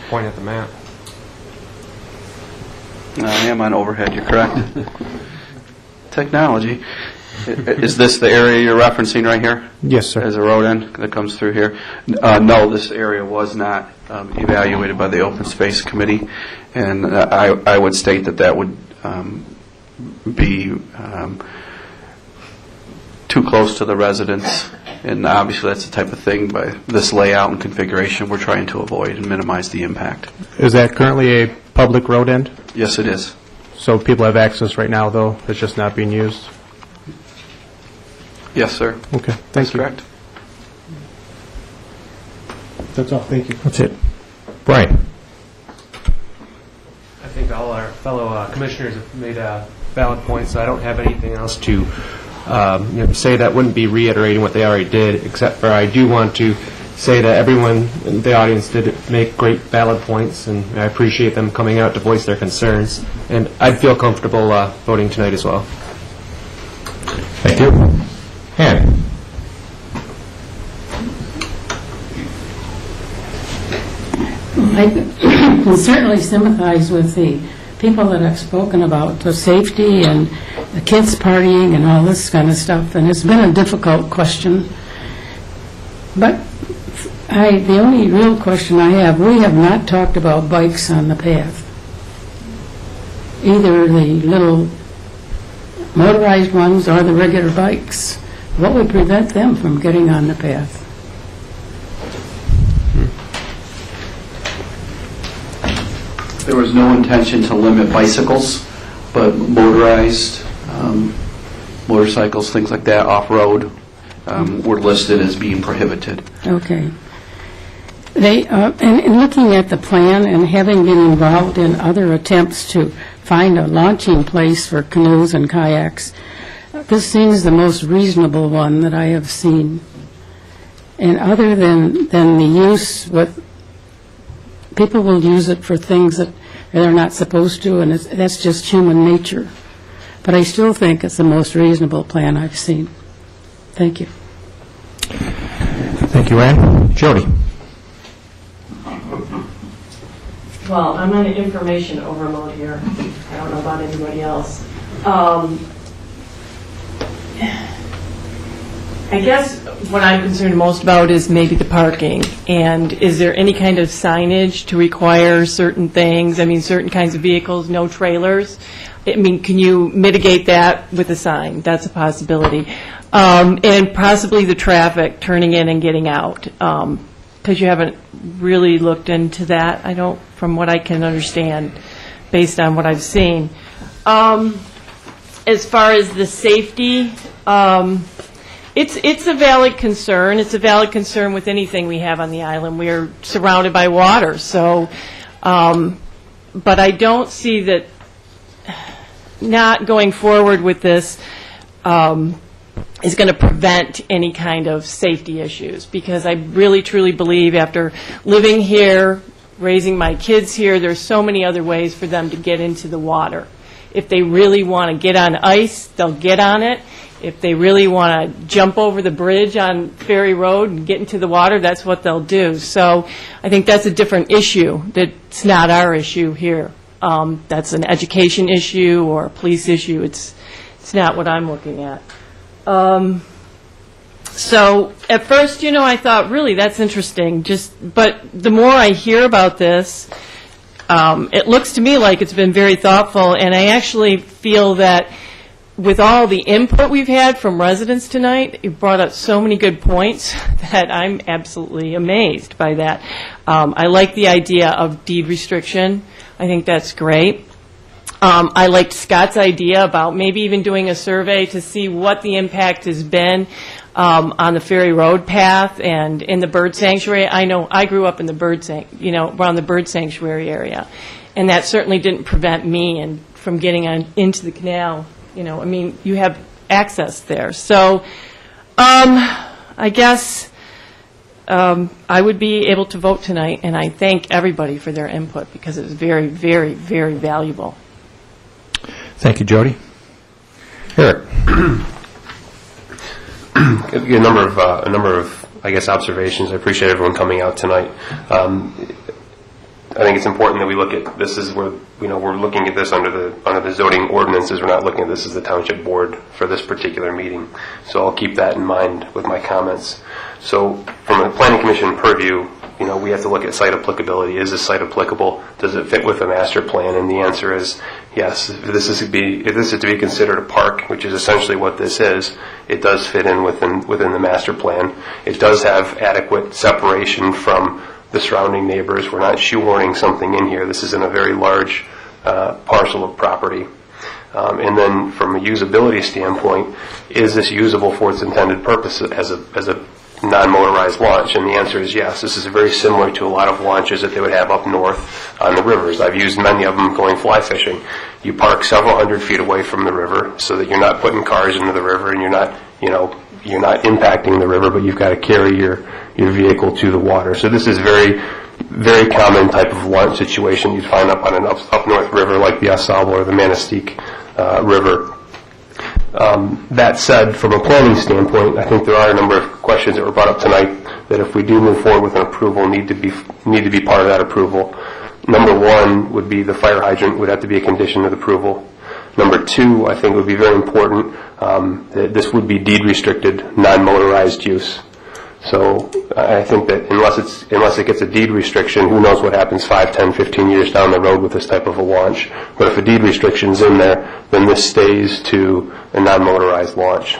Point at the map.
I am on overhead, you're correct. Technology. Is this the area you're referencing right here?
Yes, sir.
As a road end that comes through here? No, this area was not evaluated by the Open Space Committee, and I would state that would be too close to the residents, and obviously that's the type of thing by this layout and configuration we're trying to avoid and minimize the impact.
Is that currently a public road end?
Yes, it is.
So people have access right now, though, it's just not being used?
Yes, sir.
Okay, thank you.
Correct.
That's all, thank you. That's it.
Brian?
I think all our fellow commissioners have made valid points, so I don't have anything else to say that wouldn't be reiterating what they already did, except for I do want to say that everyone in the audience did make great valid points, and I appreciate them coming out to voice their concerns. And I'd feel comfortable voting tonight as well.
Thank you. Ann?
I can certainly sympathize with the people that have spoken about the safety and the kids partying and all this kind of stuff, and it's been a difficult question. But the only real question I have, we have not talked about bikes on the path. Either the little motorized ones or the regular bikes. What would prevent them from getting on the path?
There was no intention to limit bicycles, but motorized motorcycles, things like that, off-road, were listed as being prohibited.
Okay. In looking at the plan and having been involved in other attempts to find a launching place for canoes and kayaks, this seems the most reasonable one that I have seen. And other than the use with, people will use it for things that they're not supposed to, and that's just human nature. But I still think it's the most reasonable plan I've seen. Thank you.
Thank you, Ann. Jody?
Well, I'm on information overload here. I don't know about anybody else. I guess what I'm concerned most about is maybe the parking. And is there any kind of signage to require certain things? I mean, certain kinds of vehicles, no trailers? I mean, can you mitigate that with a sign? That's a possibility. And possibly the traffic turning in and getting out. Because you haven't really looked into that, I don't, from what I can understand, based on what I've seen. As far as the safety, it's a valid concern. It's a valid concern with anything we have on the island. We are surrounded by water, so, but I don't see that not going forward with this is going to prevent any kind of safety issues, because I really truly believe after living here, raising my kids here, there's so many other ways for them to get into the water. If they really want to get on ice, they'll get on it. If they really want to jump over the bridge on Ferry Road and get into the water, that's what they'll do. So I think that's a different issue. That's not our issue here. That's an education issue or a police issue. It's not what I'm looking at. So at first, I thought, really, that's interesting. But the more I hear about this, it looks to me like it's been very thoughtful, and I actually feel that with all the input we've had from residents tonight, it brought up so many good points that I'm absolutely amazed by that. I like the idea of deed restriction. I think that's great. I liked Scott's idea about maybe even doing a survey to see what the impact has been on the Ferry Road path and in the bird sanctuary. I know I grew up in the around the bird sanctuary area, and that certainly didn't prevent me from getting into the canal. I mean, you have access there. So I guess I would be able to vote tonight, and I thank everybody for their input because it was very, very, very valuable.
Thank you, Jody. Eric?
A number of, I guess, observations. I appreciate everyone coming out tonight. I think it's important that we look at this as we're looking at this under the zoning ordinances. We're not looking at this as the township board for this particular meeting. So I'll keep that in mind with my comments. So from a planning commission purview, we have to look at site applicability. Is this site applicable? Does it fit with the master plan? And the answer is yes. If this is to be considered a park, which is essentially what this is, it does fit in within the master plan. It does have adequate separation from the surrounding neighbors. We're not shoehorning something in here. This is in a very large parcel of property. And then from a usability standpoint, is this usable for its intended purpose as a non-motorized launch? And the answer is yes. This is very similar to a lot of launches that they would have up north on the rivers. I've used many of them going fly fishing. You park several hundred feet away from the river so that you're not putting cars into the river and you're not impacting the river, but you've got to carry your vehicle to the water. So this is very, very common type of launch situation you'd find up on an up north river like the Asable or the Manistee River. That said, from a planning standpoint, I think there are a number of questions that were brought up tonight that if we do move forward with an approval need to be part of that approval. Number one would be the fire hydrant would have to be a condition of approval. Number two, I think would be very important that this would be deed restricted, non-motorized use. So I think that unless it gets a deed restriction, who knows what happens 5, 10, 15 years down the road with this type of a launch. But if a deed restriction's in there, then this stays to a non-motorized launch.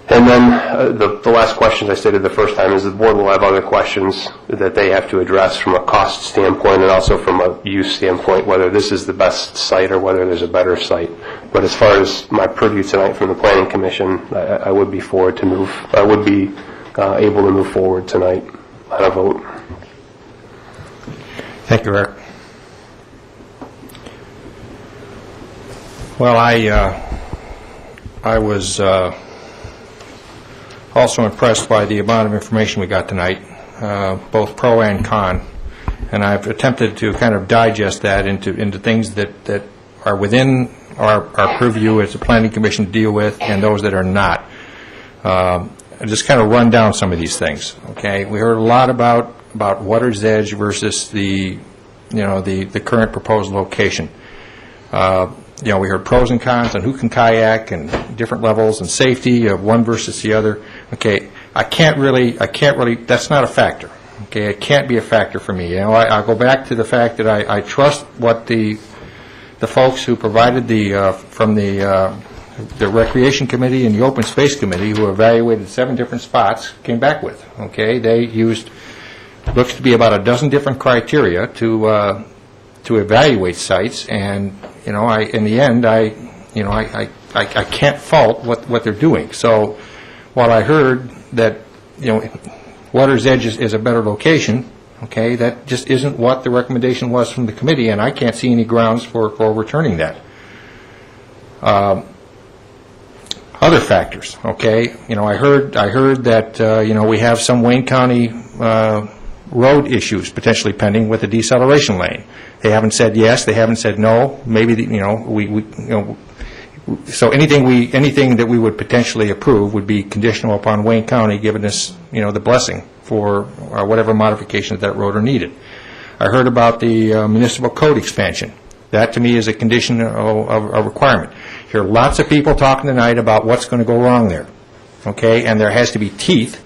And then the last question I stated the first time is the board will have other questions that they have to address from a cost standpoint and also from a use standpoint, whether this is the best site or whether there's a better site. But as far as my purview tonight from the Planning Commission, I would be able to move forward tonight on a vote.
Thank you, Eric. Well, I was also impressed by the amount of information we got tonight, both pro and con, and I've attempted to kind of digest that into things that are within our purview as a Planning Commission to deal with and those that are not. I'll just kind of run down some of these things. Okay, we heard a lot about Water's Edge versus the current proposed location. We heard pros and cons on who can kayak and different levels and safety of one versus the other. Okay, I can't really, that's not a factor. Okay, it can't be a factor for me. I'll go back to the fact that I trust what the folks who provided from the Recreation Committee and the Open Space Committee, who evaluated 7 different spots, came back with. Okay, they used, looks to be about a dozen different criteria to evaluate sites, and in the end, I can't fault what they're doing. So while I heard that Water's Edge is a better location, okay, that just isn't what the recommendation was from the committee, and I can't see any grounds for overturning that. Other factors, okay, I heard that we have some Wayne County road issues potentially pending with the deceleration lane. They haven't said yes, they haven't said no. Maybe so anything that we would potentially approve would be conditional upon Wayne County giving us the blessing for whatever modifications that road are needed. I heard about the municipal code expansion. That to me is a condition of a requirement. Here are lots of people talking tonight about what's going to go wrong there. Okay, and there has to be teeth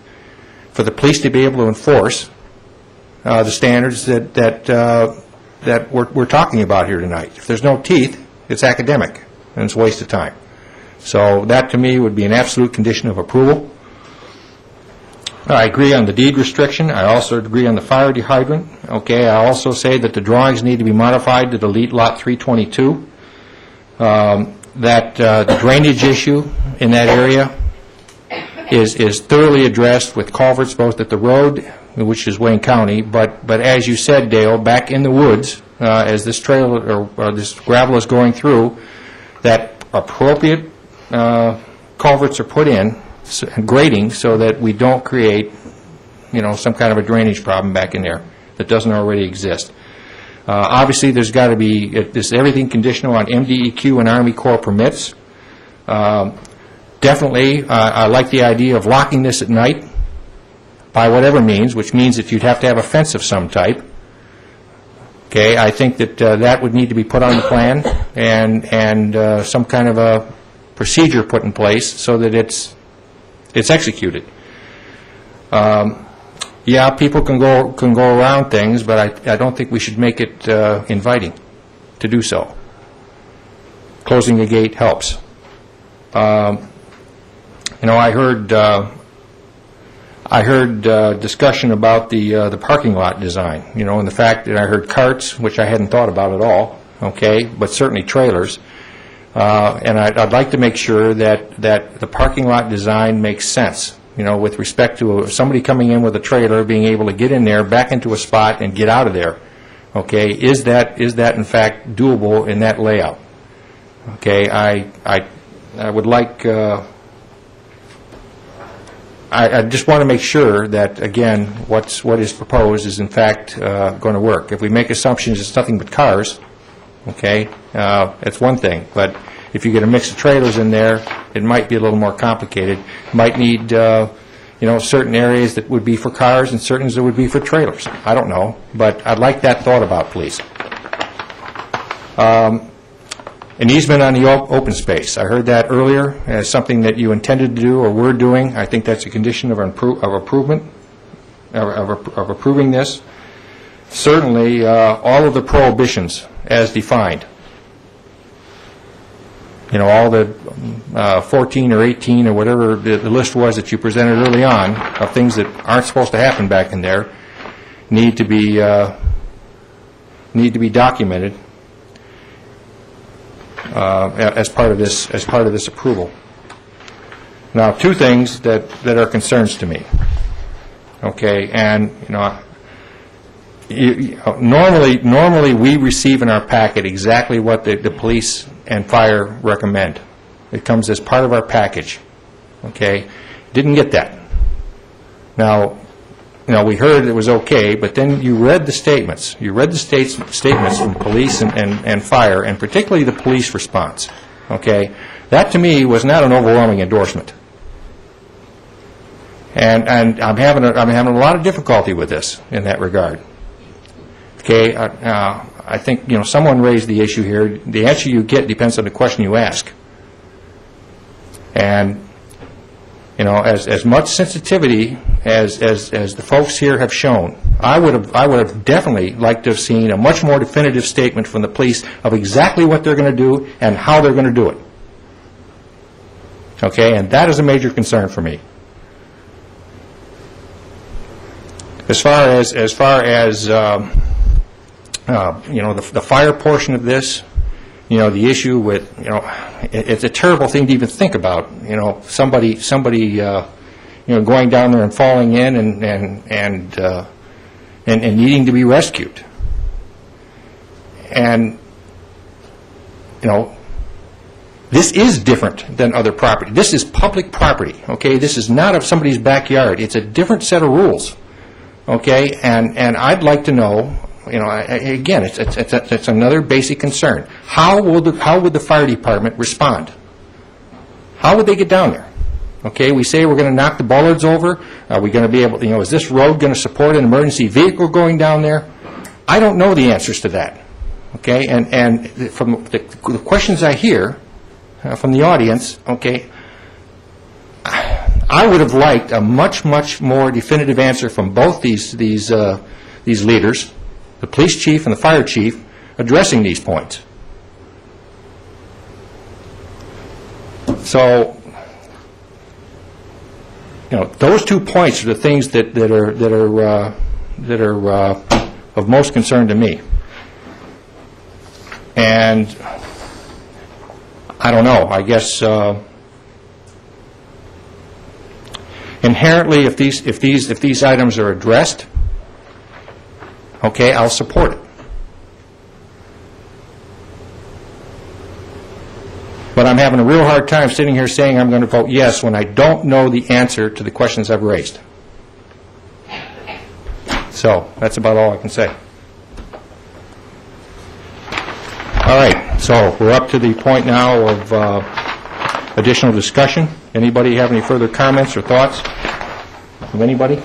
for the police to be able to enforce the standards that we're talking about here tonight. If there's no teeth, it's academic, and it's a waste of time. So that, to me, would be an absolute condition of approval. I agree on the deed restriction. I also agree on the fire hydrant. Okay, I also say that the drawings need to be modified to delete Lot 322. That the drainage issue in that area is thoroughly addressed with culverts both at the road, which is Wayne County, but as you said, Dale, back in the woods, as this trail or this gravel is going through, that appropriate culverts are put in, grading, so that we don't create, some kind of a drainage problem back in there that doesn't already exist. Obviously, there's got to be everything conditional on MDEQ and Army Corps permits. Definitely, I like the idea of locking this at night by whatever means, which means that you'd have to have a fence of some type. Okay, I think that that would need to be put on the plan and some kind of a procedure put in place so that it's executed. Yeah, people can go around things, but I don't think we should make it inviting to do so. Closing the gate helps. I heard discussion about the parking lot design, and the fact that I heard carts, which I hadn't thought about at all, okay, but certainly trailers. And I'd like to make sure that the parking lot design makes sense, with respect to somebody coming in with a trailer, being able to get in there, back into a spot, and get out of there. Okay, is that in fact doable in that layout? Okay, I would like, I just want to make sure that, again, what is proposed is in fact going to work. If we make assumptions it's nothing but cars, okay, that's one thing. But if you get a mix of trailers in there, it might be a little more complicated. Might need, certain areas that would be for cars and certain that would be for trailers. I don't know, but I'd like that thought about, please. An easement on the open space. I heard that earlier as something that you intended to do or were doing. I think that's a condition of approving this. Certainly, all of the prohibitions as defined. All the 14 or 18 or whatever the list was that you presented early on of things that aren't supposed to happen back in there need to be documented as part of this approval. Now, two things that are concerns to me. Okay, and normally we receive in our packet exactly what the police and fire recommend. It comes as part of our package. Okay, didn't get that. Now, we heard it was okay, but then you read the statements. You read the statements from police and fire, and particularly the police response. Okay, that to me was not an overwhelming endorsement. And I'm having a lot of difficulty with this in that regard. Okay, I think someone raised the issue here. The answer you get depends on the question you ask. And as much sensitivity as the folks here have shown, I would have definitely liked to have seen a much more definitive statement from the police of exactly what they're going to do and how they're going to do it. Okay, and that is a major concern for me. As far as the fire portion of this, the issue with, it's a terrible thing to even think about. Somebody going down there and falling in and needing to be rescued. And this is different than other property. This is public property. Okay, this is not of somebody's backyard. It's a different set of rules. Okay, and I'd like to know. Again, it's another basic concern. How would the fire department respond? How would they get down there? Okay, we say we're going to knock the bollards over. Are we going to be able? Is this road going to support an emergency vehicle going down there? I don't know the answers to that. Okay, and from the questions I hear from the audience, okay, I would have liked a much more definitive answer from both these leaders, the police chief and the fire chief, addressing these points. So, those 2 points are the things that are of most concern to me. And I don't know. I guess inherently, if these items are addressed, okay, I'll support it. But I'm having a real hard time sitting here saying I'm going to vote yes when I don't know the answer to the questions I've raised. So that's about all I can say. All right, so we're up to the point now of additional discussion. Anybody have any further comments or thoughts from anybody?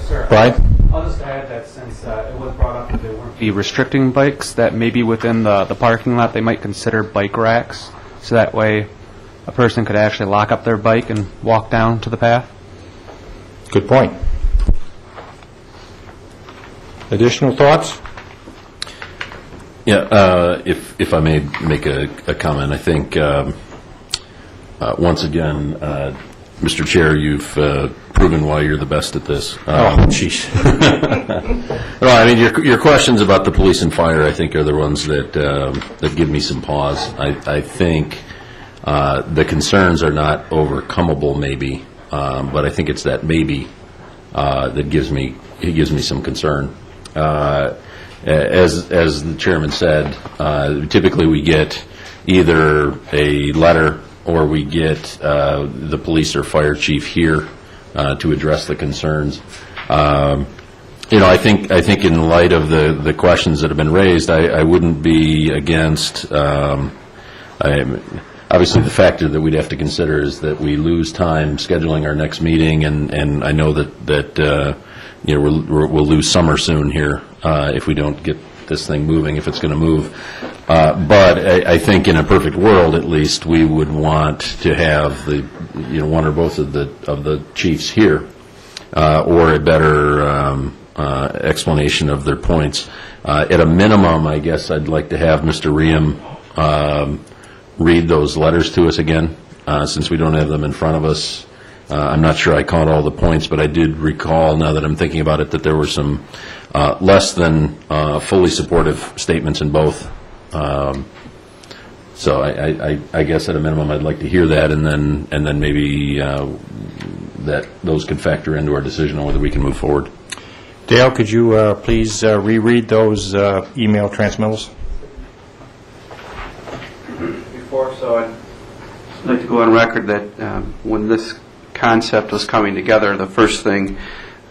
Sir,
Brian?
I'll just add that since it was brought up that there weren't be restricting bikes, that maybe within the parking lot they might consider bike racks, so that way a person could actually lock up their bike and walk down to the path.
Good point. Additional thoughts?
Yeah, if I may make a comment, I think once again Mr. Chair, you've proven why you're the best at this.
Jeez.
No, I mean, your questions about the police and fire, I think, are the ones that give me some pause. I think the concerns are not overcomable, maybe, but I think it's that maybe that gives me some concern. As the chairman said, typically we get either a letter or we get the police or fire chief here to address the concerns. I think in light of the questions that have been raised, I wouldn't be against. Obviously, the factor that we'd have to consider is that we lose time scheduling our next meeting, and I know that we'll lose summer soon here if we don't get this thing moving, if it's going to move. But I think in a perfect world, at least, we would want to have the one or both of the chiefs here, or a better explanation of their points. At a minimum, I guess I'd like to have Mr. Riem read those letters to us again, since we don't have them in front of us. I'm not sure I caught all the points, but I did recall, now that I'm thinking about it, that there were some less than fully supportive statements in both. So I guess at a minimum I'd like to hear that, and then maybe that those could factor into our decision on whether we can move forward.
Dale, could you please reread those email transmittals?
So I'd like to go on record that when this concept was coming together, the first thing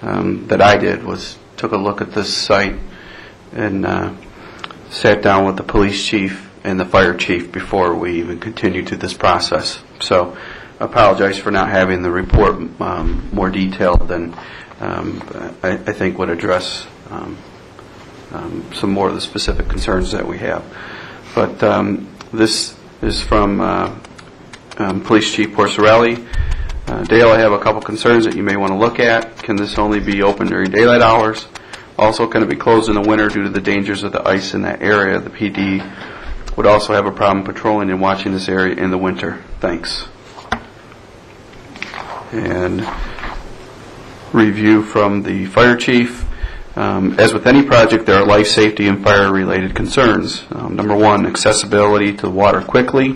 that I did was took a look at this site and sat down with the police chief and the fire chief before we even continued to this process. So I apologize for not having the report more detailed than I think would address some more of the specific concerns that we have. But this is from Police Chief Porcerelli. Dale, I have a couple concerns that you may want to look at. Can this only be open during daylight hours? Also, can it be closed in the winter due to the dangers of the ice in that area? The PD would also have a problem patrolling and watching this area in the winter. Thanks. And review from the fire chief. As with any project, there are life safety and fire-related concerns. Number 1, accessibility to water quickly.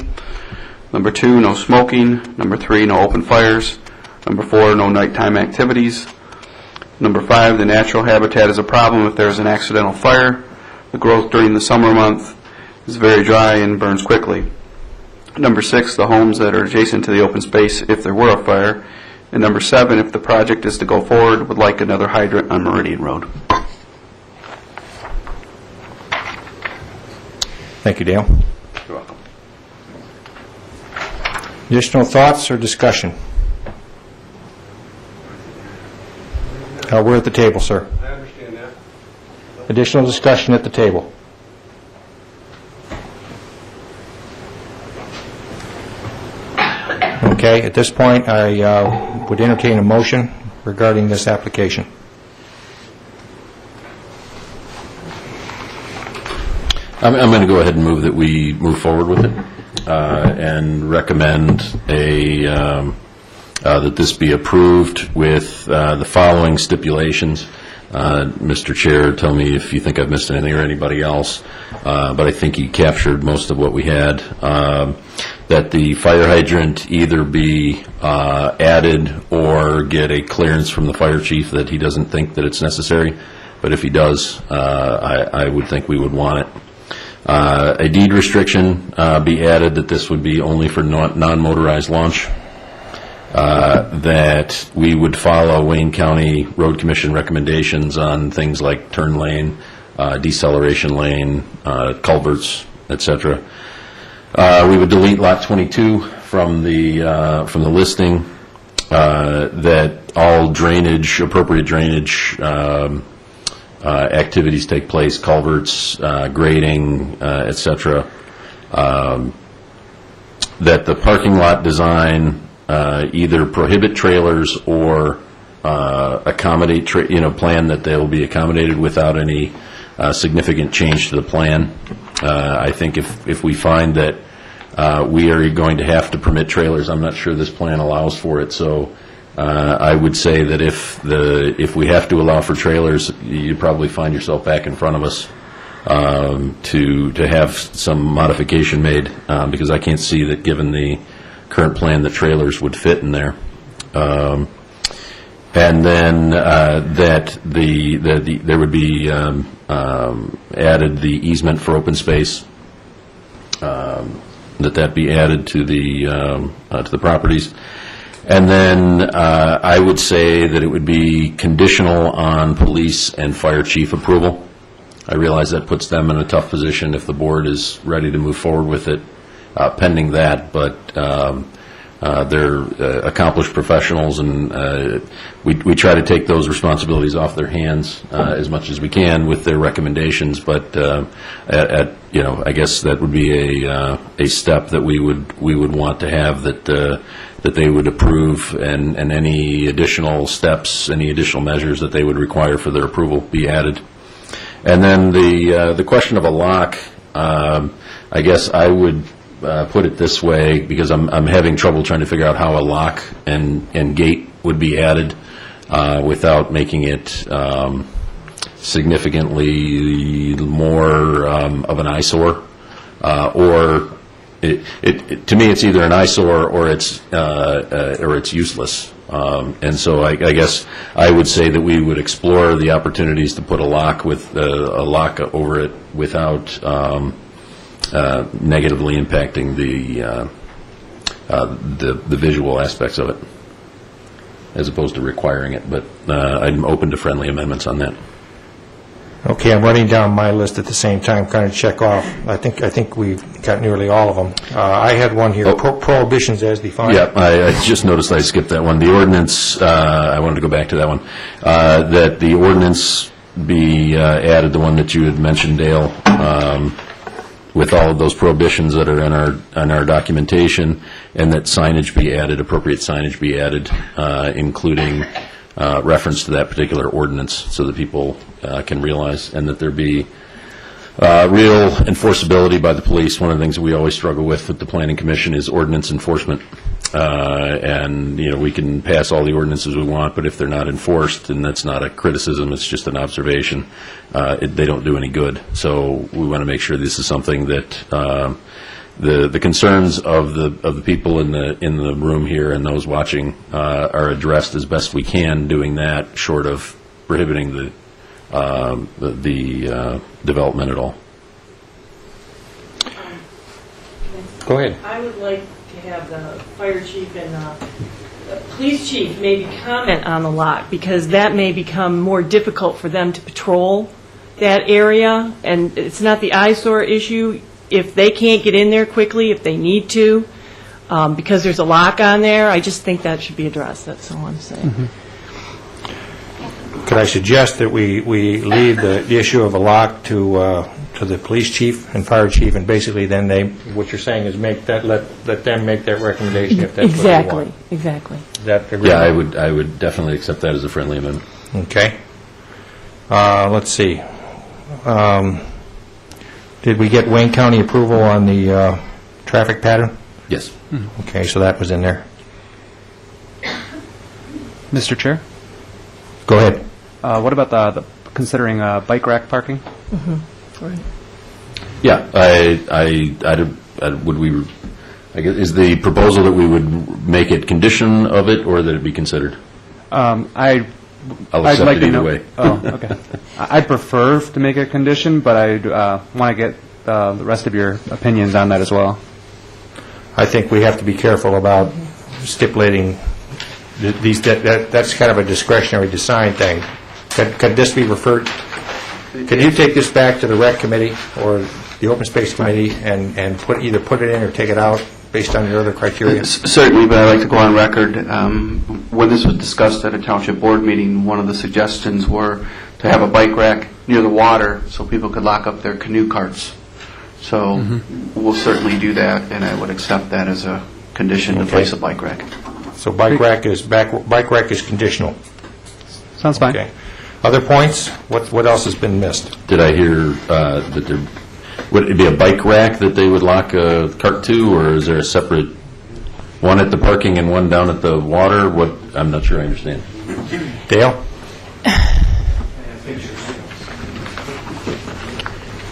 Number 2, no smoking. Number 3, no open fires. Number 4, no nighttime activities. Number 5, the natural habitat is a problem if there is an accidental fire. The growth during the summer month is very dry and burns quickly. Number 6, the homes that are adjacent to the open space if there were a fire. And number 7, if the project is to go forward, would like another hydrant on Meridian Road.
Thank you, Dale.
You're welcome.
Additional thoughts or discussion? We're at the table, sir.
I understand that.
Additional discussion at the table. Okay, at this point, I would entertain a motion regarding this application.
I'm going to go ahead and move that we move forward with it and recommend that this be approved with the following stipulations. Mr. Chair, tell me if you think I've missed anything or anybody else, but I think he captured most of what we had. That the fire hydrant either be added or get a clearance from the fire chief that he doesn't think that it's necessary, but if he does, I would think we would want it. A deed restriction be added that this would be only for non-motorized launch. That we would follow Wayne County Road Commission recommendations on things like turn lane, deceleration lane, culverts, etc. We would delete lot 22 from the listing. That all drainage, appropriate drainage activities take place, culverts, grading, etc. That the parking lot design either prohibit trailers or accommodate, plan that they will be accommodated without any significant change to the plan. I think if we find that we are going to have to permit trailers. I'm not sure this plan allows for it, so I would say that if we have to allow for trailers, you probably find yourself back in front of us to have some modification made, because I can't see that, given the current plan, the trailers would fit in there. And then that there would be added the easement for open space, that be added to the properties. And then I would say that it would be conditional on police and fire chief approval. I realize that puts them in a tough position if the board is ready to move forward with it pending that, but they're accomplished professionals, and we try to take those responsibilities off their hands as much as we can with their recommendations. But I guess that would be a step that we would want to have, that they would approve, and any additional steps, any additional measures that they would require for their approval be added. And then the question of a lock, I guess I would put it this way, because I'm having trouble trying to figure out how a lock and gate would be added without making it significantly more of an eyesore, or to me it's either an eyesore or it's useless. And so I guess I would say that we would explore the opportunities to put a lock over it without negatively impacting the visual aspects of it, as opposed to requiring it. But I'm open to friendly amendments on that.
Okay, I'm running down my list at the same time, kind of check off. I think we've got nearly all of them. I had one here, prohibitions as defined.
Yeah, I just noticed I skipped that one. The ordinance, I wanted to go back to that one, that the ordinance be added, the one that you had mentioned, Dale, with all of those prohibitions that are in our documentation, and that signage be added, appropriate signage be added, including reference to that particular ordinance, so that people can realize, and that there be real enforceability by the police. One of the things that we always struggle with the Planning Commission is ordinance enforcement. And, we can pass all the ordinances we want, but if they're not enforced, and that's not a criticism, it's just an observation, they don't do any good. So we want to make sure this is something that the concerns of the people in the room here and those watching are addressed as best we can, doing that short of prohibiting the development at all.
Go ahead.
I would like to have the fire chief and the police chief maybe comment on the lock, because that may become more difficult for them to patrol that area, and it's not the eyesore issue. If they can't get in there quickly, if they need to, because there's a lock on there, I just think that should be addressed. That's all I'm saying.
Mm-hmm. Could I suggest that we leave the issue of a lock to the police chief and fire chief, and basically then what you're saying is let them make that recommendation if that's what they want.
Exactly.
Is that agreeable?
Yeah, I would definitely accept that as a friendly amendment.
Okay. Let's see. Did we get Wayne County approval on the traffic pattern?
Yes.
Okay, so that was in there.
Mr. Chair?
Go ahead.
What about the considering bike rack parking?
Mm-hmm. Right.
Yeah, I guess, is the proposal that we would make it condition of it, or that it be considered? I'll accept
like
it either way.
Oh, okay. I'd prefer to make it a condition, but I want to get the rest of your opinions on that as well.
I think we have to be careful about stipulating these. That's kind of a discretionary design thing. Could this be referred? Could you take this back to the rec committee or the open space committee and either put it in or take it out based on your other criteria?
Certainly, but I'd like to go on record. When this was discussed at a township board meeting, one of the suggestions were to have a bike rack near the water so people could lock up their canoe carts. So we'll certainly do that, and I would accept that as a condition to place a bike rack.
So bike rack is conditional.
Sounds fine.
Okay. Other points? What else has been missed?
Did I hear that there Would it be a bike rack that they would lock a cart to, or is there a separate one at the parking and one down at the water? What, I'm not sure I understand.
Dale?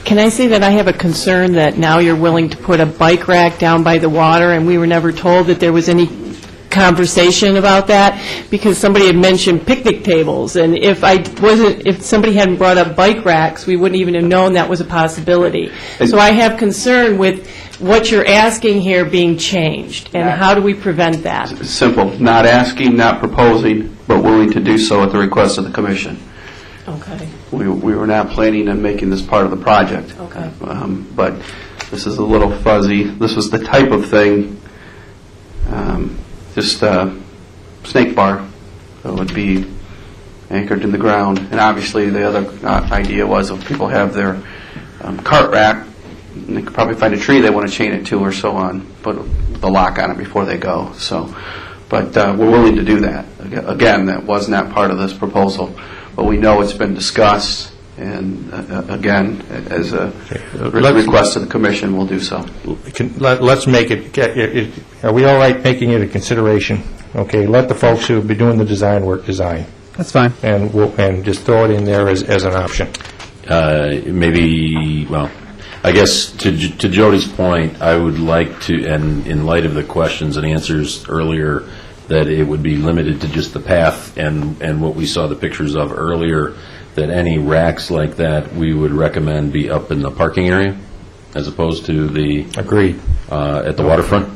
Can I say that I have a concern that now you're willing to put a bike rack down by the water, and we were never told that there was any conversation about that, because somebody had mentioned picnic tables, and if somebody hadn't brought up bike racks, we wouldn't even have known that was a possibility. So I have concern with what you're asking here being changed, and how do we prevent that?
Simple, not asking, not proposing, but willing to do so at the request of the commission.
Okay.
We were not planning on making this part of the project.
Okay.
But this is a little fuzzy. This was the type of thing, just a snake bar that would be anchored in the ground. And obviously the other idea was if people have their cart rack, and they could probably find a tree they want to chain it to or so on, put the lock on it before they go. So, but we're willing to do that. Again, that was not part of this proposal. But we know it's been discussed, and again, as a request to the commission, we'll do so.
Let's make it, are we all right making it a consideration? Okay, let the folks who will be doing the design work design.
That's fine.
And just throw it in there as an option.
Maybe, well, I guess to Jody's point, I would like to, and in light of the questions and answers earlier, that it would be limited to just the path and what we saw the pictures of earlier, that any racks like that we would recommend be up in the parking area as opposed to the...
Agreed.
At the waterfront.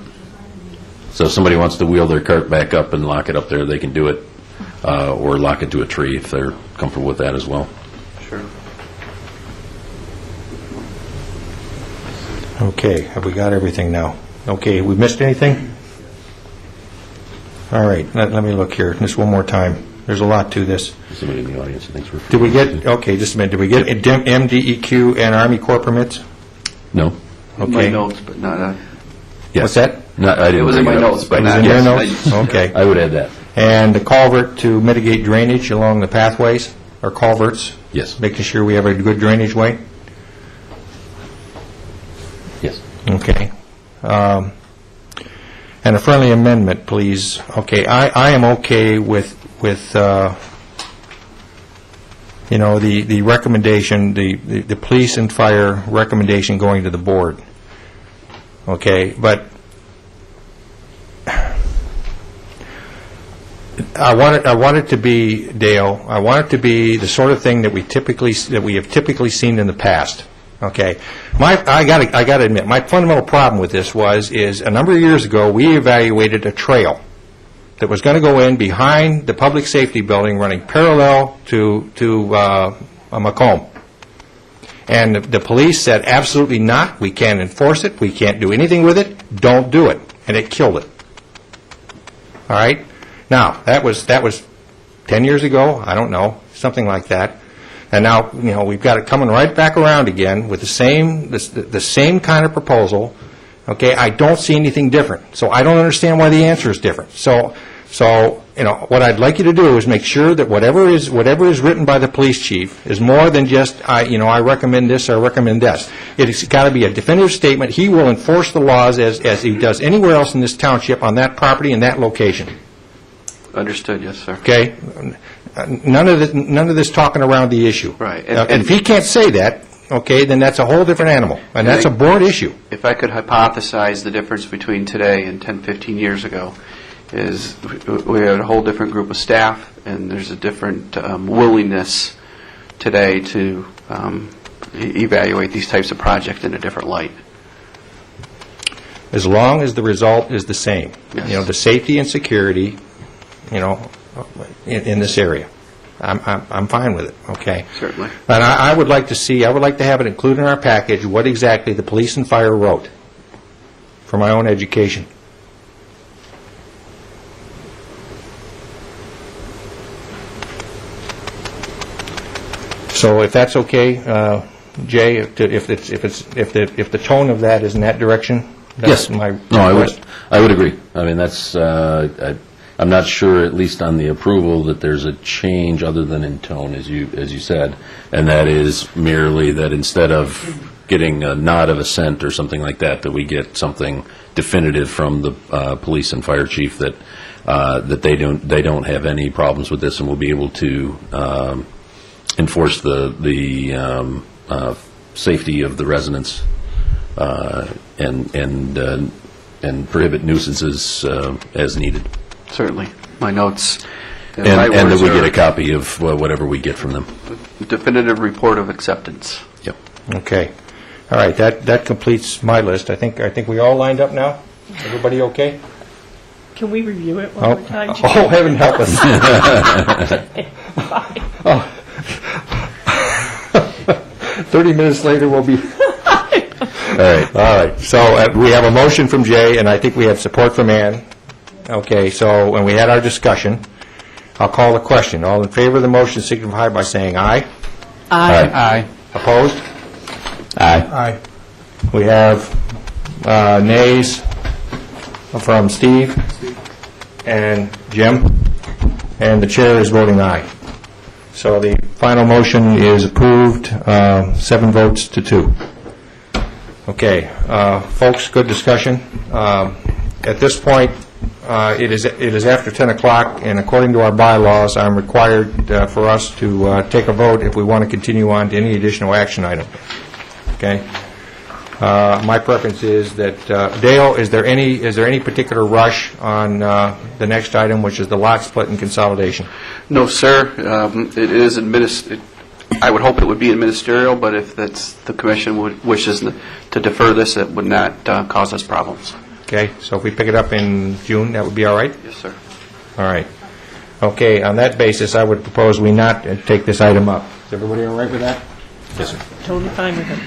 So if somebody wants to wheel their cart back up and lock it up there, they can do it, or lock it to a tree if they're comfortable with that as well.
Sure.
Okay, have we got everything now? Okay, we missed anything? All right, let me look here, just one more time. There's a lot to this.
Somebody in the audience thinks we're...
Did we get, okay, just a minute, did we get MDEQ and Army Corps permits?
No.
In my notes, but not...
Yes.
What's that?
No, I didn't.
It was in my notes, but not...
It was in your notes? Okay.
I would add that.
And the culvert to mitigate drainage along the pathways, or culverts?
Yes.
Making sure we have a good drainage way?
Yes.
Okay. And a friendly amendment, please. Okay, I am okay with you know, the recommendation, the police and fire recommendation going to the board. Okay, but I want it to be, Dale, I want it to be the sort of thing that we have typically seen in the past. Okay, I got to admit, my fundamental problem with this is a number of years ago we evaluated a trail that was going to go in behind the public safety building, running parallel to Macomb, and the police said absolutely not. We can't enforce it. We can't do anything with it. Don't do it, and it killed it. All right. Now that was 10 years ago. I don't know, something like that. And now, you know, we've got it coming right back around again with the same kind of proposal. Okay, I don't see anything different. So I don't understand why the answer is different. So you know, what I'd like you to do is make sure that whatever is written by the police chief is more than just I recommend this or recommend this. It's got to be a definitive statement. He will enforce the laws as he does anywhere else in this township on that property and that location.
Understood, yes, sir.
Okay. None of this talking around the issue.
Right.
And if he can't say that, okay, then that's a whole different animal, and that's a board issue.
If I could hypothesize the difference between today and 10, 15 years ago, is we had a whole different group of staff, and there's a different willingness today to evaluate these types of projects in a different light.
As long as the result is the same.
Yes.
You know, the safety and security, you know, in this area. I'm fine with it, okay?
Certainly.
And I would like to have it included in our package what exactly the police and fire wrote for my own education. So if that's okay, Jay, if the tone of that is in that direction, that's my request.
I would agree. I mean, that's I'm not sure, at least on the approval, that there's a change other than in tone, as you said, and that is merely that instead of getting a nod of assent or something like that, that we get something definitive from the police and fire chief that that they don't have any problems with this, and will be able to enforce the safety of the residents and prohibit nuisances as needed.
Certainly. My notes.
And that we get a copy of whatever we get from them.
Definitive report of acceptance.
Yep.
Okay. All right, that completes my list. I think we all lined up now? Everybody okay?
Can we review it one more time?
Oh, heaven help us. Oh. 30 minutes later, we'll be... All right. So we have a motion from Jay, and I think we have support from Ann. Okay, so when we had our discussion, I'll call the question. All in favor of the motion signify by saying aye.
Aye.
Aye.
Opposed?
Aye.
We have nays from Steve and Jim, and the chair is voting aye. So the final motion is approved, 7 votes to 2. Okay, folks, good discussion. At this point, it is after 10 o'clock, and according to our bylaws, I'm required for us to take a vote if we want to continue on to any additional action item. Okay? My preference is that, Dale, is there any particular rush on the next item, which is the lot split and consolidation?
No, sir. It is I would hope it would be ministerial, but if the commission wishes to defer this, it would not cause us problems.
Okay, so if we pick it up in June, that would be all right?
Yes, sir.
All right. Okay, on that basis, I would propose we not take this item up. Is everybody all right with that? Yes, sir.
Totally fine with it.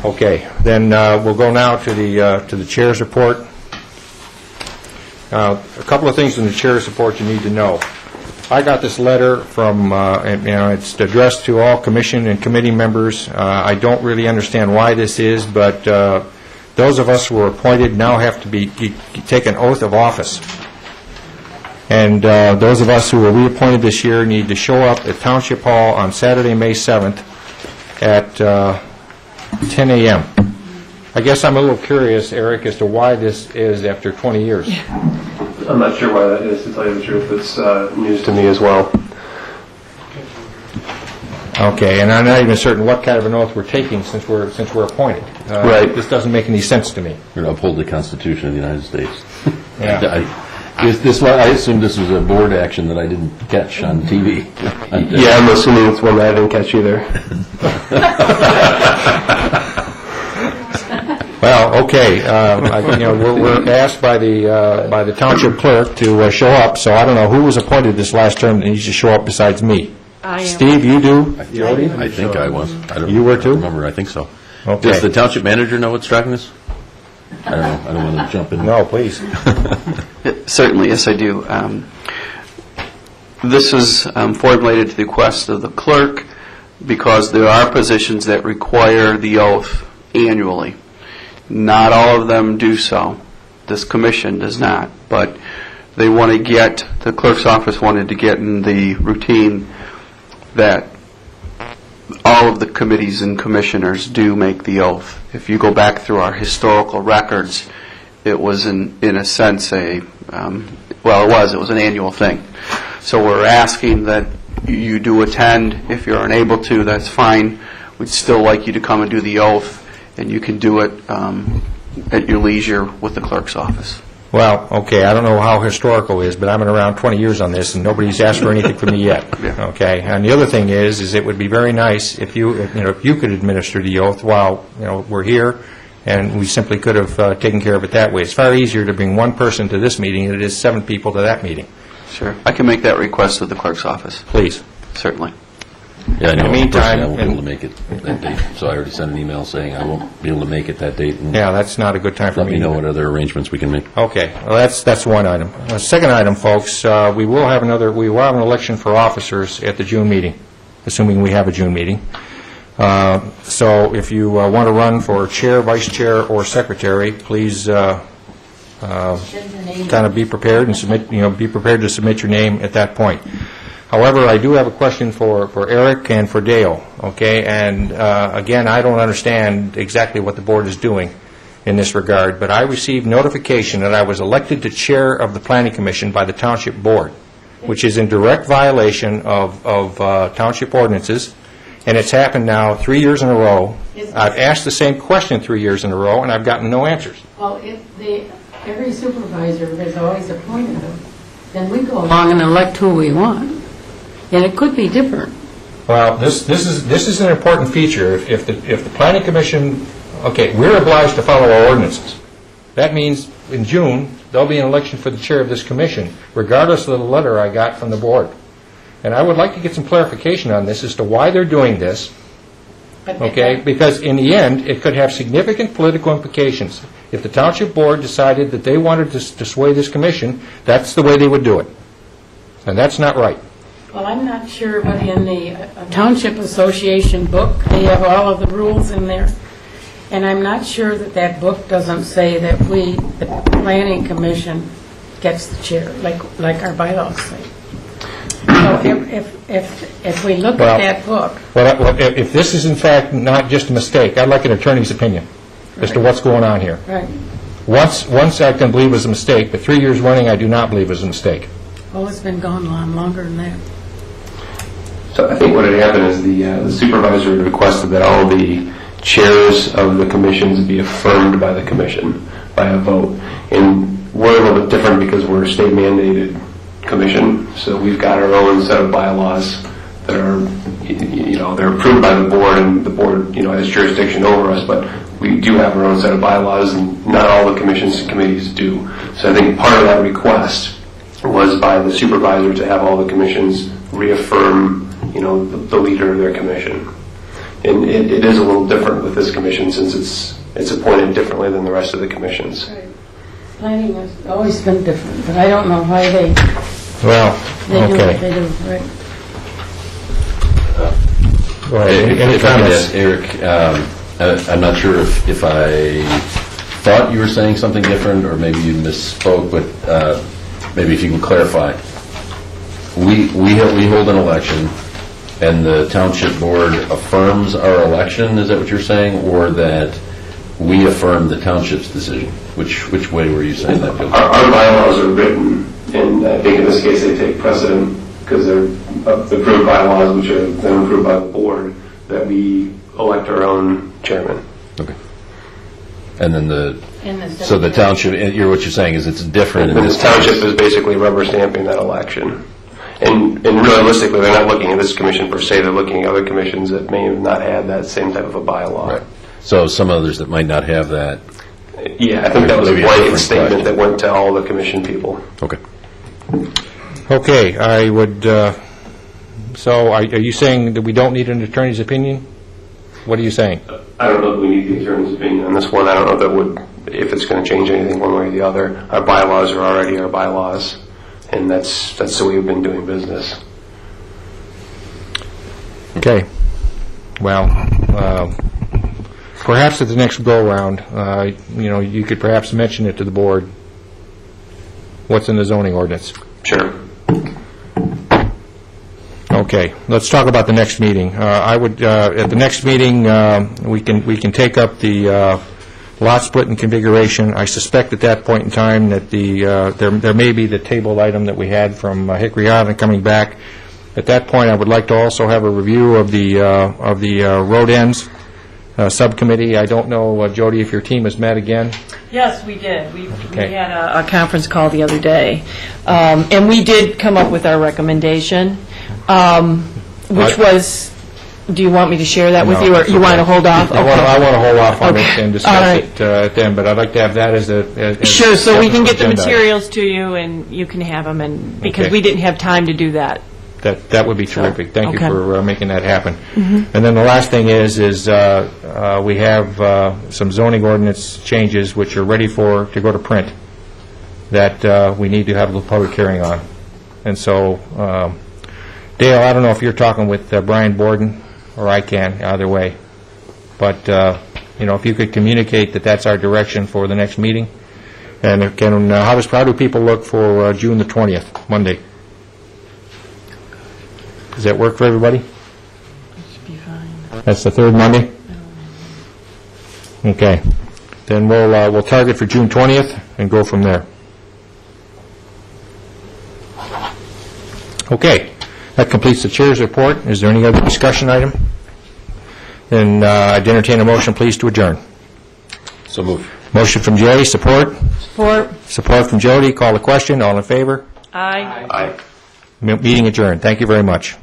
Okay, then we'll go now to the chair's report. A couple of things in the chair's report you need to know. I got this letter from, it's addressed to all commission and committee members. I don't really understand why this is, but those of us who were appointed now have to take an oath of office. And those of us who were reappointed this year need to show up at Township Hall on Saturday, May 7th at 10 a.m. I guess I'm a little curious, Eric, as to why this is after 20 years.
I'm not sure why that is, to tell you the truth. It's news to me as well.
Okay, and I'm not even certain what kind of an oath we're taking since we're appointed.
Right.
This doesn't make any sense to me.
We're going to uphold the Constitution of the United States.
Yeah.
I assume this was a board action that I didn't catch on TV.
Yeah, I'm assuming it's one that I didn't catch either.
Well, okay. We're asked by the township clerk to show up. So I don't know who was appointed this last term that needs to show up besides me.
I am.
Steve, you do. Jody,
I think I was.
You were too?
I don't remember. I think so.
Okay.
Does the township manager know what's driving this? I don't know. I don't want to jump in.
No, please.
Certainly, yes, I do. This is formulated to the request of the clerk because there are positions that require the oath annually. Not all of them do so. This commission does not, but they want to get, the clerk's office wanted to get in the routine that all of the committees and commissioners do make the oath. If you go back through our historical records, it was in a sense it was an annual thing. So we're asking that you do attend. If you're unable to, that's fine. We'd still like you to come and do the oath, and you can do it at your leisure with the clerk's office.
Well, okay, I don't know how historical it is, but I've been around 20 years on this, and nobody's asked for anything from me yet.
Yeah.
Okay, and the other thing is it would be very nice if you could administer the oath while we're here, and we simply could have taken care of it that way. It's far easier to bring one person to this meeting than it is 7 people to that meeting.
Sure, I can make that request to the clerk's office.
Please.
Certainly.
Yeah, I know.
In the meantime,
I won't be able to make it that date, so I already sent an email saying I won't be able to make it that date. And
yeah, that's not a good time for me.
let me know what other arrangements we can make.
Okay, well, that's one item. Second item, folks, we will have an election for officers at the June meeting, assuming we have a June meeting. So if you want to run for chair, vice chair, or secretary, please kind of be prepared and submit. Be prepared to submit your name at that point. However, I do have a question for Eric and for Dale, okay? And again, I don't understand exactly what the board is doing in this regard, but I received notification that I was elected to chair of the Planning Commission by the Township Board, which is in direct violation of township ordinances, and it's happened now 3 years in a row. I've asked the same question 3 years in a row, and I've gotten no answers.
Well, if every supervisor has always appointed them, then we go along and elect who we want. And it could be different.
Well, this is an important feature. If the Planning Commission, okay, we're obliged to follow our ordinances. That means in June, there'll be an election for the chair of this commission, regardless of the letter I got from the board. And I would like to get some clarification on this as to why they're doing this, okay? Because in the end, it could have significant political implications. If the Township Board decided that they wanted to sway this commission, that's the way they would do it. And that's not right.
Well, I'm not sure, but in the Township Association book, they have all of the rules in there. And I'm not sure that that book doesn't say that we, the Planning Commission, gets the chair, like our bylaws say. So if we look at that book...
Well, if this is in fact not just a mistake, I'd like an attorney's opinion as to what's going on here.
Right.
Once I can believe it was a mistake, but 3 years running I do not believe it was a mistake.
Oh, it's been going on longer than that.
So I think what had happened is the supervisor had requested that all the chairs of the commissions be affirmed by the commission by a vote. And we're a little bit different because we're a state mandated commission, so we've got our own set of bylaws that are, they're approved by the board, and the board, has jurisdiction over us, but we do have our own set of bylaws, and not all the commissions and committees do. So I think part of that request was by the supervisor to have all the commissions reaffirm, the leader of their commission. And it is a little different with this commission since it's appointed differently than the rest of the commissions.
Right. Planning has always been different, but I don't know why they do what they do. Right.
Any comments?
Eric, I'm not sure if I thought you were saying something different, or maybe you misspoke, but maybe if you can clarify. We hold an election, and the township board affirms our election. Is that what you're saying, or that we affirm the township's decision? Which way were you saying that, Bill?
Our bylaws are written, and I think in this case they take precedent because they're approved bylaws, which are then approved by the board, that we elect our own chairman.
Okay. And then so the township, what you're saying is it's different in this
case. The township is basically rubber stamping that election. And realistically, they're not looking at this commission per se, they're looking at other commissions that may have not had that same type of a bylaw.
Right. So some others that might not have that.
Yeah, I think that was a blanket statement that went to all the commission people.
Okay.
Okay, I would, so are you saying that we don't need an attorney's opinion? What are you saying?
I don't know if we need the attorney's opinion on this one. I don't know if that would, if it's going to change anything one way or the other. Our bylaws are already our bylaws, and that's the way we've been doing business.
Okay. Well, perhaps at the next go-around, you could perhaps mention it to the board, what's in the zoning ordinance.
Sure.
Okay, let's talk about the next meeting. I would, at the next meeting, we can take up the lot split and configuration. I suspect at that point in time that there may be the table item that we had from Hickory Island coming back. At that point, I would like to also have a review of the road ends subcommittee. I don't know, Jody, if your team has met again.
Yes, we did. We had a conference call the other day, and we did come up with our recommendation, which was, do you want me to share that with you, or you want to hold off?
I want to hold off on it and discuss it then, but I'd like to have that as a...
Sure, so we can get the materials to you, and you can have them, and because we didn't have time to do that.
That would be terrific. Thank you for making that happen.
Mm-hmm.
And then the last thing is we have some zoning ordinance changes which are ready to go to print that we need to have a public hearing on. And so, Dale, I don't know if you're talking with Brian Borden or I can, either way. But, if you could communicate that that's our direction for the next meeting. And how do people look for June the 20th, Monday? Does that work for everybody? That's the third Monday? Okay. Then we'll target for June 20th and go from there. Okay. That completes the chair's report. Is there any other discussion item? Then I'd entertain a motion, please, to adjourn.
So moved.
Motion from Jay, support?
Support.
Support from Jody. Call the question. All in favor?
Aye.
Aye.
Meeting adjourned. Thank you very much.